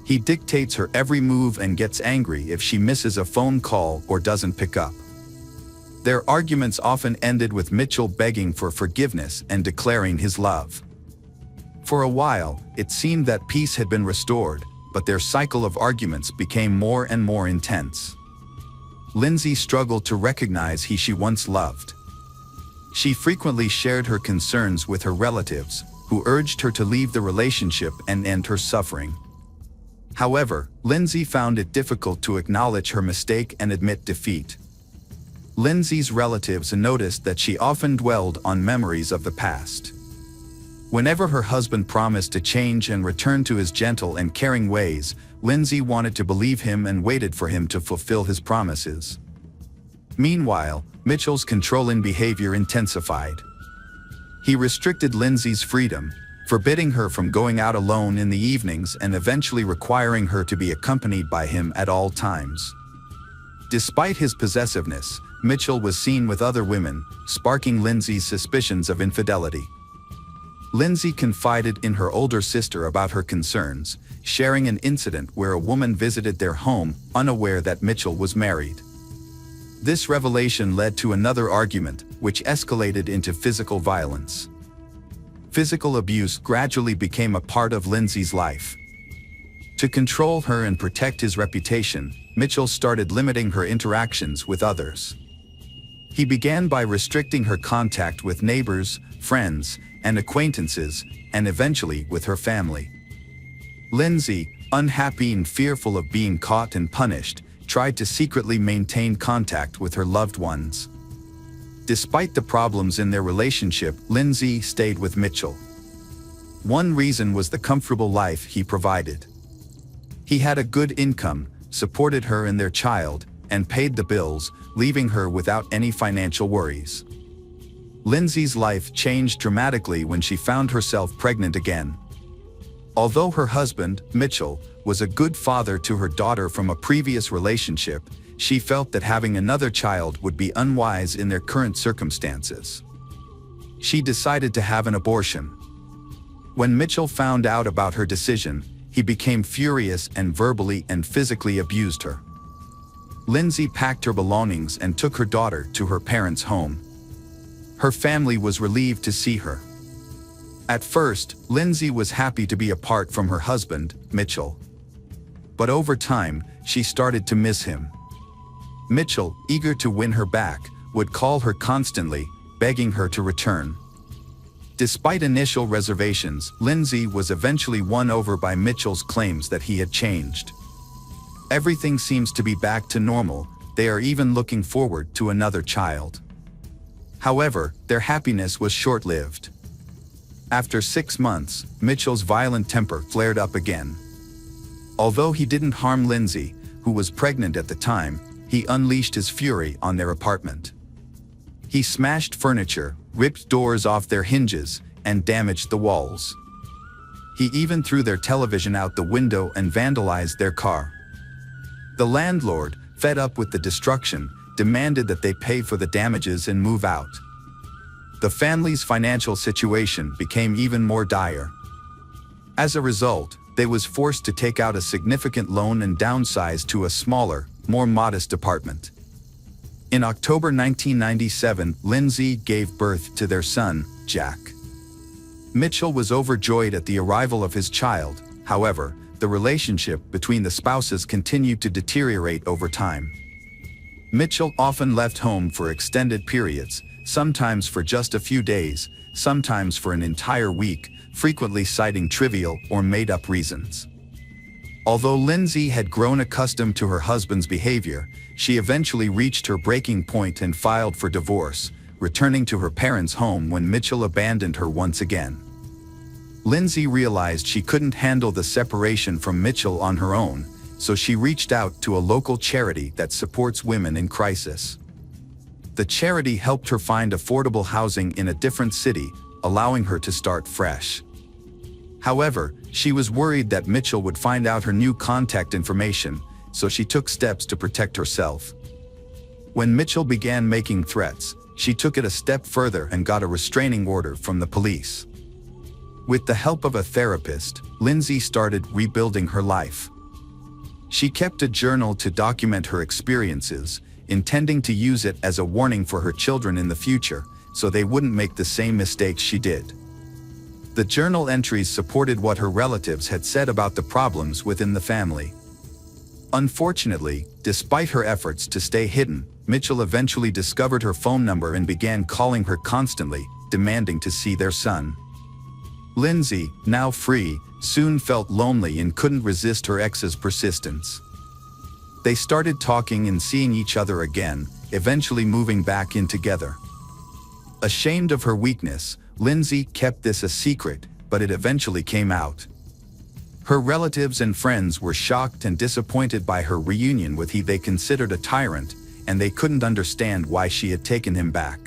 He dictates her every move and gets angry if she misses a phone call or doesn't pick up. Their arguments often ended with Mitchell begging for forgiveness and declaring his love. For a while, it seemed that peace had been restored, but their cycle of arguments became more and more intense. Lindsay struggled to recognize who she once loved. She frequently shared her concerns with her relatives, who urged her to leave the relationship and end her suffering. However, Lindsay found it difficult to acknowledge her mistake and admit defeat. Lindsay's relatives noticed that she often dwelled on memories of the past. Whenever her husband promised to change and return to his gentle and caring ways, Lindsay wanted to believe him and waited for him to fulfill his promises. Meanwhile, Mitchell's controlling behavior intensified. He restricted Lindsay's freedom, forbidding her from going out alone in the evenings and eventually requiring her to be accompanied by him at all times. Despite his possessiveness, Mitchell was seen with other women, sparking Lindsay's suspicions of infidelity. Lindsay confided in her older sister about her concerns, sharing an incident where a woman visited their home, unaware that Mitchell was married. This revelation led to another argument, which escalated into physical violence. Physical abuse gradually became a part of Lindsay's life. To control her and protect his reputation, Mitchell started limiting her interactions with others. He began by restricting her contact with neighbors, friends, and acquaintances, and eventually with her family. Lindsay, unhappy and fearful of being caught and punished, tried to secretly maintain contact with her loved ones. Despite the problems in their relationship, Lindsay stayed with Mitchell. One reason was the comfortable life he provided. He had a good income, supported her and their child, and paid the bills, leaving her without any financial worries. Lindsay's life changed dramatically when she found herself pregnant again. Although her husband, Mitchell, was a good father to her daughter from a previous relationship, she felt that having another child would be unwise in their current circumstances. She decided to have an abortion. When Mitchell found out about her decision, he became furious and verbally and physically abused her. Lindsay packed her belongings and took her daughter to her parents' home. Her family was relieved to see her. At first, Lindsay was happy to be apart from her husband, Mitchell. But over time, she started to miss him. Mitchell, eager to win her back, would call her constantly, begging her to return. Despite initial reservations, Lindsay was eventually won over by Mitchell's claims that he had changed. Everything seems to be back to normal, they are even looking forward to another child. However, their happiness was short-lived. After 6 months, Mitchell's violent temper flared up again. Although he didn't harm Lindsay, who was pregnant at the time, he unleashed his fury on their apartment. He smashed furniture, ripped doors off their hinges, and damaged the walls. He even threw their television out the window and vandalized their car. The landlord, fed up with the destruction, demanded that they pay for the damages and move out. The family's financial situation became even more dire. As a result, they was forced to take out a significant loan and downsize to a smaller, more modest apartment. In October 1997, Lindsay gave birth to their son, Jack. Mitchell was overjoyed at the arrival of his child. However, the relationship between the spouses continued to deteriorate over time. Mitchell often left home for extended periods, sometimes for just a few days, sometimes for an entire week, frequently citing trivial or made-up reasons. Although Lindsay had grown accustomed to her husband's behavior, she eventually reached her breaking point and filed for divorce, returning to her parents' home when Mitchell abandoned her once again. Lindsay realized she couldn't handle the separation from Mitchell on her own, so she reached out to a local charity that supports women in crisis. The charity helped her find affordable housing in a different city, allowing her to start fresh. However, she was worried that Mitchell would find out her new contact information, so she took steps to protect herself. When Mitchell began making threats, she took it a step further and got a restraining order from the police. With the help of a therapist, Lindsay started rebuilding her life. She kept a journal to document her experiences, intending to use it as a warning for her children in the future, so they wouldn't make the same mistakes she did. The journal entries supported what her relatives had said about the problems within the family. Unfortunately, despite her efforts to stay hidden, Mitchell eventually discovered her phone number and began calling her constantly, demanding to see their son. Lindsay, now free, soon felt lonely and couldn't resist her ex's persistence. They started talking and seeing each other again, eventually moving back in together. Ashamed of her weakness, Lindsay kept this a secret, but it eventually came out. Her relatives and friends were shocked and disappointed by her reunion with he they considered a tyrant, and they couldn't understand why she had taken him back.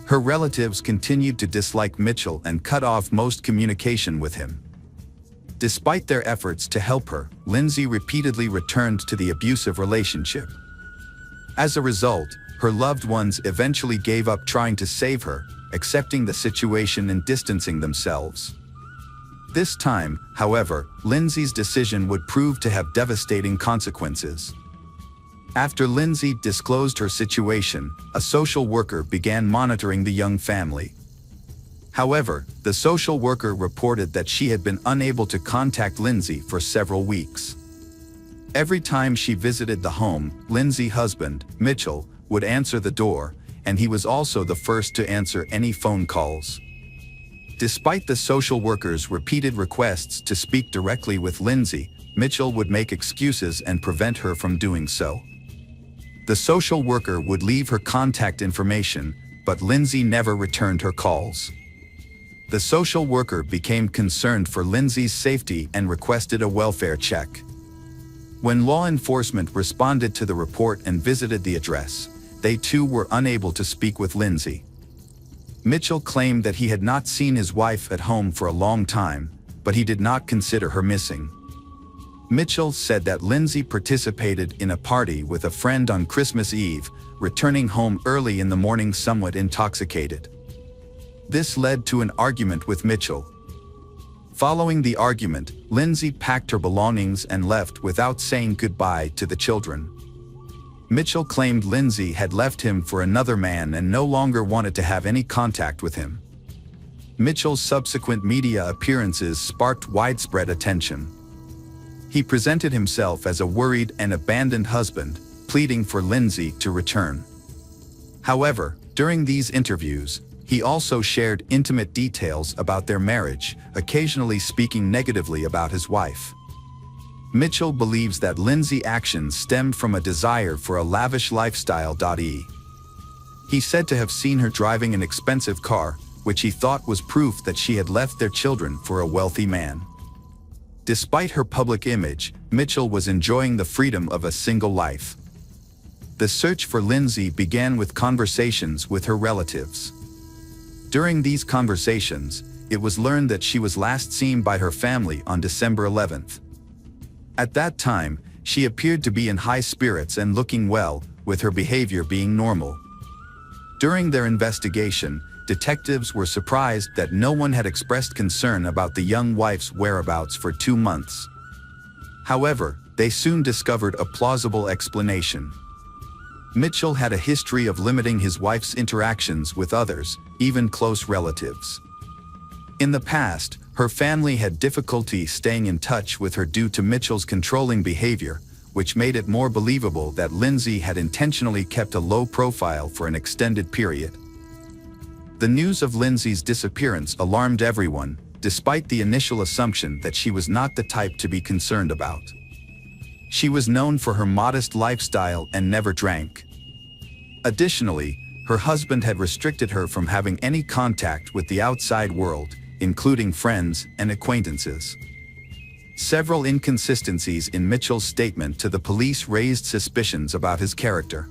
Her relatives continued to dislike Mitchell and cut off most communication with him. Despite their efforts to help her, Lindsay repeatedly returned to the abusive relationship. As a result, her loved ones eventually gave up trying to save her, accepting the situation and distancing themselves. This time, however, Lindsay's decision would prove to have devastating consequences. After Lindsay disclosed her situation, a social worker began monitoring the young family. However, the social worker reported that she had been unable to contact Lindsay for several weeks. Every time she visited the home, Lindsay's husband, Mitchell, would answer the door, and he was also the first to answer any phone calls. Despite the social worker's repeated requests to speak directly with Lindsay, Mitchell would make excuses and prevent her from doing so. The social worker would leave her contact information, but Lindsay never returned her calls. The social worker became concerned for Lindsay's safety and requested a welfare check. When law enforcement responded to the report and visited the address, they too were unable to speak with Lindsay. Mitchell claimed that he had not seen his wife at home for a long time, but he did not consider her missing. Mitchell said that Lindsay participated in a party with a friend on Christmas Eve, returning home early in the morning somewhat intoxicated. This led to an argument with Mitchell. Following the argument, Lindsay packed her belongings and left without saying goodbye to the children. Mitchell claimed Lindsay had left him for another man and no longer wanted to have any contact with him. Mitchell's subsequent media appearances sparked widespread attention. He presented himself as a worried and abandoned husband, pleading for Lindsay to return. However, during these interviews, he also shared intimate details about their marriage, occasionally speaking negatively about his wife. Mitchell believes that Lindsay's actions stemmed from a desire for a lavish lifestyle. He said to have seen her driving an expensive car, which he thought was proof that she had left their children for a wealthy man. Despite her public image, Mitchell was enjoying the freedom of a single life. The search for Lindsay began with conversations with her relatives. During these conversations, it was learned that she was last seen by her family on December 11th. At that time, she appeared to be in high spirits and looking well, with her behavior being normal. During their investigation, detectives were surprised that no one had expressed concern about the young wife's whereabouts for 2 months. However, they soon discovered a plausible explanation. Mitchell had a history of limiting his wife's interactions with others, even close relatives. In the past, her family had difficulty staying in touch with her due to Mitchell's controlling behavior, which made it more believable that Lindsay had intentionally kept a low profile for an extended period. The news of Lindsay's disappearance alarmed everyone, despite the initial assumption that she was not the type to be concerned about. She was known for her modest lifestyle and never drank. Additionally, her husband had restricted her from having any contact with the outside world, including friends and acquaintances. Several inconsistencies in Mitchell's statement to the police raised suspicions about his character.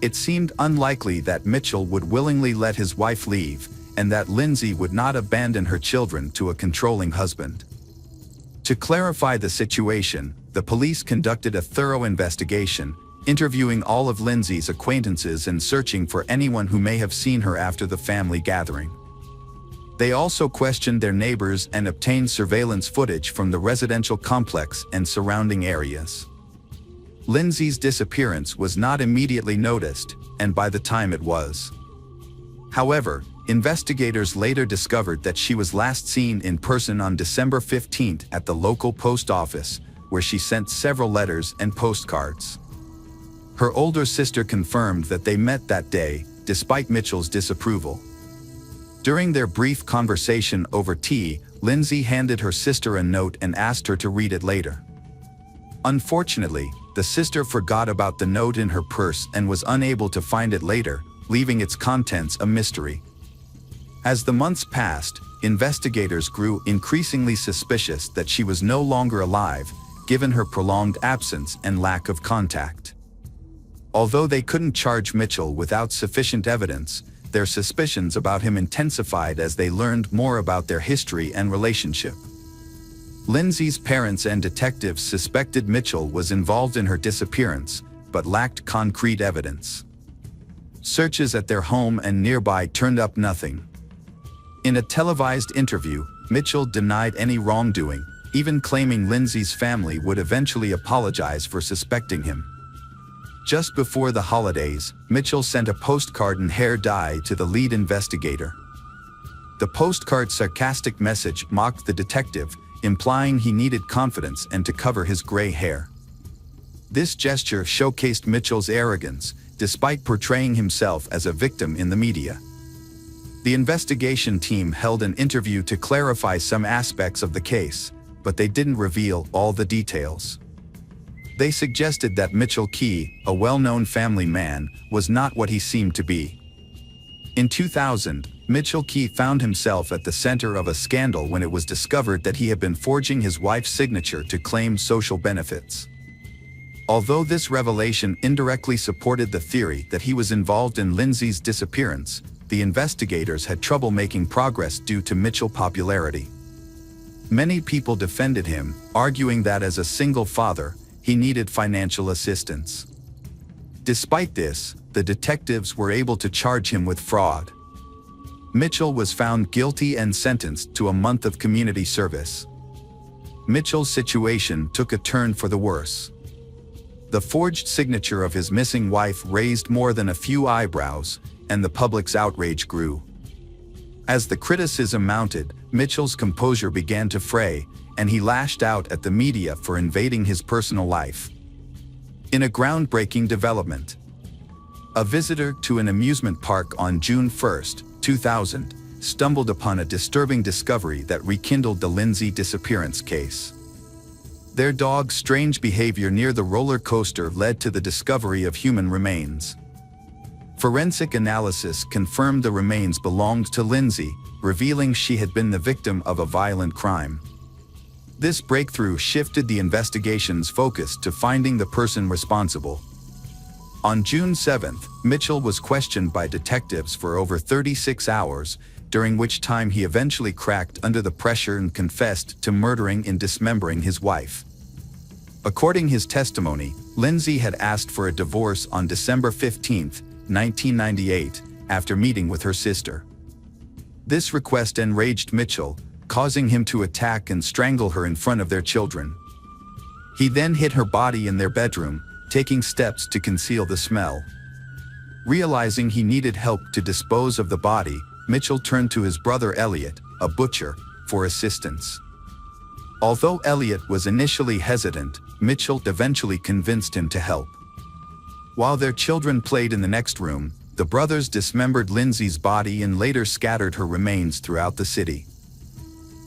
It seemed unlikely that Mitchell would willingly let his wife leave, and that Lindsay would not abandon her children to a controlling husband. To clarify the situation, the police conducted a thorough investigation, interviewing all of Lindsay's acquaintances and searching for anyone who may have seen her after the family gathering. They also questioned their neighbors and obtained surveillance footage from the residential complex and surrounding areas. Lindsay's disappearance was not immediately noticed, and by the time it was. However, investigators later discovered that she was last seen in person on December 15th at the local post office, where she sent several letters and postcards. Her older sister confirmed that they met that day, despite Mitchell's disapproval. During their brief conversation over tea, Lindsay handed her sister a note and asked her to read it later. Unfortunately, the sister forgot about the note in her purse and was unable to find it later, leaving its contents a mystery. As the months passed, investigators grew increasingly suspicious that she was no longer alive, given her prolonged absence and lack of contact. Although they couldn't charge Mitchell without sufficient evidence, their suspicions about him intensified as they learned more about their history and relationship. Lindsay's parents and detectives suspected Mitchell was involved in her disappearance, but lacked concrete evidence. Searches at their home and nearby turned up nothing. In a televised interview, Mitchell denied any wrongdoing, even claiming Lindsay's family would eventually apologize for suspecting him. Just before the holidays, Mitchell sent a postcard and hair dye to the lead investigator. The postcard's sarcastic message mocked the detective, implying he needed confidence and to cover his gray hair. This gesture showcased Mitchell's arrogance, despite portraying himself as a victim in the media. The investigation team held an interview to clarify some aspects of the case, but they didn't reveal all the details. They suggested that Mitchell Key, a well-known family man, was not what he seemed to be. In 2000, Mitchell Key found himself at the center of a scandal when it was discovered that he had been forging his wife's signature to claim social benefits. Although this revelation indirectly supported the theory that he was involved in Lindsay's disappearance, the investigators had trouble making progress due to Mitchell's popularity. Many people defended him, arguing that as a single father, he needed financial assistance. Despite this, the detectives were able to charge him with fraud. Mitchell was found guilty and sentenced to a month of community service. Mitchell's situation took a turn for the worse. The forged signature of his missing wife raised more than a few eyebrows, and the public's outrage grew. As the criticism mounted, Mitchell's composure began to fray, and he lashed out at the media for invading his personal life. In a groundbreaking development, a visitor to an amusement park on June 1, 2000, stumbled upon a disturbing discovery that rekindled the Lindsay disappearance case. Their dog's strange behavior near the roller coaster led to the discovery of human remains. Forensic analysis confirmed the remains belonged to Lindsay, revealing she had been the victim of a violent crime. This breakthrough shifted the investigation's focus to finding the person responsible. On June 7, Mitchell was questioned by detectives for over 36 hours, during which time he eventually cracked under the pressure and confessed to murdering and dismembering his wife. According to his testimony, Lindsay had asked for a divorce on December 15, 1998, after meeting with her sister. This request enraged Mitchell, causing him to attack and strangle her in front of their children. He then hid her body in their bedroom, taking steps to conceal the smell. Realizing he needed help to dispose of the body, Mitchell turned to his brother Elliot, a butcher, for assistance. Although Elliot was initially hesitant, Mitchell eventually convinced him to help. While their children played in the next room, the brothers dismembered Lindsay's body and later scattered her remains throughout the city.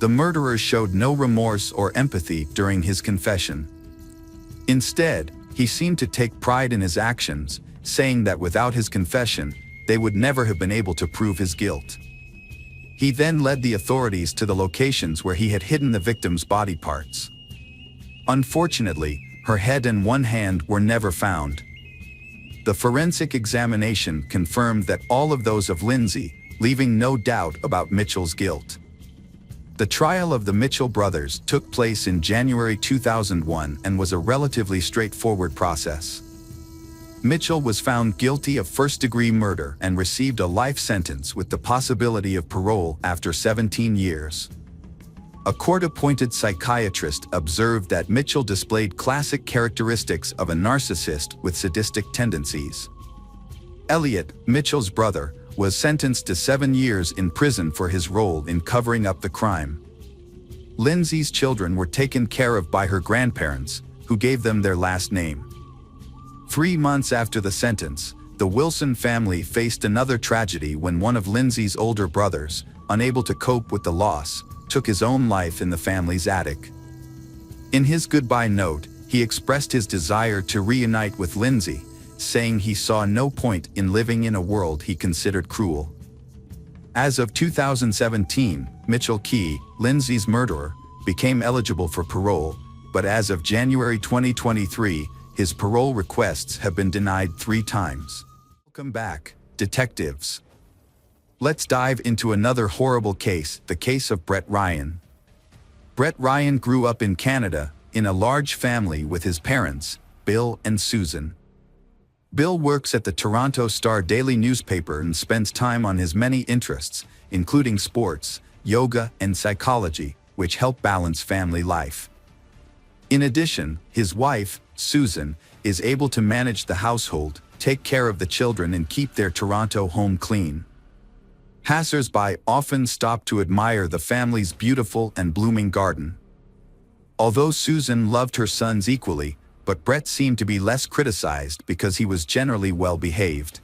The murderer showed no remorse or empathy during his confession. Instead, he seemed to take pride in his actions, saying that without his confession, they would never have been able to prove his guilt. He then led the authorities to the locations where he had hidden the victim's body parts. Unfortunately, her head and one hand were never found. The forensic examination confirmed that all of those of Lindsay, leaving no doubt about Mitchell's guilt. The trial of the Mitchell brothers took place in January 2001 and was a relatively straightforward process. Mitchell was found guilty of first-degree murder and received a life sentence with the possibility of parole after 17 years. A court-appointed psychiatrist observed that Mitchell displayed classic characteristics of a narcissist with sadistic tendencies. Elliot, Mitchell's brother, was sentenced to 7 years in prison for his role in covering up the crime. Lindsay's children were taken care of by her grandparents, who gave them their last name. 3 months after the sentence, the Wilson family faced another tragedy when one of Lindsay's older brothers, unable to cope with the loss, took his own life in the family's attic. In his goodbye note, he expressed his desire to reunite with Lindsay, saying he saw no point in living in a world he considered cruel. As of 2017, Mitchell Key, Lindsay's murderer, became eligible for parole, but as of January 2023, his parole requests have been denied 3 times. Welcome back, detectives. Let's dive into another horrible case, the case of Brett Ryan. Brett Ryan grew up in Canada, in a large family with his parents, Bill and Susan. Bill works at the Toronto Star daily newspaper and spends time on his many interests, including sports, yoga, and psychology, which help balance family life. In addition, his wife, Susan, is able to manage the household, take care of the children, and keep their Toronto home clean. Passers-by often stop to admire the family's beautiful and blooming garden. Although Susan loved her sons equally, but Brett seemed to be less criticized because he was generally well-behaved.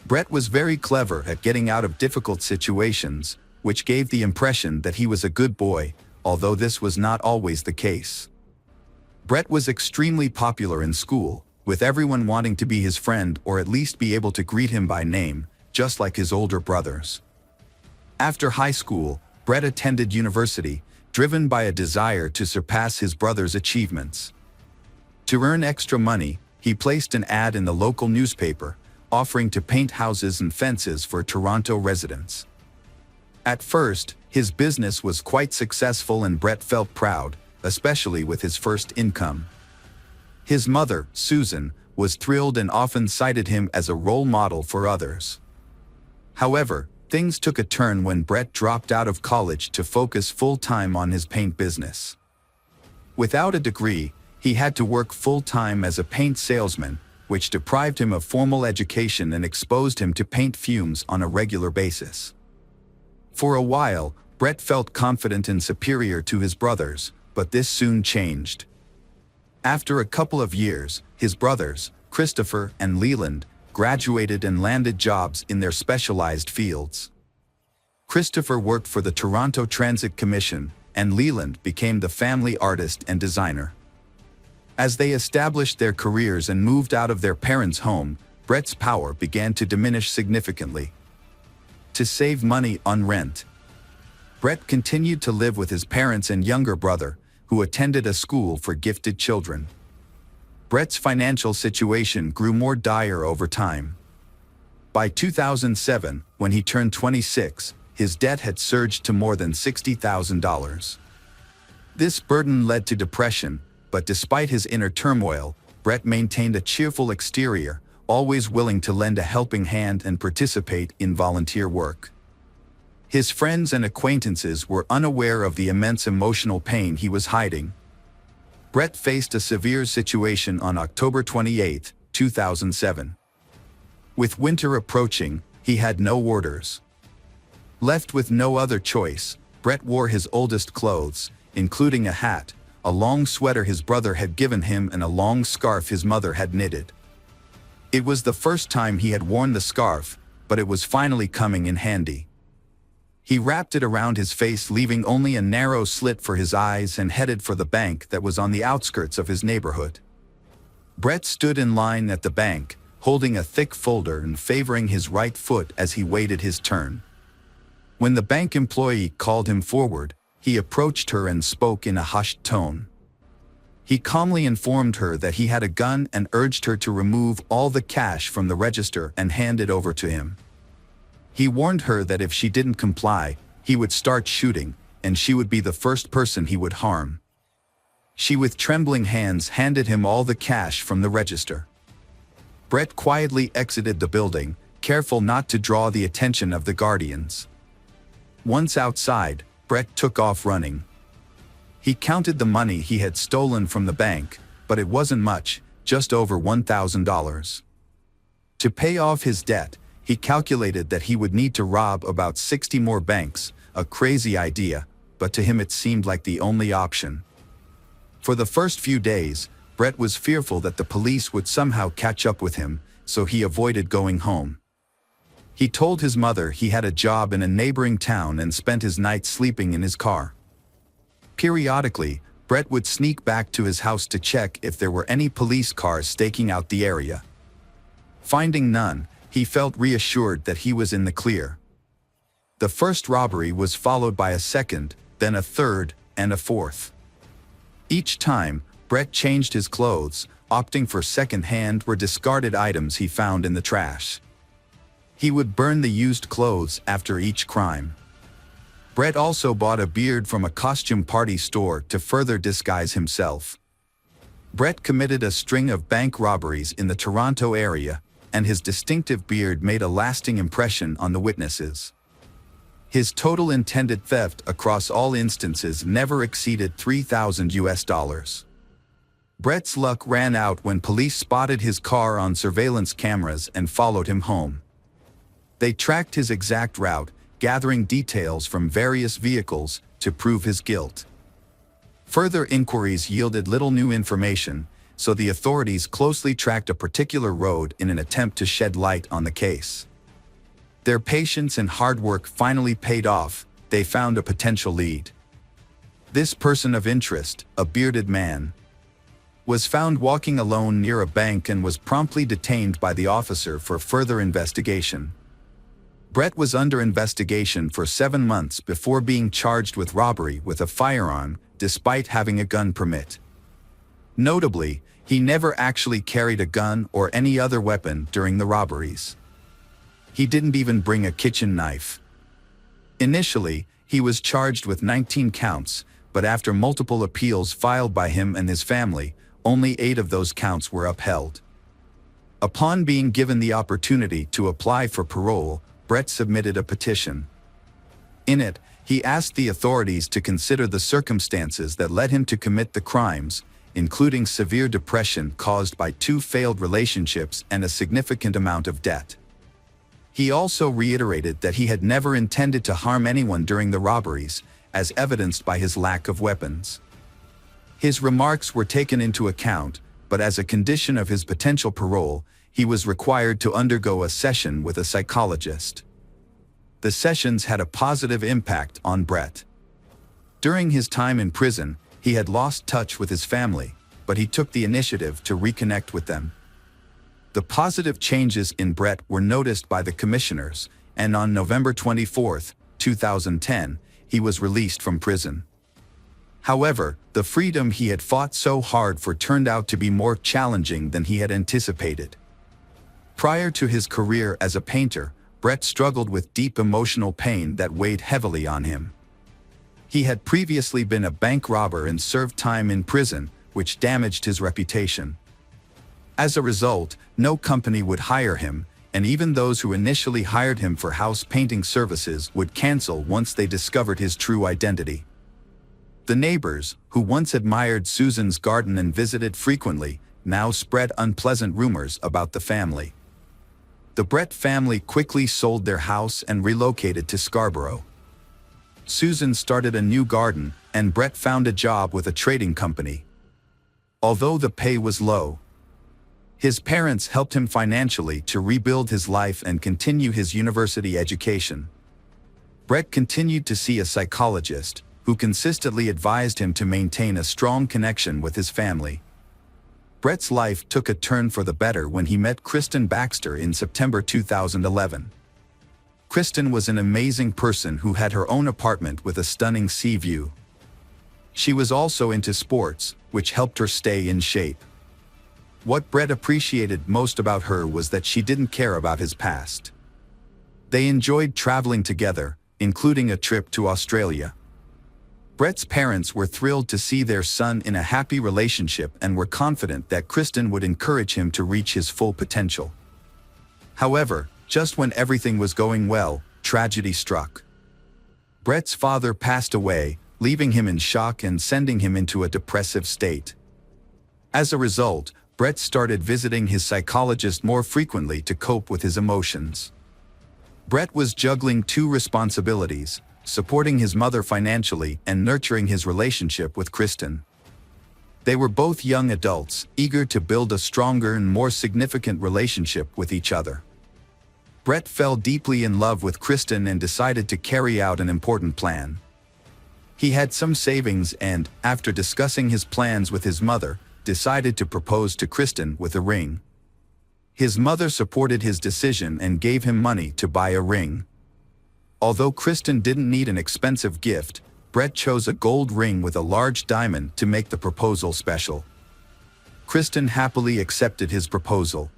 Brett was very clever at getting out of difficult situations, which gave the impression that he was a good boy, although this was not always the case. Brett was extremely popular in school, with everyone wanting to be his friend or at least be able to greet him by name, just like his older brothers. After high school, Brett attended university, driven by a desire to surpass his brother's achievements. To earn extra money, he placed an ad in the local newspaper, offering to paint houses and fences for Toronto residents. At first, his business was quite successful and Brett felt proud, especially with his first income. His mother, Susan, was thrilled and often cited him as a role model for others. However, things took a turn when Brett dropped out of college to focus full-time on his paint business. Without a degree, he had to work full-time as a paint salesman, which deprived him of formal education and exposed him to paint fumes on a regular basis. For a while, Brett felt confident and superior to his brothers, but this soon changed. After a couple of years, his brothers, Christopher and Leland, graduated and landed jobs in their specialized fields. Christopher worked for the Toronto Transit Commission, and Leland became the family artist and designer. As they established their careers and moved out of their parents' home, Brett's power began to diminish significantly. To save money on rent, Brett continued to live with his parents and younger brother, who attended a school for gifted children. Brett's financial situation grew more dire over time. By 2007, when he turned 26, his debt had surged to more than $60,000. This burden led to depression, but despite his inner turmoil, Brett maintained a cheerful exterior, always willing to lend a helping hand and participate in volunteer work. His friends and acquaintances were unaware of the immense emotional pain he was hiding. Brett faced a severe situation on October 28, 2007. With winter approaching, he had no orders. Left with no other choice, Brett wore his oldest clothes, including a hat, a long sweater his brother had given him and a long scarf his mother had knitted. It was the first time he had worn the scarf, but it was finally coming in handy. He wrapped it around his face, leaving only a narrow slit for his eyes, and headed for the bank that was on the outskirts of his neighborhood. Brett stood in line at the bank, holding a thick folder and favoring his right foot as he waited his turn. When the bank employee called him forward, he approached her and spoke in a hushed tone. He calmly informed her that he had a gun and urged her to remove all the cash from the register and hand it over to him. He warned her that if she didn't comply, he would start shooting, and she would be the first person he would harm. She with trembling hands handed him all the cash from the register. Brett quietly exited the building, careful not to draw the attention of the guardians. Once outside, Brett took off running. He counted the money he had stolen from the bank, but it wasn't much, just over $1,000. To pay off his debt, he calculated that he would need to rob about 60 more banks, a crazy idea, but to him it seemed like the only option. For the first few days, Brett was fearful that the police would somehow catch up with him, so he avoided going home. He told his mother he had a job in a neighboring town and spent his nights sleeping in his car. Periodically, Brett would sneak back to his house to check if there were any police cars staking out the area. Finding none, he felt reassured that he was in the clear. The first robbery was followed by a second, then a third, and a fourth. Each time, Brett changed his clothes, opting for second-hand or discarded items he found in the trash. He would burn the used clothes after each crime. Brett also bought a beard from a costume party store to further disguise himself. Brett committed a string of bank robberies in the Toronto area, and his distinctive beard made a lasting impression on the witnesses. His total intended theft across all instances never exceeded $3,000. Brett's luck ran out when police spotted his car on surveillance cameras and followed him home. They tracked his exact route, gathering details from various vehicles to prove his guilt. Further inquiries yielded little new information, so the authorities closely tracked a particular road in an attempt to shed light on the case. Their patience and hard work finally paid off. They found a potential lead. This person of interest, a bearded man, was found walking alone near a bank and was promptly detained by the officer for further investigation. Brett was under investigation for 7 months before being charged with robbery with a firearm, despite having a gun permit. Notably, He never actually carried a gun or any other weapon during the robberies. He didn't even bring a kitchen knife. Initially, he was charged with 19 counts, but after multiple appeals filed by him and his family, only 8 of those counts were upheld. Upon being given the opportunity to apply for parole, Brett submitted a petition. In it, he asked the authorities to consider the circumstances that led him to commit the crimes, including severe depression caused by 2 failed relationships and a significant amount of debt. He also reiterated that he had never intended to harm anyone during the robberies, as evidenced by his lack of weapons. His remarks were taken into account, but as a condition of his potential parole, he was required to undergo a session with a psychologist. The sessions had a positive impact on Brett. During his time in prison, he had lost touch with his family, but he took the initiative to reconnect with them. The positive changes in Brett were noticed by the commissioners, and on November 24, 2010, he was released from prison. However, the freedom he had fought so hard for turned out to be more challenging than he had anticipated. Prior to his career as a painter, Brett struggled with deep emotional pain that weighed heavily on him. He had previously been a bank robber and served time in prison, which damaged his reputation. As a result, no company would hire him, and even those who initially hired him for house painting services would cancel once they discovered his true identity. The neighbors, who once admired Susan's garden and visited frequently, now spread unpleasant rumors about the family. The Brett family quickly sold their house and relocated to Scarborough. Susan started a new garden, and Brett found a job with a trading company. Although the pay was low, his parents helped him financially to rebuild his life and continue his university education. Brett continued to see a psychologist, who consistently advised him to maintain a strong connection with his family. Brett's life took a turn for the better when he met Kristen Baxter in September 2011. Kristen was an amazing person who had her own apartment with a stunning sea view. She was also into sports, which helped her stay in shape. What Brett appreciated most about her was that she didn't care about his past. They enjoyed traveling together, including a trip to Australia. Brett's parents were thrilled to see their son in a happy relationship and were confident that Kristen would encourage him to reach his full potential. However, just when everything was going well, tragedy struck. Brett's father passed away, leaving him in shock and sending him into a depressive state. As a result, Brett started visiting his psychologist more frequently to cope with his emotions. Brett was juggling 2 responsibilities: supporting his mother financially and nurturing his relationship with Kristen. They were both young adults, eager to build a stronger and more significant relationship with each other. Brett fell deeply in love with Kristen and decided to carry out an important plan. He had some savings and, after discussing his plans with his mother, decided to propose to Kristen with a ring. His mother supported his decision and gave him money to buy a ring. Although Kristen didn't need an expensive gift, Brett chose a gold ring with a large diamond to make the proposal special. Kristen happily accepted his proposal.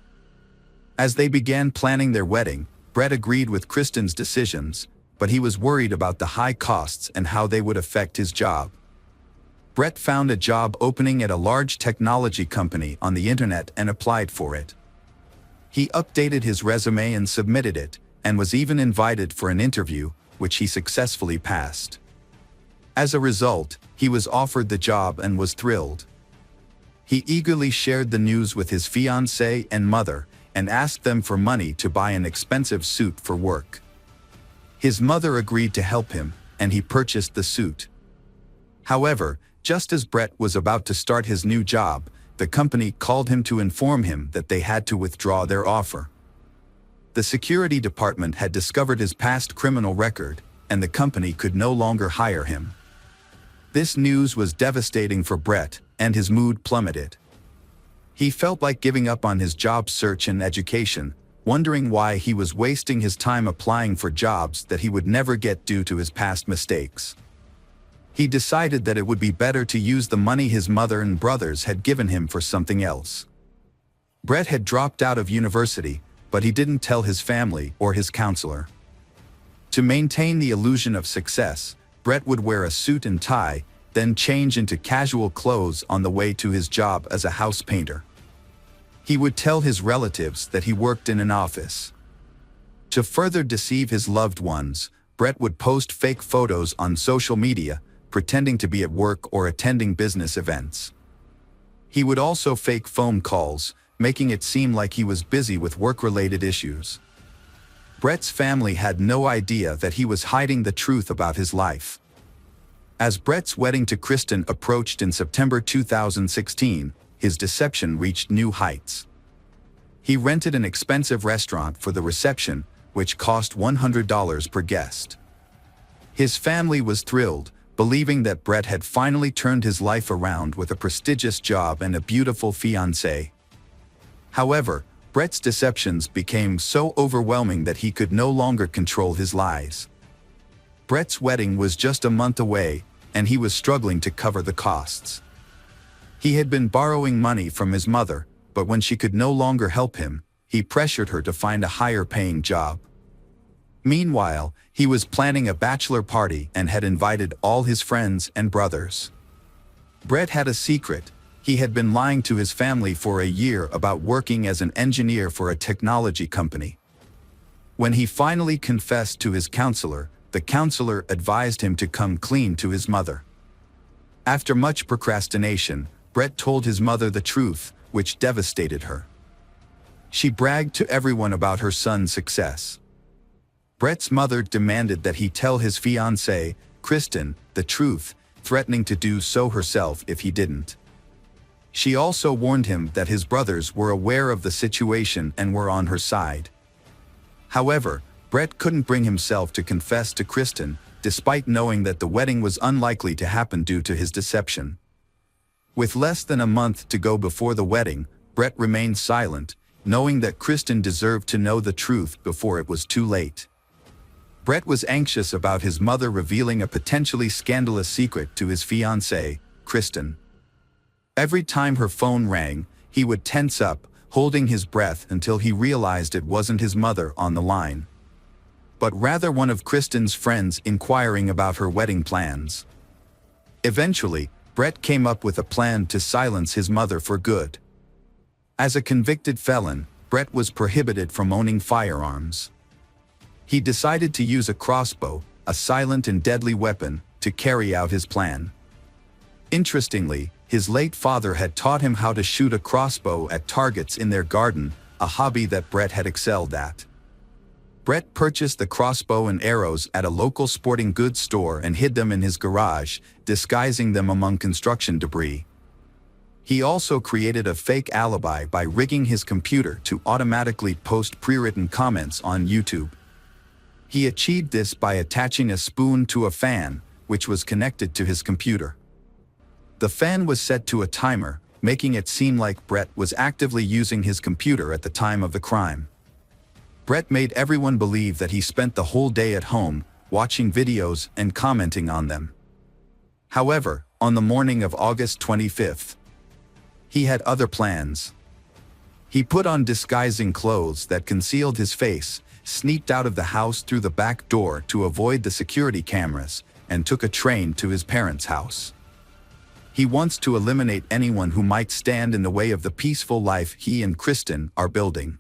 As they began planning their wedding, Brett agreed with Kristen's decisions, but he was worried about the high costs and how they would affect his job. Brett found a job opening at a large technology company on the internet and applied for it. He updated his resume and submitted it, and was even invited for an interview, which he successfully passed. As a result, he was offered the job and was thrilled. He eagerly shared the news with his fiancée and mother, and asked them for money to buy an expensive suit for work. His mother agreed to help him, and he purchased the suit. However, just as Brett was about to start his new job, the company called him to inform him that they had to withdraw their offer. The security department had discovered his past criminal record, and the company could no longer hire him. This news was devastating for Brett, and his mood plummeted. He felt like giving up on his job search and education, wondering why he was wasting his time applying for jobs that he would never get due to his past mistakes. He decided that it would be better to use the money his mother and brothers had given him for something else. Brett had dropped out of university, but he didn't tell his family or his counselor. To maintain the illusion of success, Brett would wear a suit and tie, then change into casual clothes on the way to his job as a house painter. He would tell his relatives that he worked in an office. To further deceive his loved ones, Brett would post fake photos on social media, pretending to be at work or attending business events. He would also fake phone calls, making it seem like he was busy with work-related issues. Brett's family had no idea that he was hiding the truth about his life. As Brett's wedding to Kristen approached in September 2016, his deception reached new heights. He rented an expensive restaurant for the reception, which cost $100 per guest. His family was thrilled, believing that Brett had finally turned his life around with a prestigious job and a beautiful fiancée. However, Brett's deceptions became so overwhelming that he could no longer control his lies. Brett's wedding was just a month away, and he was struggling to cover the costs. He had been borrowing money from his mother, but when she could no longer help him, he pressured her to find a higher-paying job. Meanwhile, he was planning a bachelor party and had invited all his friends and brothers. Brett had a secret. He had been lying to his family for a year about working as an engineer for a technology company. When he finally confessed to his counselor, the counselor advised him to come clean to his mother. After much procrastination, Brett told his mother the truth, which devastated her. She bragged to everyone about her son's success. Brett's mother demanded that he tell his fiancée, Kristen, the truth, threatening to do so herself if he didn't. She also warned him that his brothers were aware of the situation and were on her side. However, Brett couldn't bring himself to confess to Kristen, despite knowing that the wedding was unlikely to happen due to his deception. With less than a month to go before the wedding, Brett remained silent, knowing that Kristen deserved to know the truth before it was too late. Brett was anxious about his mother revealing a potentially scandalous secret to his fiancée, Kristen. Every time her phone rang, he would tense up, holding his breath until he realized it wasn't his mother on the line, but rather one of Kristen's friends inquiring about her wedding plans. Eventually, Brett came up with a plan to silence his mother for good. As a convicted felon, Brett was prohibited from owning firearms. He decided to use a crossbow, a silent and deadly weapon, to carry out his plan. Interestingly, his late father had taught him how to shoot a crossbow at targets in their garden, a hobby that Brett had excelled at. Brett purchased the crossbow and arrows at a local sporting goods store and hid them in his garage, disguising them among construction debris. He also created a fake alibi by rigging his computer to automatically post pre-written comments on YouTube. He achieved this by attaching a spoon to a fan, which was connected to his computer. The fan was set to a timer, making it seem like Brett was actively using his computer at the time of the crime. Brett made everyone believe that he spent the whole day at home, watching videos and commenting on them. However, on the morning of August 25th, he had other plans. He put on disguising clothes that concealed his face, sneaked out of the house through the back door to avoid the security cameras, and took a train to his parents' house. He wants to eliminate anyone who might stand in the way of the peaceful life he and Kristen are building.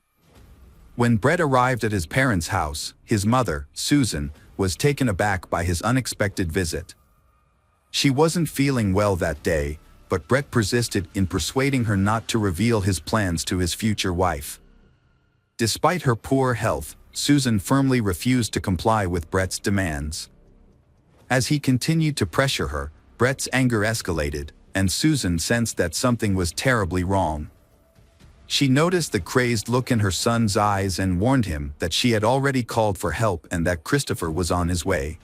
When Brett arrived at his parents' house, his mother, Susan, was taken aback by his unexpected visit. She wasn't feeling well that day, but Brett persisted in persuading her not to reveal his plans to his future wife. Despite her poor health, Susan firmly refused to comply with Brett's demands. As he continued to pressure her, Brett's anger escalated, and Susan sensed that something was terribly wrong. She noticed the crazed look in her son's eyes and warned him that she had already called for help and that Christopher was on his way.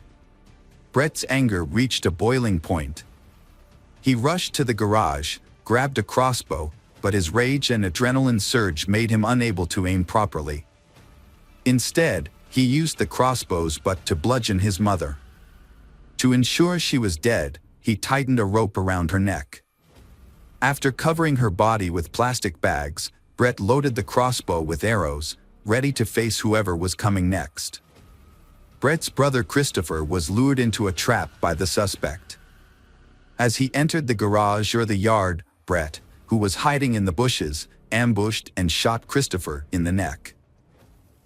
Brett's anger reached a boiling point. He rushed to the garage, grabbed a crossbow, but his rage and adrenaline surge made him unable to aim properly. Instead, he used the crossbow's butt to bludgeon his mother. To ensure she was dead, he tightened a rope around her neck. After covering her body with plastic bags, Brett loaded the crossbow with arrows, ready to face whoever was coming next. Brett's brother Christopher was lured into a trap by the suspect. As he entered the garage or the yard, Brett, who was hiding in the bushes, ambushed and shot Christopher in the neck.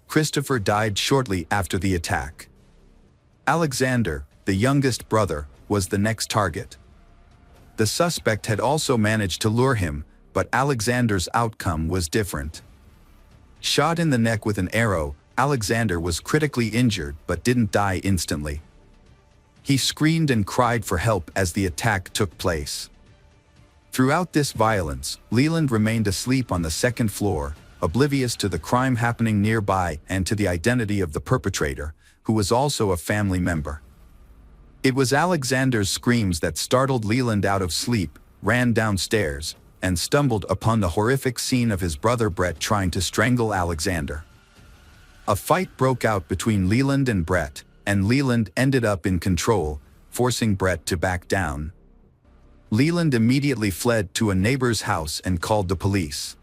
Christopher died shortly after the attack. Alexander, the youngest brother, was the next target. The suspect had also managed to lure him, but Alexander's outcome was different. Shot in the neck with an arrow, Alexander was critically injured but didn't die instantly. He screamed and cried for help as the attack took place. Throughout this violence, Leland remained asleep on the second floor, oblivious to the crime happening nearby and to the identity of the perpetrator, who was also a family member. It was Alexander's screams that startled Leland out of sleep, ran downstairs, and stumbled upon the horrific scene of his brother Brett trying to strangle Alexander. A fight broke out between Leland and Brett, and Leland ended up in control, forcing Brett to back down. Leland immediately fled to a neighbor's house and called the police.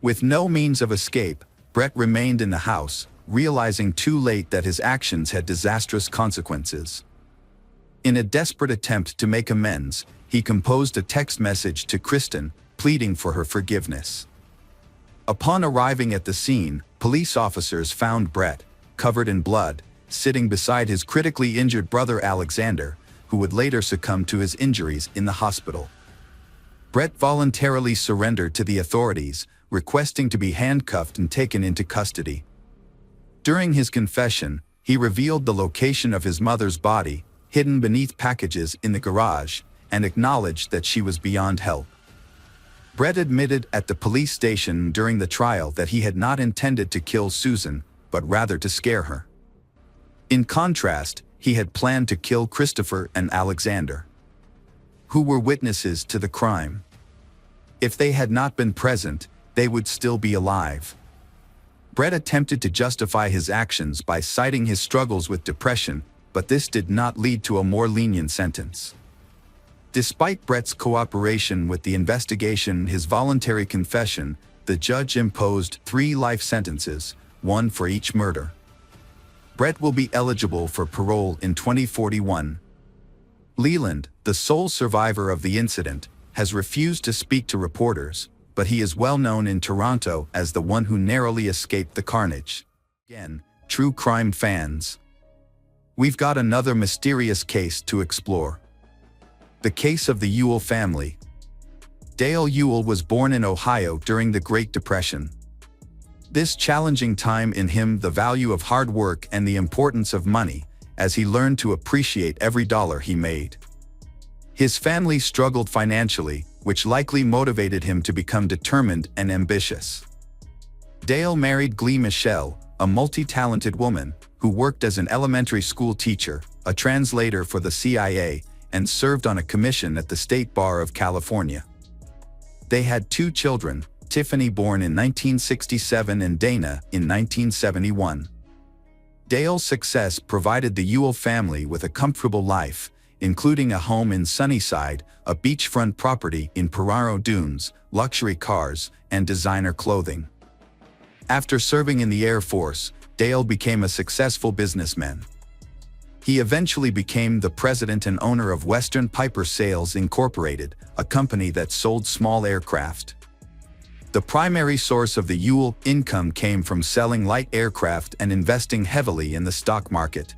With no means of escape, Brett remained in the house, realizing too late that his actions had disastrous consequences. In a desperate attempt to make amends, he composed a text message to Kristen, pleading for her forgiveness. Upon arriving at the scene, police officers found Brett, covered in blood, sitting beside his critically injured brother Alexander, who would later succumb to his injuries in the hospital. Brett voluntarily surrendered to the authorities, requesting to be handcuffed and taken into custody. During his confession, he revealed the location of his mother's body, hidden beneath packages in the garage, and acknowledged that she was beyond help. Brett admitted at the police station during the trial that he had not intended to kill Susan, but rather to scare her. In contrast, he had planned to kill Christopher and Alexander, who were witnesses to the crime. If they had not been present, they would still be alive. Brett attempted to justify his actions by citing his struggles with depression, but this did not lead to a more lenient sentence. Despite Brett's cooperation with the investigation and his voluntary confession, the judge imposed 3 life sentences, 1 for each murder. Brett will be eligible for parole in 2041. Leland, the sole survivor of the incident, has refused to speak to reporters, but he is well known in Toronto as the one who narrowly escaped the carnage. Again, true crime fans, we've got another mysterious case to explore. The case of the Ewell family. Dale Ewell was born in Ohio during the Great Depression. This challenging time in him the value of hard work and the importance of money, as he learned to appreciate every dollar he made. His family struggled financially, which likely motivated him to become determined and ambitious. Dale married Glee Michelle, a multi-talented woman, who worked as an elementary school teacher, a translator for the CIA, and served on a commission at the State Bar of California. They had 2 children, Tiffany born in 1967 and Dana in 1971. Dale's success provided the Ewell family with a comfortable life, including a home in Sunnyside, a beachfront property in Peraro Dunes, luxury cars, and designer clothing. After serving in the Air Force, Dale became a successful businessman. He eventually became the president and owner of Western Piper Sales Incorporated, a company that sold small aircraft. The primary source of the Ewell income came from selling light aircraft and investing heavily in the stock market.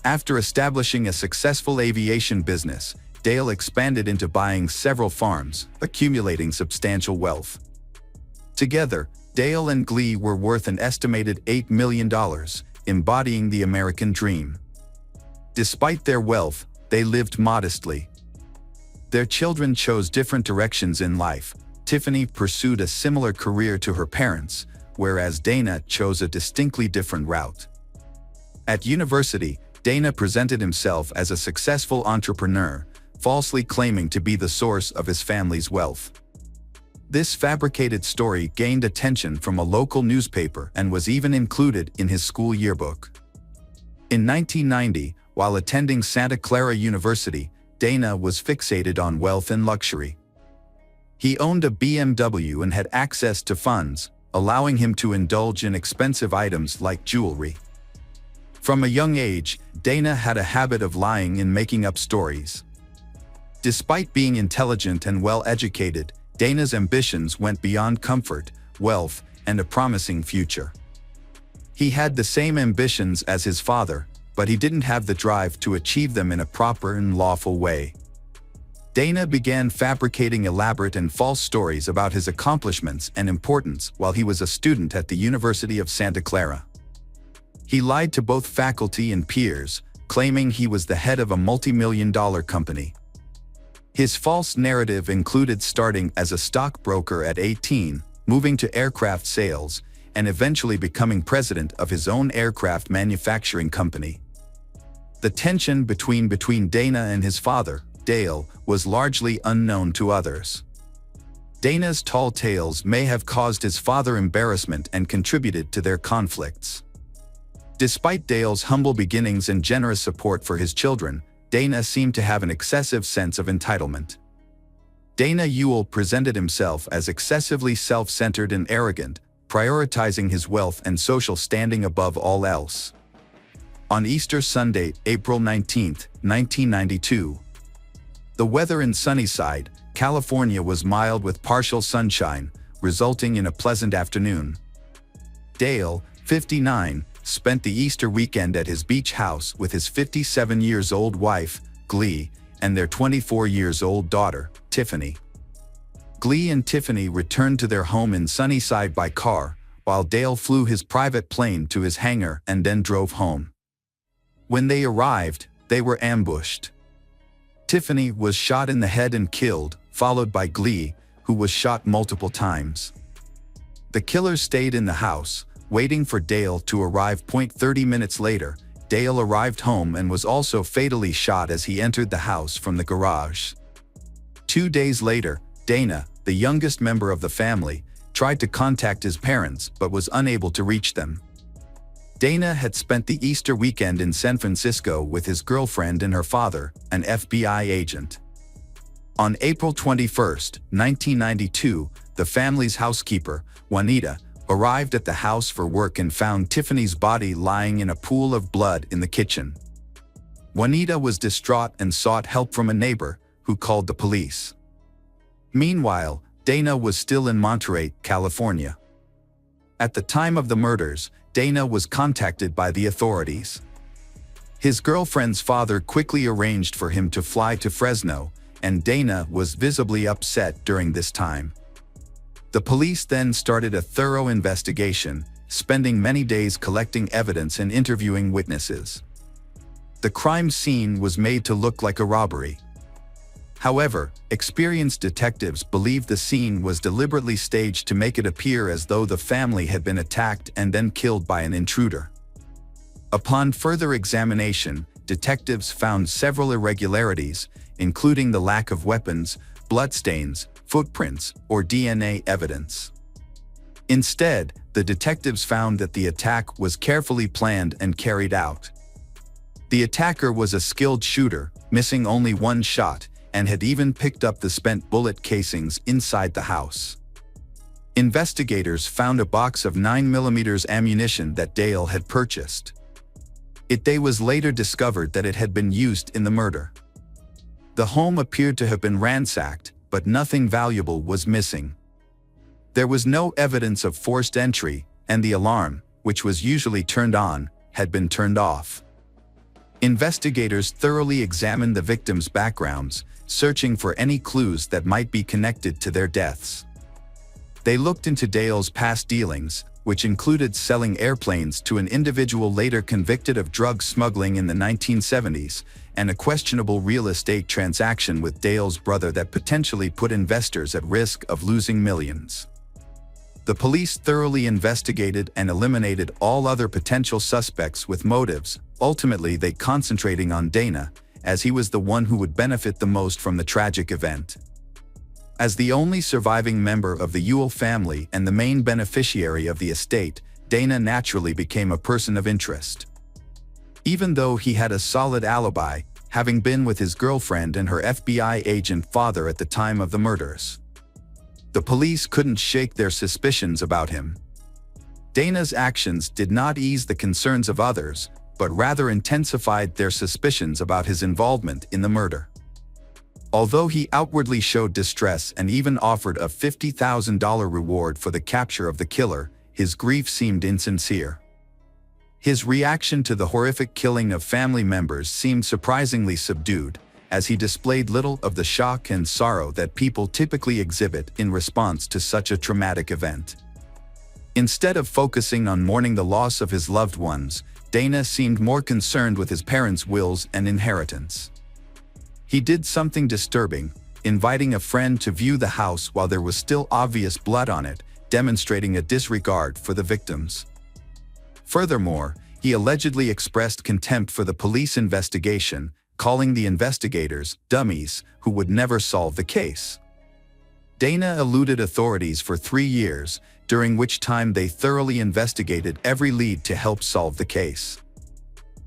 After establishing a successful aviation business, Dale expanded into buying several farms, accumulating substantial wealth. Together, Dale and Glee were worth an estimated $8 million, embodying the American dream. Despite their wealth, they lived modestly. Their children chose different directions in life. Tiffany pursued a similar career to her parents, whereas Dana chose a distinctly different route. At university, Dana presented himself as a successful entrepreneur, falsely claiming to be the source of his family's wealth. This fabricated story gained attention from a local newspaper and was even included in his school yearbook. In 1990, while attending Santa Clara University, Dana was fixated on wealth and luxury. He owned a BMW and had access to funds, allowing him to indulge in expensive items like jewelry. From a young age, Dana had a habit of lying and making up stories. Despite being intelligent and well-educated, Dana's ambitions went beyond comfort, wealth, and a promising future. He had the same ambitions as his father, but he didn't have the drive to achieve them in a proper and lawful way. Dana began fabricating elaborate and false stories about his accomplishments and importance while he was a student at the University of Santa Clara. He lied to both faculty and peers, claiming he was the head of a multi-million-dollar company. His false narrative included starting as a stockbroker at 18, moving to aircraft sales, and eventually becoming president of his own aircraft manufacturing company. The tension between Dana and his father, Dale, was largely unknown to others. Dana's tall tales may have caused his father embarrassment and contributed to their conflicts. Despite Dale's humble beginnings and generous support for his children, Dana seemed to have an excessive sense of entitlement. Dana Ewell presented himself as excessively self-centered and arrogant, prioritizing his wealth and social standing above all else. On Easter Sunday, April 19, 1992, the weather in Sunnyside, California was mild with partial sunshine, resulting in a pleasant afternoon. Dale, 59, spent the Easter weekend at his beach house with his 57-year-old wife, Glee, and their 24-year-old daughter, Tiffany. Glee and Tiffany returned to their home in Sunnyside by car, while Dale flew his private plane to his hangar and then drove home. When they arrived, they were ambushed. Tiffany was shot in the head and killed, followed by Glee, who was shot multiple times. The killers stayed in the house, waiting for Dale to arrive. 30 minutes later, Dale arrived home and was also fatally shot as he entered the house from the garage. 2 days later, Dana, the youngest member of the family, tried to contact his parents but was unable to reach them. Dana had spent the Easter weekend in San Francisco with his girlfriend and her father, an FBI agent. On April 21, 1992, the family's housekeeper, Juanita, arrived at the house for work and found Tiffany's body lying in a pool of blood in the kitchen. Juanita was distraught and sought help from a neighbor, who called the police. Meanwhile, Dana was still in Monterey, California. At the time of the murders, Dana was contacted by the authorities. His girlfriend's father quickly arranged for him to fly to Fresno, and Dana was visibly upset during this time. The police then started a thorough investigation, spending many days collecting evidence and interviewing witnesses. The crime scene was made to look like a robbery. However, experienced detectives believed the scene was deliberately staged to make it appear as though the family had been attacked and then killed by an intruder. Upon further examination, detectives found several irregularities, including the lack of weapons, bloodstains, footprints, or DNA evidence. Instead, the detectives found that the attack was carefully planned and carried out. The attacker was a skilled shooter, missing only one shot, and had even picked up the spent bullet casings inside the house. Investigators found a box of 9mm ammunition that Dale had purchased. It was later discovered that it had been used in the murder. The home appeared to have been ransacked, but nothing valuable was missing. There was no evidence of forced entry, and the alarm, which was usually turned on, had been turned off. Investigators thoroughly examined the victims' backgrounds, searching for any clues that might be connected to their deaths. They looked into Dale's past dealings, which included selling airplanes to an individual later convicted of drug smuggling in the 1970s, and a questionable real estate transaction with Dale's brother that potentially put investors at risk of losing millions. The police thoroughly investigated and eliminated all other potential suspects with motives, ultimately they concentrating on Dana, as he was the one who would benefit the most from the tragic event. As the only surviving member of the Ewell family and the main beneficiary of the estate, Dana naturally became a person of interest. Even though he had a solid alibi, having been with his girlfriend and her FBI agent father at the time of the murders. The police couldn't shake their suspicions about him. Dana's actions did not ease the concerns of others, but rather intensified their suspicions about his involvement in the murder. Although he outwardly showed distress and even offered a $50,000 reward for the capture of the killer, his grief seemed insincere. His reaction to the horrific killing of family members seemed surprisingly subdued, as he displayed little of the shock and sorrow that people typically exhibit in response to such a traumatic event. Instead of focusing on mourning the loss of his loved ones, Dana seemed more concerned with his parents' wills and inheritance. He did something disturbing, inviting a friend to view the house while there was still obvious blood on it, demonstrating a disregard for the victims. Furthermore, he allegedly expressed contempt for the police investigation, calling the investigators dummies who would never solve the case. Dana eluded authorities for 3 years, during which time they thoroughly investigated every lead to help solve the case.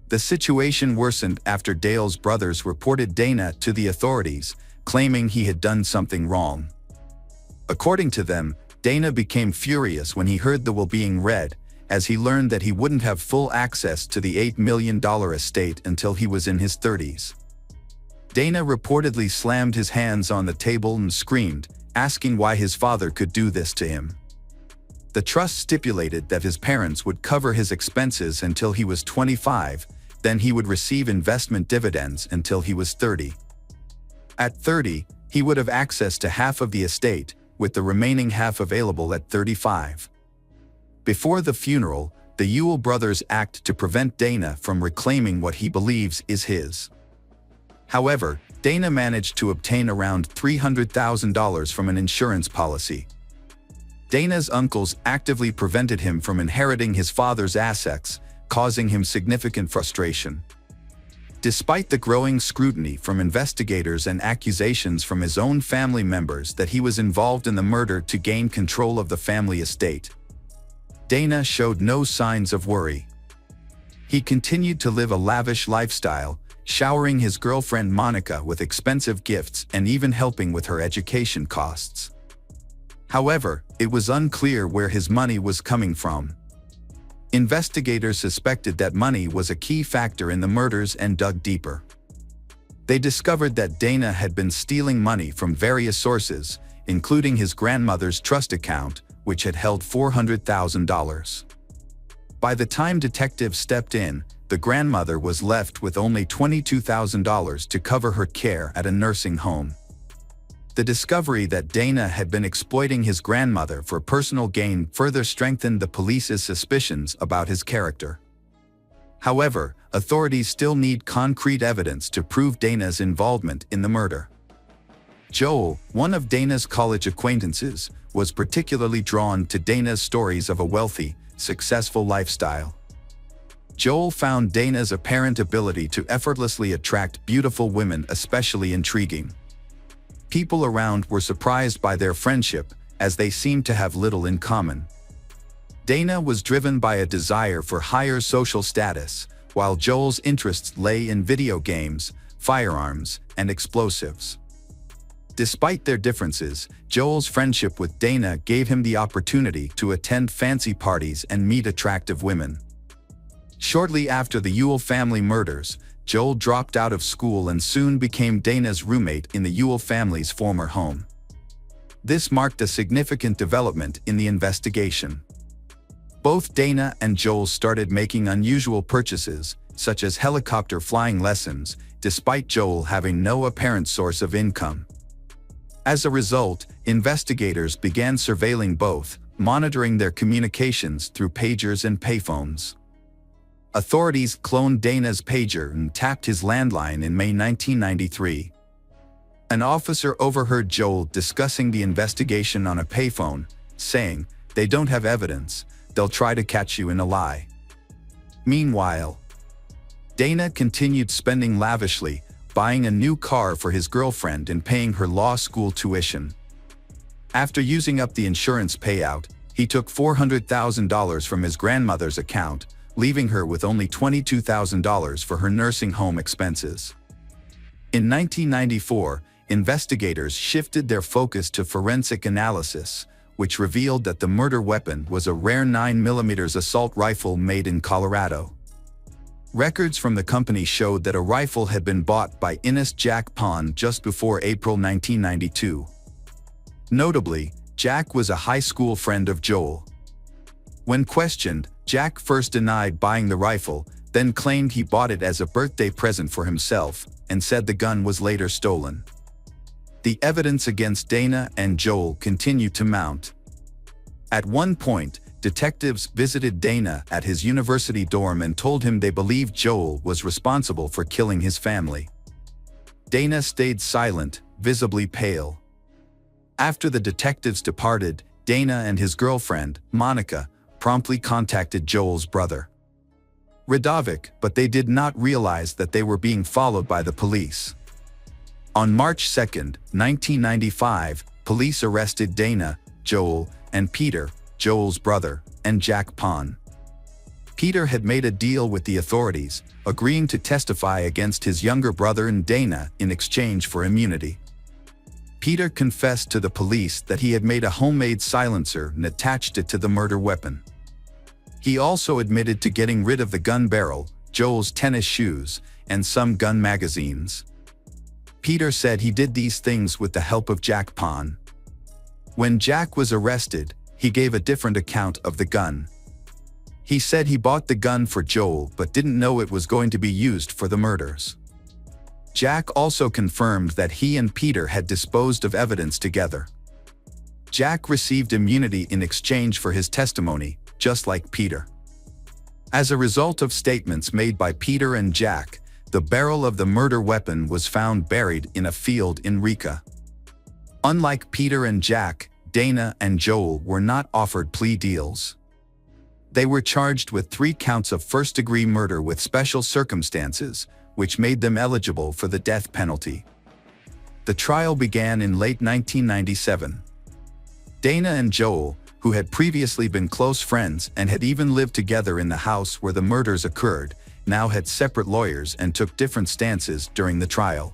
The situation worsened after Dale's brothers reported Dana to the authorities, claiming he had done something wrong. According to them, Dana became furious when he heard the will being read, as he learned that he wouldn't have full access to the $8 million estate until he was in his 30s. Dana reportedly slammed his hands on the table and screamed, asking why his father could do this to him. The trust stipulated that his parents would cover his expenses until he was 25, then he would receive investment dividends until he was 30. At 30, he would have access to half of the estate, with the remaining half available at 35. Before the funeral, the Ewell brothers act to prevent Dana from reclaiming what he believes is his. However, Dana managed to obtain around $300,000 from an insurance policy. Dana's uncles actively prevented him from inheriting his father's assets, causing him significant frustration. Despite the growing scrutiny from investigators and accusations from his own family members that he was involved in the murder to gain control of the family estate, Dana showed no signs of worry. He continued to live a lavish lifestyle, showering his girlfriend Monica with expensive gifts and even helping with her education costs. However, it was unclear where his money was coming from. Investigators suspected that money was a key factor in the murders and dug deeper. They discovered that Dana had been stealing money from various sources, including his grandmother's trust account, which had held $400,000. By the time detectives stepped in, the grandmother was left with only $22,000 to cover her care at a nursing home. The discovery that Dana had been exploiting his grandmother for personal gain further strengthened the police's suspicions about his character. However, authorities still need concrete evidence to prove Dana's involvement in the murder. Joel, one of Dana's college acquaintances, was particularly drawn to Dana's stories of a wealthy, successful lifestyle. Joel found Dana's apparent ability to effortlessly attract beautiful women especially intriguing. People around were surprised by their friendship, as they seemed to have little in common. Dana was driven by a desire for higher social status, while Joel's interests lay in video games, firearms, and explosives. Despite their differences, Joel's friendship with Dana gave him the opportunity to attend fancy parties and meet attractive women. Shortly after the Ewell family murders, Joel dropped out of school and soon became Dana's roommate in the Ewell family's former home. This marked a significant development in the investigation. Both Dana and Joel started making unusual purchases, such as helicopter flying lessons, despite Joel having no apparent source of income. As a result, investigators began surveilling both, monitoring their communications through pagers and payphones. Authorities cloned Dana's pager and tapped his landline in May 1993. An officer overheard Joel discussing the investigation on a payphone, saying, "They don't have evidence, they'll try to catch you in a lie." Meanwhile, Dana continued spending lavishly, buying a new car for his girlfriend and paying her law school tuition. After using up the insurance payout, he took $400,000 from his grandmother's account, leaving her with only $22,000 for her nursing home expenses. In 1994, investigators shifted their focus to forensic analysis, which revealed that the murder weapon was a rare 9mm assault rifle made in Colorado. Records from the company showed that a rifle had been bought by Innes Jack Pond just before April 1992. Notably, Jack was a high school friend of Joel. When questioned, Jack first denied buying the rifle, then claimed he bought it as a birthday present for himself, and said the gun was later stolen. The evidence against Dana and Joel continued to mount. At one point, detectives visited Dana at his university dorm and told him they believed Joel was responsible for killing his family. Dana stayed silent, visibly pale. After the detectives departed, Dana and his girlfriend, Monica, promptly contacted Joel's brother, Radovic, but they did not realize that they were being followed by the police. On March 2, 1995, police arrested Dana, Joel, and Peter, Joel's brother, and Jack Pond. Peter had made a deal with the authorities, agreeing to testify against his younger brother and Dana in exchange for immunity. Peter confessed to the police that he had made a homemade silencer and attached it to the murder weapon. He also admitted to getting rid of the gun barrel, Joel's tennis shoes, and some gun magazines. Peter said he did these things with the help of Jack Pond. When Jack was arrested, he gave a different account of the gun. He said he bought the gun for Joel but didn't know it was going to be used for the murders. Jack also confirmed that he and Peter had disposed of evidence together. Jack received immunity in exchange for his testimony, just like Peter. As a result of statements made by Peter and Jack, the barrel of the murder weapon was found buried in a field in Rica. Unlike Peter and Jack, Dana and Joel were not offered plea deals. They were charged with 3 counts of first-degree murder with special circumstances, which made them eligible for the death penalty. The trial began in late 1997. Dana and Joel, who had previously been close friends and had even lived together in the house where the murders occurred, now had separate lawyers and took different stances during the trial.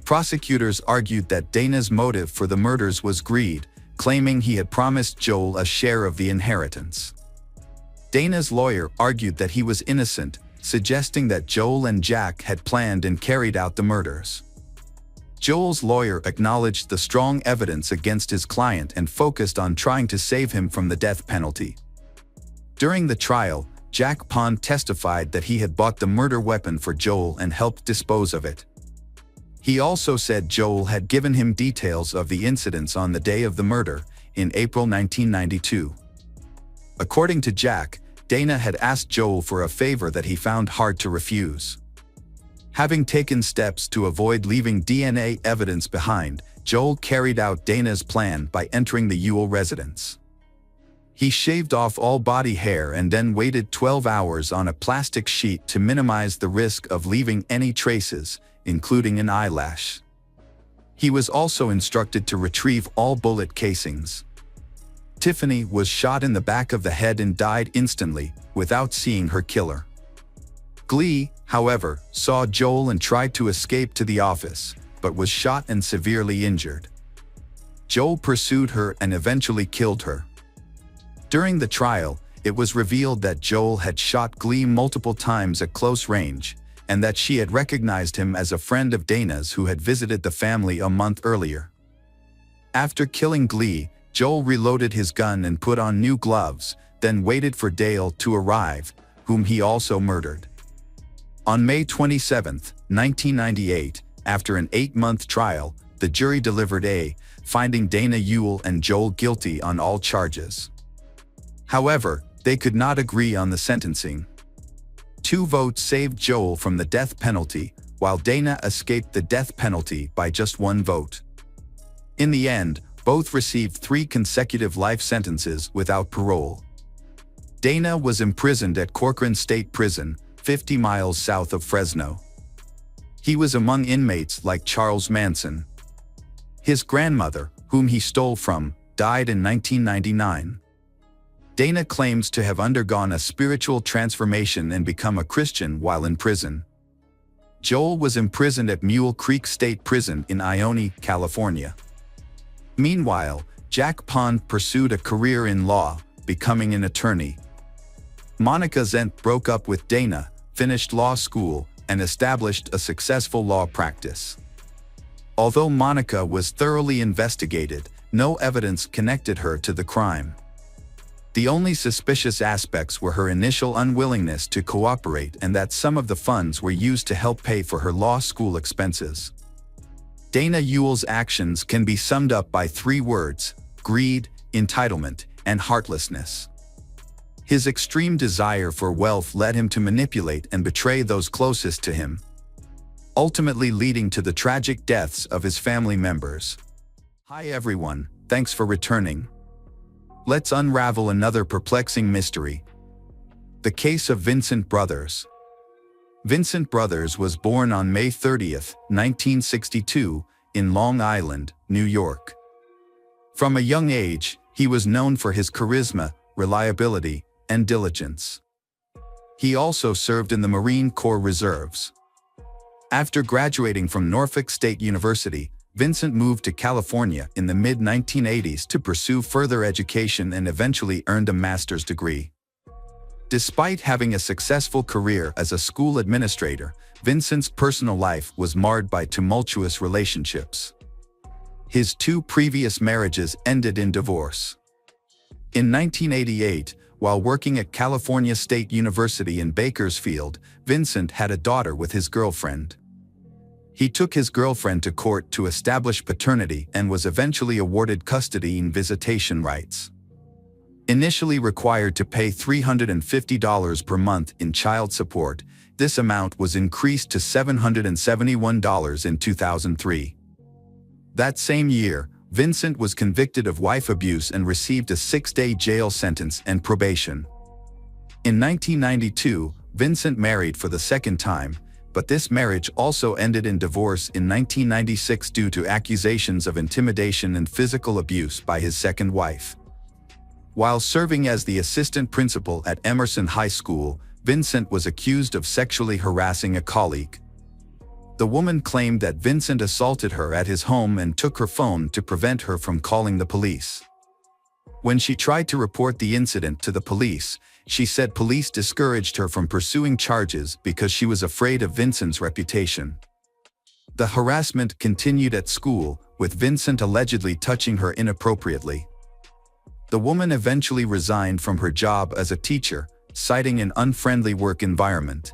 Prosecutors argued that Dana's motive for the murders was greed, claiming he had promised Joel a share of the inheritance. Dana's lawyer argued that he was innocent, suggesting that Joel and Jack had planned and carried out the murders. Joel's lawyer acknowledged the strong evidence against his client and focused on trying to save him from the death penalty. During the trial, Jack Pond testified that he had bought the murder weapon for Joel and helped dispose of it. He also said Joel had given him details of the incidents on the day of the murder, in April 1992. According to Jack, Dana had asked Joel for a favor that he found hard to refuse. Having taken steps to avoid leaving DNA evidence behind, Joel carried out Dana's plan by entering the Ewell residence. He shaved off all body hair and then waited 12 hours on a plastic sheet to minimize the risk of leaving any traces, including an eyelash. He was also instructed to retrieve all bullet casings. Tiffany was shot in the back of the head and died instantly, without seeing her killer. Glee, however, saw Joel and tried to escape to the office, but was shot and severely injured. Joel pursued her and eventually killed her. During the trial, it was revealed that Joel had shot Glee multiple times at close range, and that she had recognized him as a friend of Dana's who had visited the family a month earlier. After killing Glee, Joel reloaded his gun and put on new gloves, then waited for Dale to arrive, whom he also murdered. On May 27, 1998, after an 8-month trial, the jury delivered a finding Dana Ewell and Joel guilty on all charges. However, they could not agree on the sentencing. 2 votes saved Joel from the death penalty, while Dana escaped the death penalty by just 1 vote. In the end, both received 3 consecutive life sentences without parole. Dana was imprisoned at Corcoran State Prison, 50 miles south of Fresno. He was among inmates like Charles Manson. His grandmother, whom he stole from, died in 1999. Dana claims to have undergone a spiritual transformation and become a Christian while in prison. Joel was imprisoned at Mule Creek State Prison in Ione, California. Meanwhile, Jack Pond pursued a career in law, becoming an attorney. Monica Zent broke up with Dana, finished law school, and established a successful law practice. Although Monica was thoroughly investigated, no evidence connected her to the crime. The only suspicious aspects were her initial unwillingness to cooperate and that some of the funds were used to help pay for her law school expenses. Dana Ewell's actions can be summed up by 3 words: greed, entitlement, and heartlessness. His extreme desire for wealth led him to manipulate and betray those closest to him, ultimately leading to the tragic deaths of his family members. Hi everyone, thanks for returning. Let's unravel another perplexing mystery. The case of Vincent Brothers. Vincent Brothers was born on May 30, 1962, in Long Island, New York. From a young age, he was known for his charisma, reliability, and diligence. He also served in the Marine Corps Reserves. After graduating from Norfolk State University, Vincent moved to California in the mid-1980s to pursue further education and eventually earned a master's degree. Despite having a successful career as a school administrator, Vincent's personal life was marred by tumultuous relationships. His 2 previous marriages ended in divorce. In 1988, while working at California State University in Bakersfield, Vincent had a daughter with his girlfriend. He took his girlfriend to court to establish paternity and was eventually awarded custody and visitation rights. Initially required to pay $350 per month in child support, this amount was increased to $771 in 2003. That same year, Vincent was convicted of wife abuse and received a 6-day jail sentence and probation. In 1992, Vincent married for the second time, but this marriage also ended in divorce in 1996 due to accusations of intimidation and physical abuse by his second wife. While serving as the assistant principal at Emerson High School, Vincent was accused of sexually harassing a colleague. The woman claimed that Vincent assaulted her at his home and took her phone to prevent her from calling the police. When she tried to report the incident to the police, she said police discouraged her from pursuing charges because she was afraid of Vincent's reputation. The harassment continued at school, with Vincent allegedly touching her inappropriately. The woman eventually resigned from her job as a teacher, citing an unfriendly work environment.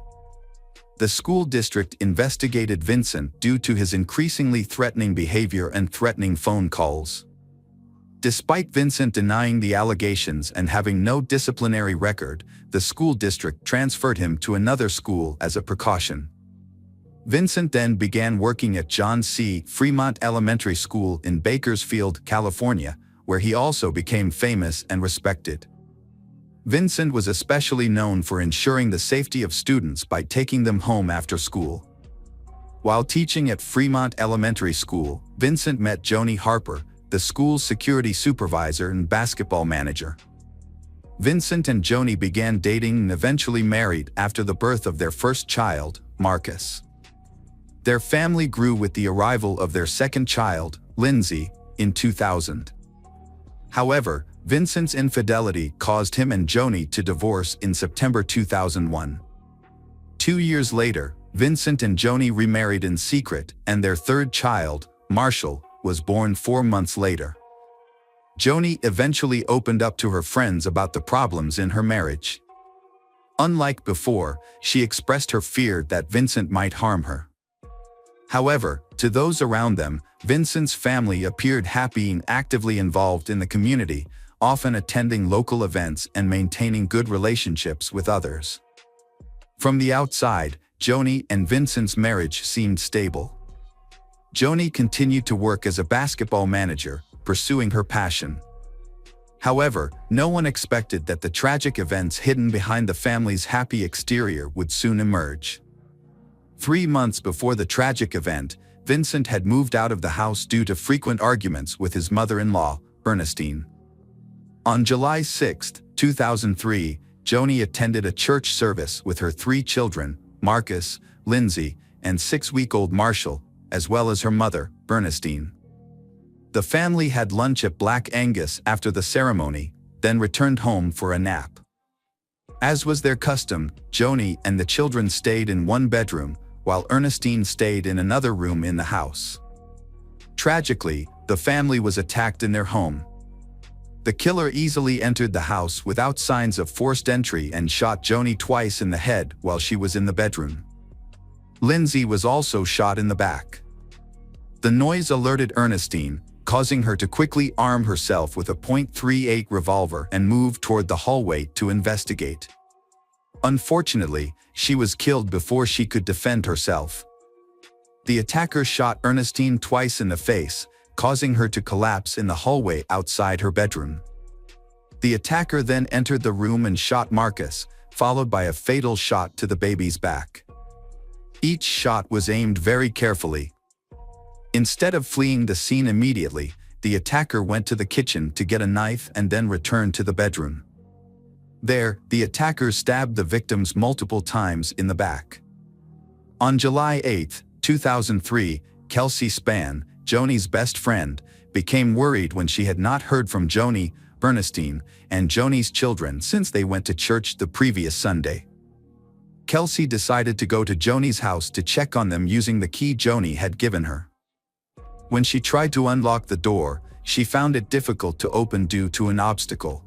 The school district investigated Vincent due to his increasingly threatening behavior and threatening phone calls. Despite Vincent denying the allegations and having no disciplinary record, the school district transferred him to another school as a precaution. Vincent then began working at John C. Fremont Elementary School in Bakersfield, California, where he also became famous and respected. Vincent was especially known for ensuring the safety of students by taking them home after school. While teaching at Fremont Elementary School, Vincent met Joni Harper, the school's security supervisor and basketball manager. Vincent and Joni began dating and eventually married after the birth of their first child, Marcus. Their family grew with the arrival of their second child, Lindsay, in 2000. However, Vincent's infidelity caused him and Joni to divorce in September 2001. 2 years later, Vincent and Joni remarried in secret, and their third child, Marshall, was born 4 months later. Joni eventually opened up to her friends about the problems in her marriage. Unlike before, she expressed her fear that Vincent might harm her. However, to those around them, Vincent's family appeared happy and actively involved in the community, often attending local events and maintaining good relationships with others. From the outside, Joni and Vincent's marriage seemed stable. Joni continued to work as a basketball manager, pursuing her passion. However, no one expected that the tragic events hidden behind the family's happy exterior would soon emerge. 3 months before the tragic event, Vincent had moved out of the house due to frequent arguments with his mother-in-law, Ernestine. On July 6, 2003, Joni attended a church service with her 3 children, Marcus, Lindsay, and 6-week-old Marshall, as well as her mother, Ernestine. The family had lunch at Black Angus after the ceremony, then returned home for a nap. As was their custom, Joni and the children stayed in one bedroom, while Ernestine stayed in another room in the house. Tragically, the family was attacked in their home. The killer easily entered the house without signs of forced entry and shot Joni twice in the head while she was in the bedroom. Lindsay was also shot in the back. The noise alerted Ernestine, causing her to quickly arm herself with a .38 revolver and move toward the hallway to investigate. Unfortunately, she was killed before she could defend herself. The attacker shot Ernestine twice in the face, causing her to collapse in the hallway outside her bedroom. The attacker then entered the room and shot Marcus, followed by a fatal shot to the baby's back. Each shot was aimed very carefully. Instead of fleeing the scene immediately, the attacker went to the kitchen to get a knife and then returned to the bedroom. There, the attacker stabbed the victims multiple times in the back. On July 8, 2003, Kelsey Spann, Joni's best friend, became worried when she had not heard from Joni, Ernestine, and Joni's children since they went to church the previous Sunday. Kelsey decided to go to Joni's house to check on them using the key Joni had given her. When she tried to unlock the door, she found it difficult to open due to an obstacle.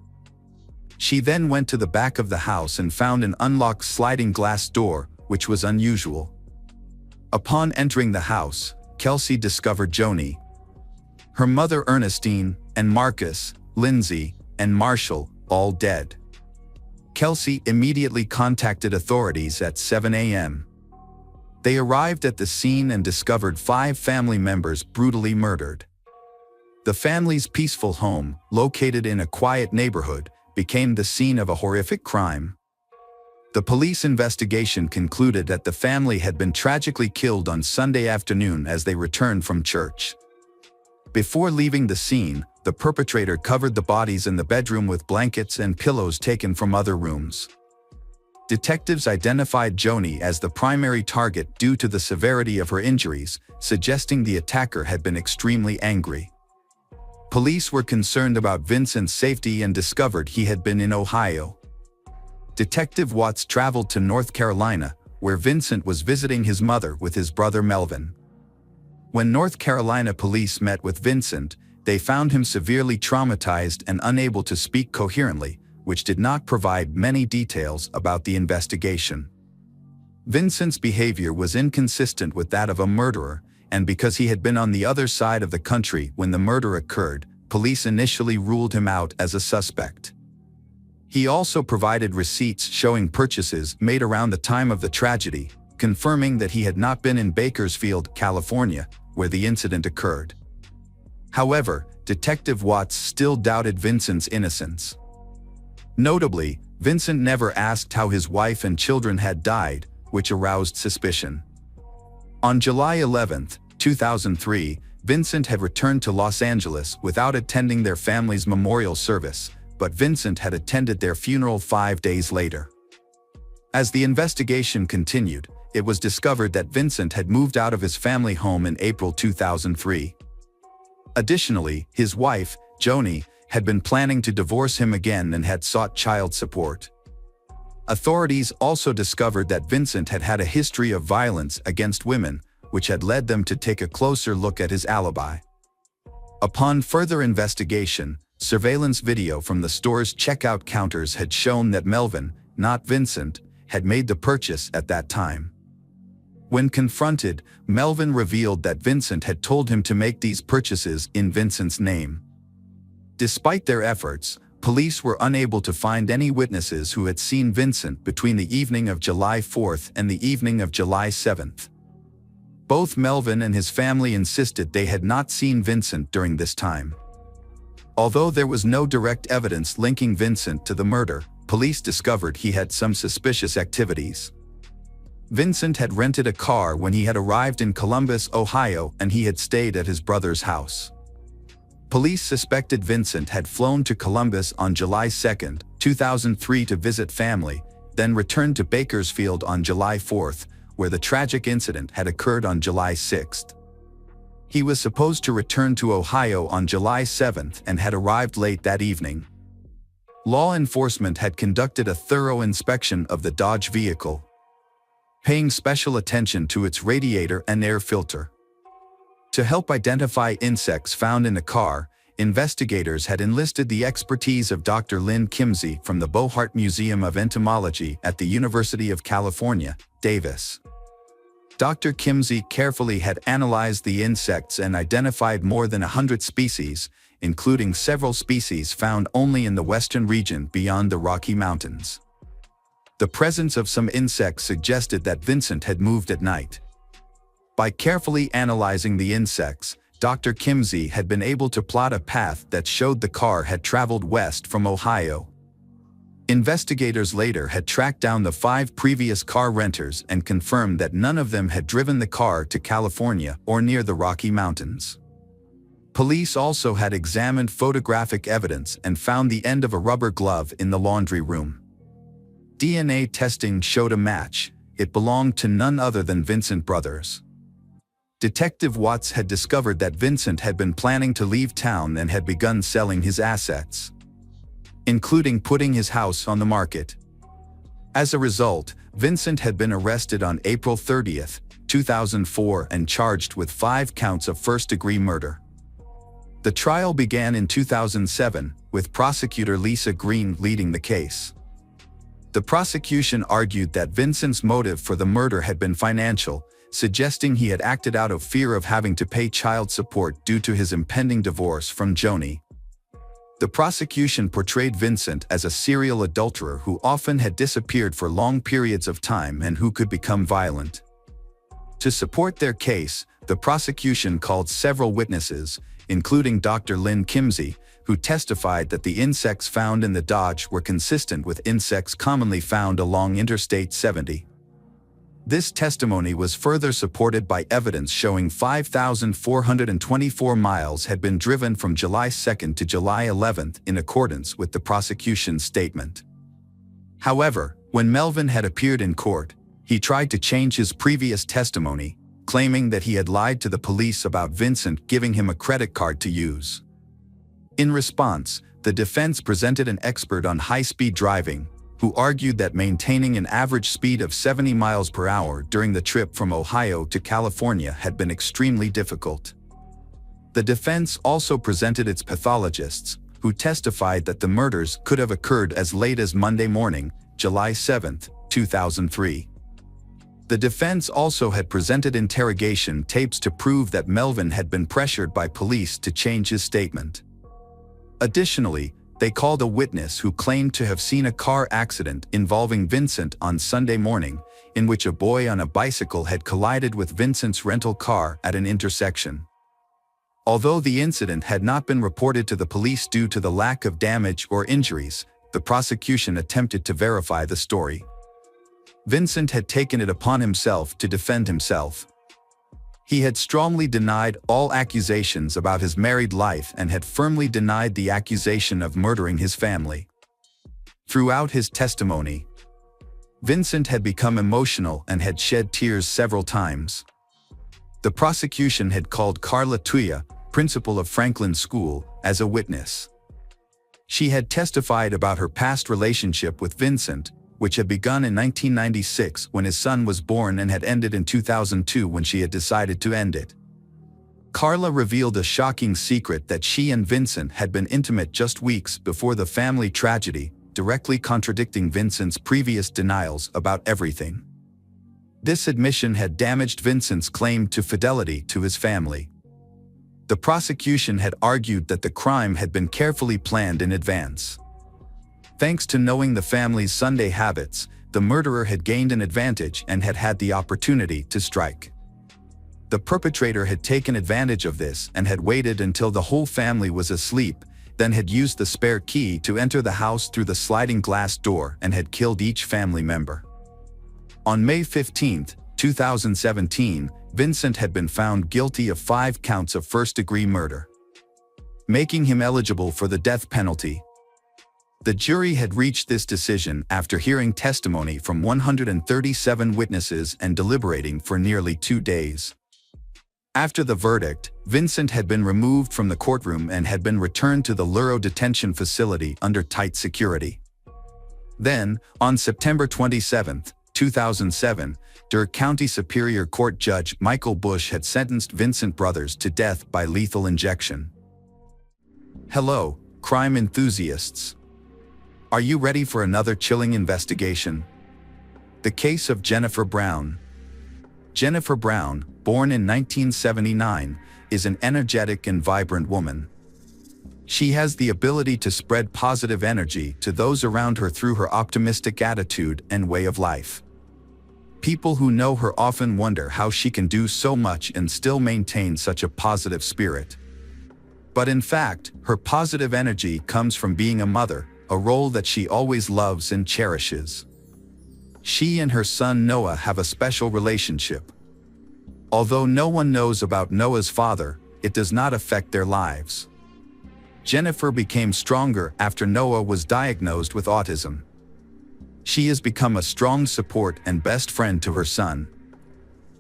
She then went to the back of the house and found an unlocked sliding glass door, which was unusual. Upon entering the house, Kelsey discovered Joni, her mother Ernestine, and Marcus, Lindsay, and Marshall, all dead. Kelsey immediately contacted authorities at 7 a.m. They arrived at the scene and discovered 5 family members brutally murdered. The family's peaceful home, located in a quiet neighborhood, became the scene of a horrific crime. The police investigation concluded that the family had been tragically killed on Sunday afternoon as they returned from church. Before leaving the scene, the perpetrator covered the bodies in the bedroom with blankets and pillows taken from other rooms. Detectives identified Joni as the primary target due to the severity of her injuries, suggesting the attacker had been extremely angry. Police were concerned about Vincent's safety and discovered he had been in Ohio. Detective Watts traveled to North Carolina, where Vincent was visiting his mother with his brother Melvin. When North Carolina police met with Vincent, they found him severely traumatized and unable to speak coherently, which did not provide many details about the investigation. Vincent's behavior was inconsistent with that of a murderer, and because he had been on the other side of the country when the murder occurred, police initially ruled him out as a suspect. He also provided receipts showing purchases made around the time of the tragedy, confirming that he had not been in Bakersfield, California, where the incident occurred. However, Detective Watts still doubted Vincent's innocence. Notably, Vincent never asked how his wife and children had died, which aroused suspicion. On July 11, 2003, Vincent had returned to Los Angeles without attending their family's memorial service, but Vincent had attended their funeral 5 days later. As the investigation continued, it was discovered that Vincent had moved out of his family home in April 2003. Additionally, his wife, Joni, had been planning to divorce him again and had sought child support. Authorities also discovered that Vincent had had a history of violence against women, which had led them to take a closer look at his alibi. Upon further investigation, surveillance video from the store's checkout counters had shown that Melvin, not Vincent, had made the purchase at that time. When confronted, Melvin revealed that Vincent had told him to make these purchases in Vincent's name. Despite their efforts, police were unable to find any witnesses who had seen Vincent between the evening of July 4th and the evening of July 7th. Both Melvin and his family insisted they had not seen Vincent during this time. Although there was no direct evidence linking Vincent to the murder, police discovered he had some suspicious activities. Vincent had rented a car when he had arrived in Columbus, Ohio, and he had stayed at his brother's house. Police suspected Vincent had flown to Columbus on July 2, 2003 to visit family, then returned to Bakersfield on July 4, where the tragic incident had occurred on July 6. He was supposed to return to Ohio on July 7 and had arrived late that evening. Law enforcement had conducted a thorough inspection of the Dodge vehicle, paying special attention to its radiator and air filter. To help identify insects found in the car, investigators had enlisted the expertise of Dr. Lynn Kimsey from the Bohart Museum of Entomology at the University of California, Davis. Dr. Kimsey carefully had analyzed the insects and identified more than 100 species, including several species found only in the western region beyond the Rocky Mountains. The presence of some insects suggested that Vincent had moved at night. By carefully analyzing the insects, Dr. Kimsey had been able to plot a path that showed the car had traveled west from Ohio. Investigators later had tracked down the 5 previous car renters and confirmed that none of them had driven the car to California or near the Rocky Mountains. Police also had examined photographic evidence and found the end of a rubber glove in the laundry room. DNA testing showed a match. It belonged to none other than Vincent Brothers. Detective Watts had discovered that Vincent had been planning to leave town and had begun selling his assets, including putting his house on the market. As a result, Vincent had been arrested on April 30, 2004 and charged with 5 counts of first-degree murder. The trial began in 2007, with prosecutor Lisa Green leading the case. The prosecution argued that Vincent's motive for the murder had been financial, suggesting he had acted out of fear of having to pay child support due to his impending divorce from Joni. The prosecution portrayed Vincent as a serial adulterer who often had disappeared for long periods of time and who could become violent. To support their case, the prosecution called several witnesses, including Dr. Lynn Kimsey, who testified that the insects found in the Dodge were consistent with insects commonly found along Interstate 70. This testimony was further supported by evidence showing 5,424 miles had been driven from July 2 to July 11 in accordance with the prosecution's statement. However, when Melvin had appeared in court, he tried to change his previous testimony, claiming that he had lied to the police about Vincent giving him a credit card to use. In response, the defense presented an expert on high-speed driving, who argued that maintaining an average speed of 70 miles per hour during the trip from Ohio to California had been extremely difficult. The defense also presented its pathologists, who testified that the murders could have occurred as late as Monday morning, July 7, 2003. The defense also had presented interrogation tapes to prove that Melvin had been pressured by police to change his statement. Additionally, they called a witness who claimed to have seen a car accident involving Vincent on Sunday morning, in which a boy on a bicycle had collided with Vincent's rental car at an intersection. Although the incident had not been reported to the police due to the lack of damage or injuries, the prosecution attempted to verify the story. Vincent had taken it upon himself to defend himself. He had strongly denied all accusations about his married life and had firmly denied the accusation of murdering his family. Throughout his testimony, Vincent had become emotional and had shed tears several times. The prosecution had called Carla Tuya, principal of Franklin School, as a witness. She had testified about her past relationship with Vincent, which had begun in 1996 when his son was born and had ended in 2002 when she had decided to end it. Carla revealed a shocking secret that she and Vincent had been intimate just weeks before the family tragedy, directly contradicting Vincent's previous denials about everything. This admission had damaged Vincent's claim to fidelity to his family. The prosecution had argued that the crime had been carefully planned in advance. Thanks to knowing the family's Sunday habits, the murderer had gained an advantage and had had the opportunity to strike. The perpetrator had taken advantage of this and had waited until the whole family was asleep, then had used the spare key to enter the house through the sliding glass door and had killed each family member. On May 15, 2017, Vincent had been found guilty of 5 counts of first-degree murder, making him eligible for the death penalty. The jury had reached this decision after hearing testimony from 137 witnesses and deliberating for nearly 2 days. After the verdict, Vincent had been removed from the courtroom and had been returned to the Luro detention facility under tight security. Then, on September 27, 2007, Durham County Superior Court Judge Michael Bush had sentenced Vincent Brothers to death by lethal injection. Hello, crime enthusiasts. Are you ready for another chilling investigation? The case of Jennifer Brown. Jennifer Brown, born in 1979, is an energetic and vibrant woman. She has the ability to spread positive energy to those around her through her optimistic attitude and way of life. People who know her often wonder how she can do so much and still maintain such a positive spirit. But in fact, her positive energy comes from being a mother, a role that she always loves and cherishes. She and her son Noah have a special relationship. Although no one knows about Noah's father, it does not affect their lives. Jennifer became stronger after Noah was diagnosed with autism. She has become a strong support and best friend to her son.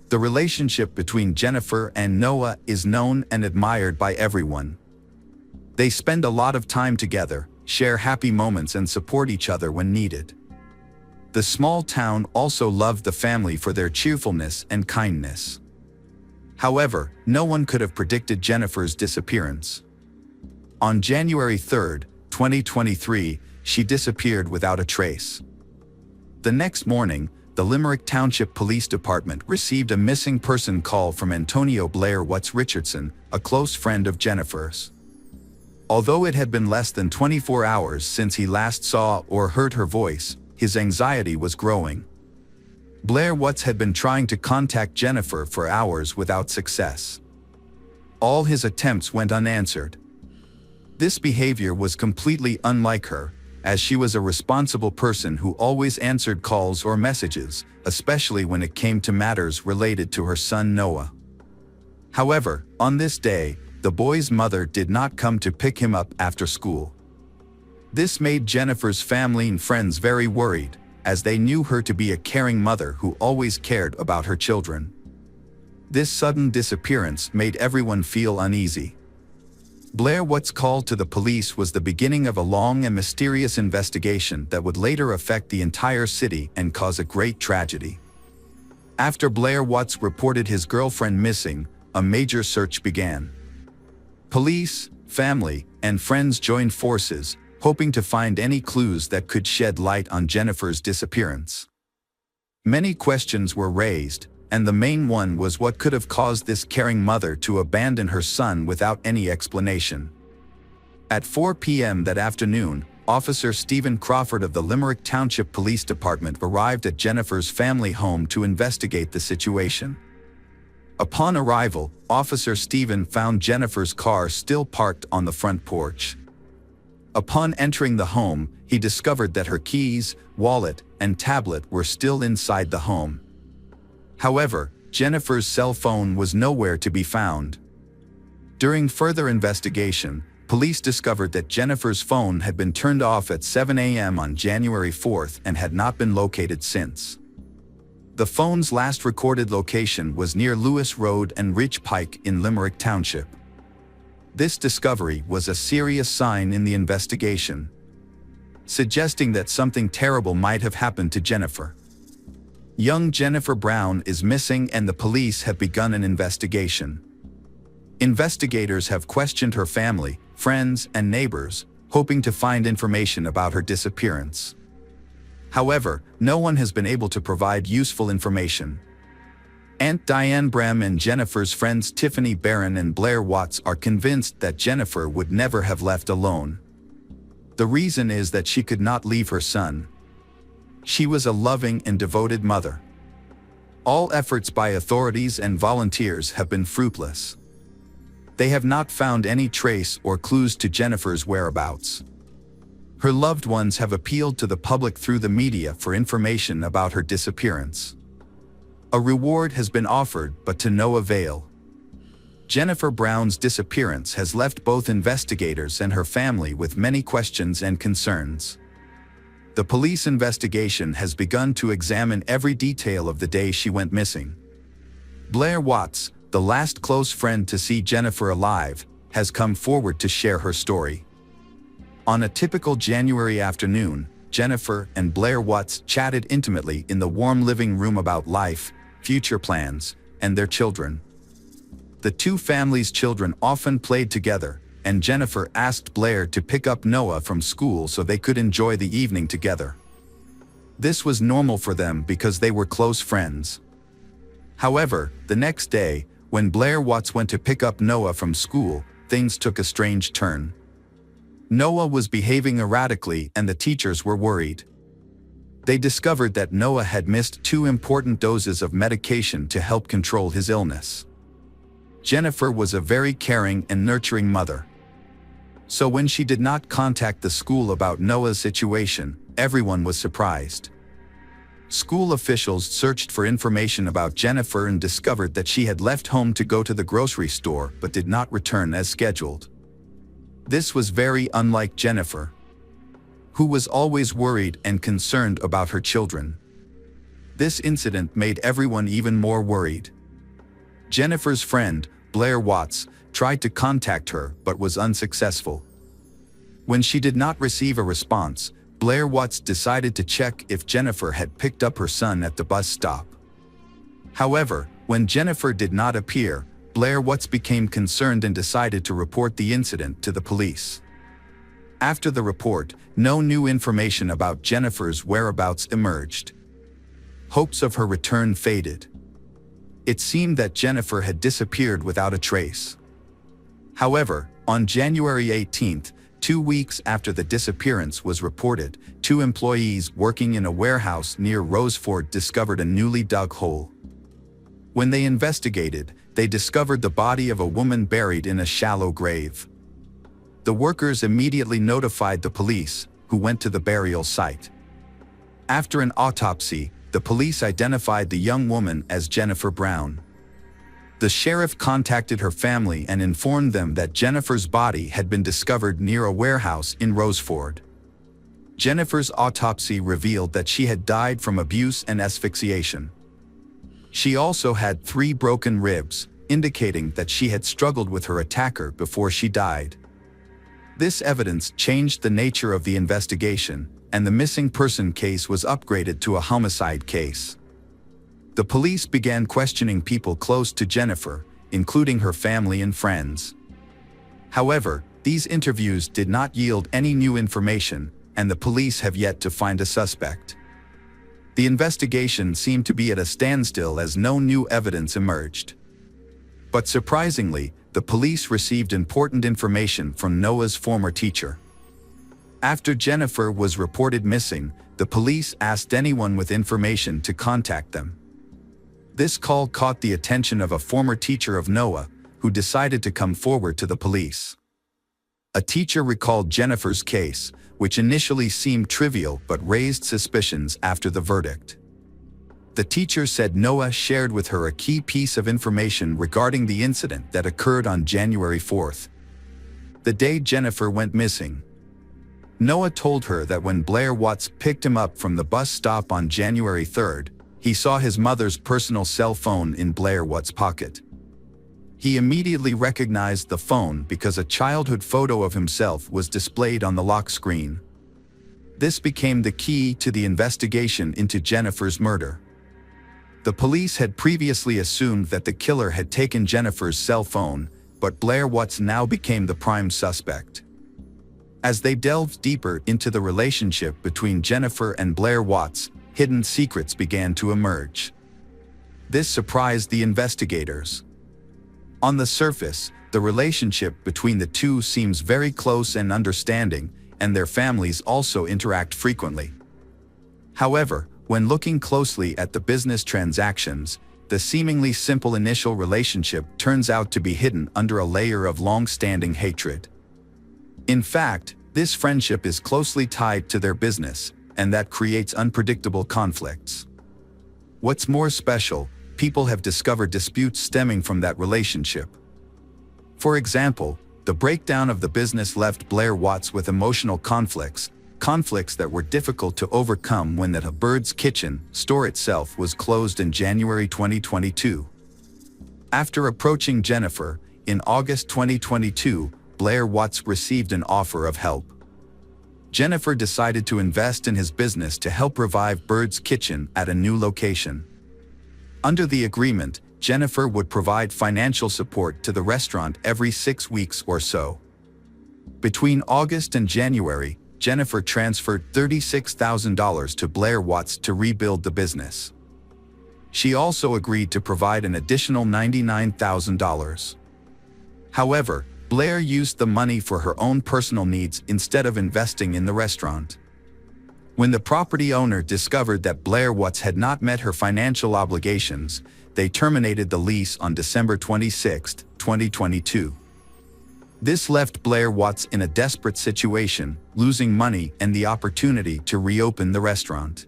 The relationship between Jennifer and Noah is known and admired by everyone. They spend a lot of time together, share happy moments and support each other when needed. The small town also loved the family for their cheerfulness and kindness. However, no one could have predicted Jennifer's disappearance. On January 3, 2023, she disappeared without a trace. The next morning, the Limerick Township Police Department received a missing person call from Antonio Blair Watts Richardson, a close friend of Jennifer's. Although it had been less than 24 hours since he last saw or heard her voice, his anxiety was growing. Blair Watts had been trying to contact Jennifer for hours without success. All his attempts went unanswered. This behavior was completely unlike her, as she was a responsible person who always answered calls or messages, especially when it came to matters related to her son Noah. However, on this day, the boy's mother did not come to pick him up after school. This made Jennifer's family and friends very worried, as they knew her to be a caring mother who always cared about her children. This sudden disappearance made everyone feel uneasy. Blair Watts' call to the police was the beginning of a long and mysterious investigation that would later affect the entire city and cause a great tragedy. After Blair Watts reported his girlfriend missing, a major search began. Police, family, and friends joined forces, hoping to find any clues that could shed light on Jennifer's disappearance. Many questions were raised, and the main one was what could have caused this caring mother to abandon her son without any explanation. At 4 p.m. that afternoon, Officer Stephen Crawford of the Limerick Township Police Department arrived at Jennifer's family home to investigate the situation. Upon arrival, Officer Stephen found Jennifer's car still parked on the front porch. Upon entering the home, he discovered that her keys, wallet, and tablet were still inside the home. However, Jennifer's cell phone was nowhere to be found. During further investigation, police discovered that Jennifer's phone had been turned off at 7 a.m. on January 4th and had not been located since. The phone's last recorded location was near Lewis Road and Ridge Pike in Limerick Township. This discovery was a serious sign in the investigation, suggesting that something terrible might have happened to Jennifer. Young Jennifer Brown is missing and the police have begun an investigation. Investigators have questioned her family, friends, and neighbors, hoping to find information about her disappearance. However, no one has been able to provide useful information. Aunt Diane Brem and Jennifer's friends Tiffany Barron and Blair Watts are convinced that Jennifer would never have left alone. The reason is that she could not leave her son. She was a loving and devoted mother. All efforts by authorities and volunteers have been fruitless. They have not found any trace or clues to Jennifer's whereabouts. Her loved ones have appealed to the public through the media for information about her disappearance. A reward has been offered, but to no avail. Jennifer Brown's disappearance has left both investigators and her family with many questions and concerns. The police investigation has begun to examine every detail of the day she went missing. Blair Watts, the last close friend to see Jennifer alive, has come forward to share her story. On a typical January afternoon, Jennifer and Blair Watts chatted intimately in the warm living room about life, future plans, and their children. The two families' children often played together, and Jennifer asked Blair to pick up Noah from school so they could enjoy the evening together. This was normal for them because they were close friends. However, the next day, when Blair Watts went to pick up Noah from school, things took a strange turn. Noah was behaving erratically and the teachers were worried. They discovered that Noah had missed 2 important doses of medication to help control his illness. Jennifer was a very caring and nurturing mother. So when she did not contact the school about Noah's situation, everyone was surprised. School officials searched for information about Jennifer and discovered that she had left home to go to the grocery store but did not return as scheduled. This was very unlike Jennifer, who was always worried and concerned about her children. This incident made everyone even more worried. Jennifer's friend, Blair Watts, tried to contact her but was unsuccessful. When she did not receive a response, Blair Watts decided to check if Jennifer had picked up her son at the bus stop. However, when Jennifer did not appear, Blair Watts became concerned and decided to report the incident to the police. After the report, no new information about Jennifer's whereabouts emerged. Hopes of her return faded. It seemed that Jennifer had disappeared without a trace. However, on January 18th, 2 weeks after the disappearance was reported, 2 employees working in a warehouse near Roseford discovered a newly dug hole. When they investigated, they discovered the body of a woman buried in a shallow grave. The workers immediately notified the police, who went to the burial site. After an autopsy, the police identified the young woman as Jennifer Brown. The sheriff contacted her family and informed them that Jennifer's body had been discovered near a warehouse in Roseford. Jennifer's autopsy revealed that she had died from abuse and asphyxiation. She also had 3 broken ribs, indicating that she had struggled with her attacker before she died. This evidence changed the nature of the investigation, and the missing person case was upgraded to a homicide case. The police began questioning people close to Jennifer, including her family and friends. However, these interviews did not yield any new information, and the police have yet to find a suspect. The investigation seemed to be at a standstill as no new evidence emerged. But surprisingly, the police received important information from Noah's former teacher. After Jennifer was reported missing, the police asked anyone with information to contact them. This call caught the attention of a former teacher of Noah, who decided to come forward to the police. A teacher recalled Jennifer's case, which initially seemed trivial but raised suspicions after the verdict. The teacher said Noah shared with her a key piece of information regarding the incident that occurred on January 4th, the day Jennifer went missing. Noah told her that when Blair Watts picked him up from the bus stop on January 3rd, he saw his mother's personal cell phone in Blair Watts' pocket. He immediately recognized the phone because a childhood photo of himself was displayed on the lock screen. This became the key to the investigation into Jennifer's murder. The police had previously assumed that the killer had taken Jennifer's cell phone, but Blair Watts now became the prime suspect. As they delved deeper into the relationship between Jennifer and Blair Watts, hidden secrets began to emerge. This surprised the investigators. On the surface, the relationship between the two seems very close and understanding, and their families also interact frequently. However, when looking closely at the business transactions, the seemingly simple initial relationship turns out to be hidden under a layer of long-standing hatred. In fact, this friendship is closely tied to their business, and that creates unpredictable conflicts. What's more special, people have discovered disputes stemming from that relationship. For example, the breakdown of the business left Blair Watts with emotional conflicts that were difficult to overcome when the Bird's Kitchen store itself was closed in January 2022. After approaching Jennifer, in August 2022, Blair Watts received an offer of help. Jennifer decided to invest in his business to help revive Bird's Kitchen at a new location. Under the agreement, Jennifer would provide financial support to the restaurant every 6 weeks or so. Between August and January, Jennifer transferred $36,000 to Blair Watts to rebuild the business. She also agreed to provide an additional $99,000. However, Blair used the money for her own personal needs instead of investing in the restaurant. When the property owner discovered that Blair Watts had not met her financial obligations, they terminated the lease on December 26, 2022. This left Blair Watts in a desperate situation, losing money and the opportunity to reopen the restaurant.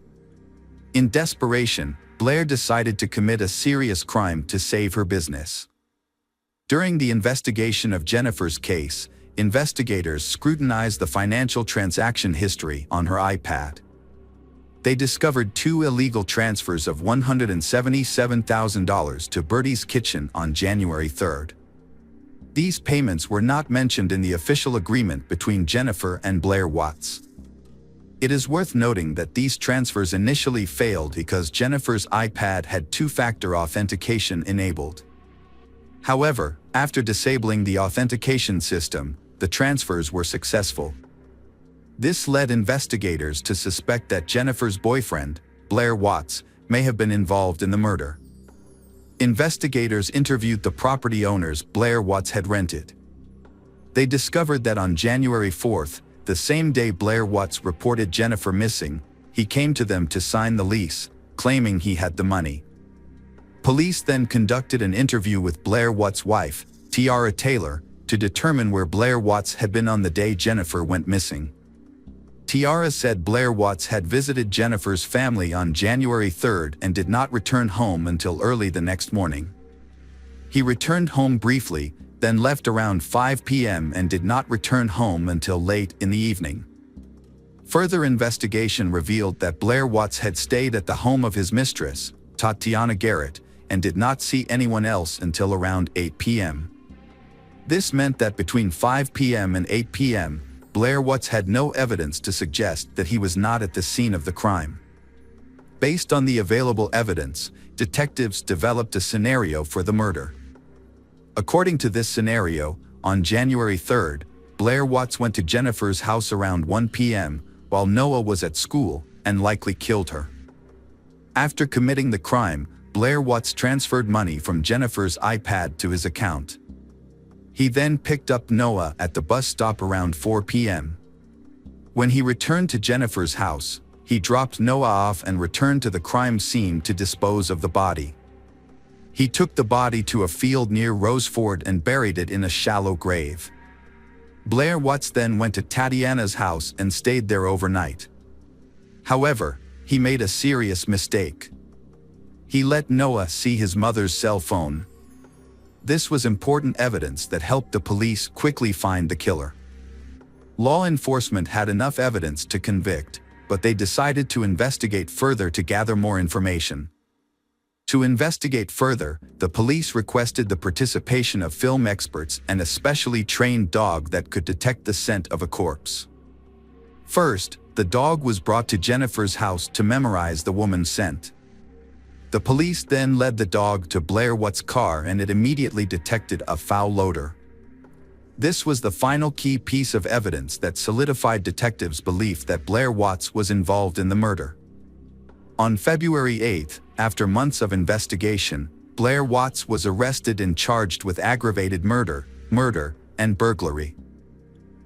In desperation, Blair decided to commit a serious crime to save her business. During the investigation of Jennifer's case, investigators scrutinized the financial transaction history on her iPad. They discovered 2 illegal transfers of $177,000 to Bird's Kitchen on January 3rd. These payments were not mentioned in the official agreement between Jennifer and Blair Watts. It is worth noting that these transfers initially failed because Jennifer's iPad had two-factor authentication enabled. However, after disabling the authentication system, the transfers were successful. This led investigators to suspect that Jennifer's boyfriend, Blair Watts, may have been involved in the murder. Investigators interviewed the property owners Blair Watts had rented. They discovered that on January 4th, the same day Blair Watts reported Jennifer missing, he came to them to sign the lease, claiming he had the money. Police then conducted an interview with Blair Watts' wife, Tiara Taylor, to determine where Blair Watts had been on the day Jennifer went missing. Tiara said Blair Watts had visited Jennifer's family on January 3rd and did not return home until early the next morning. He returned home briefly, then left around 5 p.m. and did not return home until late in the evening. Further investigation revealed that Blair Watts had stayed at the home of his mistress, Tatiana Garrett, and did not see anyone else until around 8 p.m. This meant that between 5 p.m. and 8 p.m., Blair Watts had no evidence to suggest that he was not at the scene of the crime. Based on the available evidence, detectives developed a scenario for the murder. According to this scenario, on January 3rd, Blair Watts went to Jennifer's house around 1 p.m. while Noah was at school and likely killed her. After committing the crime, Blair Watts transferred money from Jennifer's iPad to his account. He then picked up Noah at the bus stop around 4 p.m. When he returned to Jennifer's house, he dropped Noah off and returned to the crime scene to dispose of the body. He took the body to a field near Roseford and buried it in a shallow grave. Blair Watts then went to Tatiana's house and stayed there overnight. However, he made a serious mistake. He let Noah see his mother's cell phone. This was important evidence that helped the police quickly find the killer. Law enforcement had enough evidence to convict, but they decided to investigate further to gather more information. To investigate further, the police requested the participation of film experts and a specially trained dog that could detect the scent of a corpse. First, the dog was brought to Jennifer's house to memorize the woman's scent. The police then led the dog to Blair Watts' car and it immediately detected a foul odor. This was the final key piece of evidence that solidified detectives' belief that Blair Watts was involved in the murder. On February 8th, after months of investigation, Blair Watts was arrested and charged with aggravated murder, and burglary.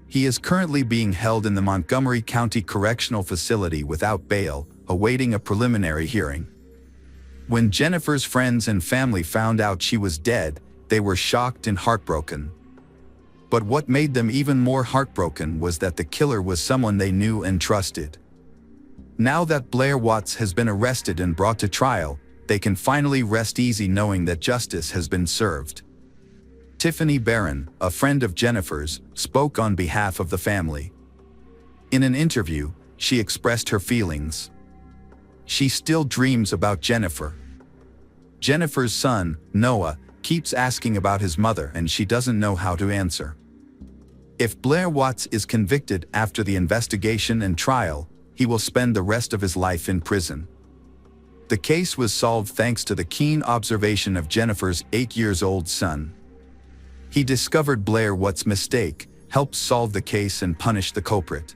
He is currently being held in the Montgomery County Correctional Facility without bail, awaiting a preliminary hearing. When Jennifer's friends and family found out she was dead, they were shocked and heartbroken. But what made them even more heartbroken was that the killer was someone they knew and trusted. Now that Blair Watts has been arrested and brought to trial, they can finally rest easy knowing that justice has been served. Tiffany Barron, a friend of Jennifer's, spoke on behalf of the family. In an interview, she expressed her feelings. She still dreams about Jennifer. Jennifer's son, Noah, keeps asking about his mother and she doesn't know how to answer. If Blair Watts is convicted after the investigation and trial, he will spend the rest of his life in prison. The case was solved thanks to the keen observation of Jennifer's 8-year-old son. He discovered Blair Watts' mistake, helped solve the case and punish the culprit.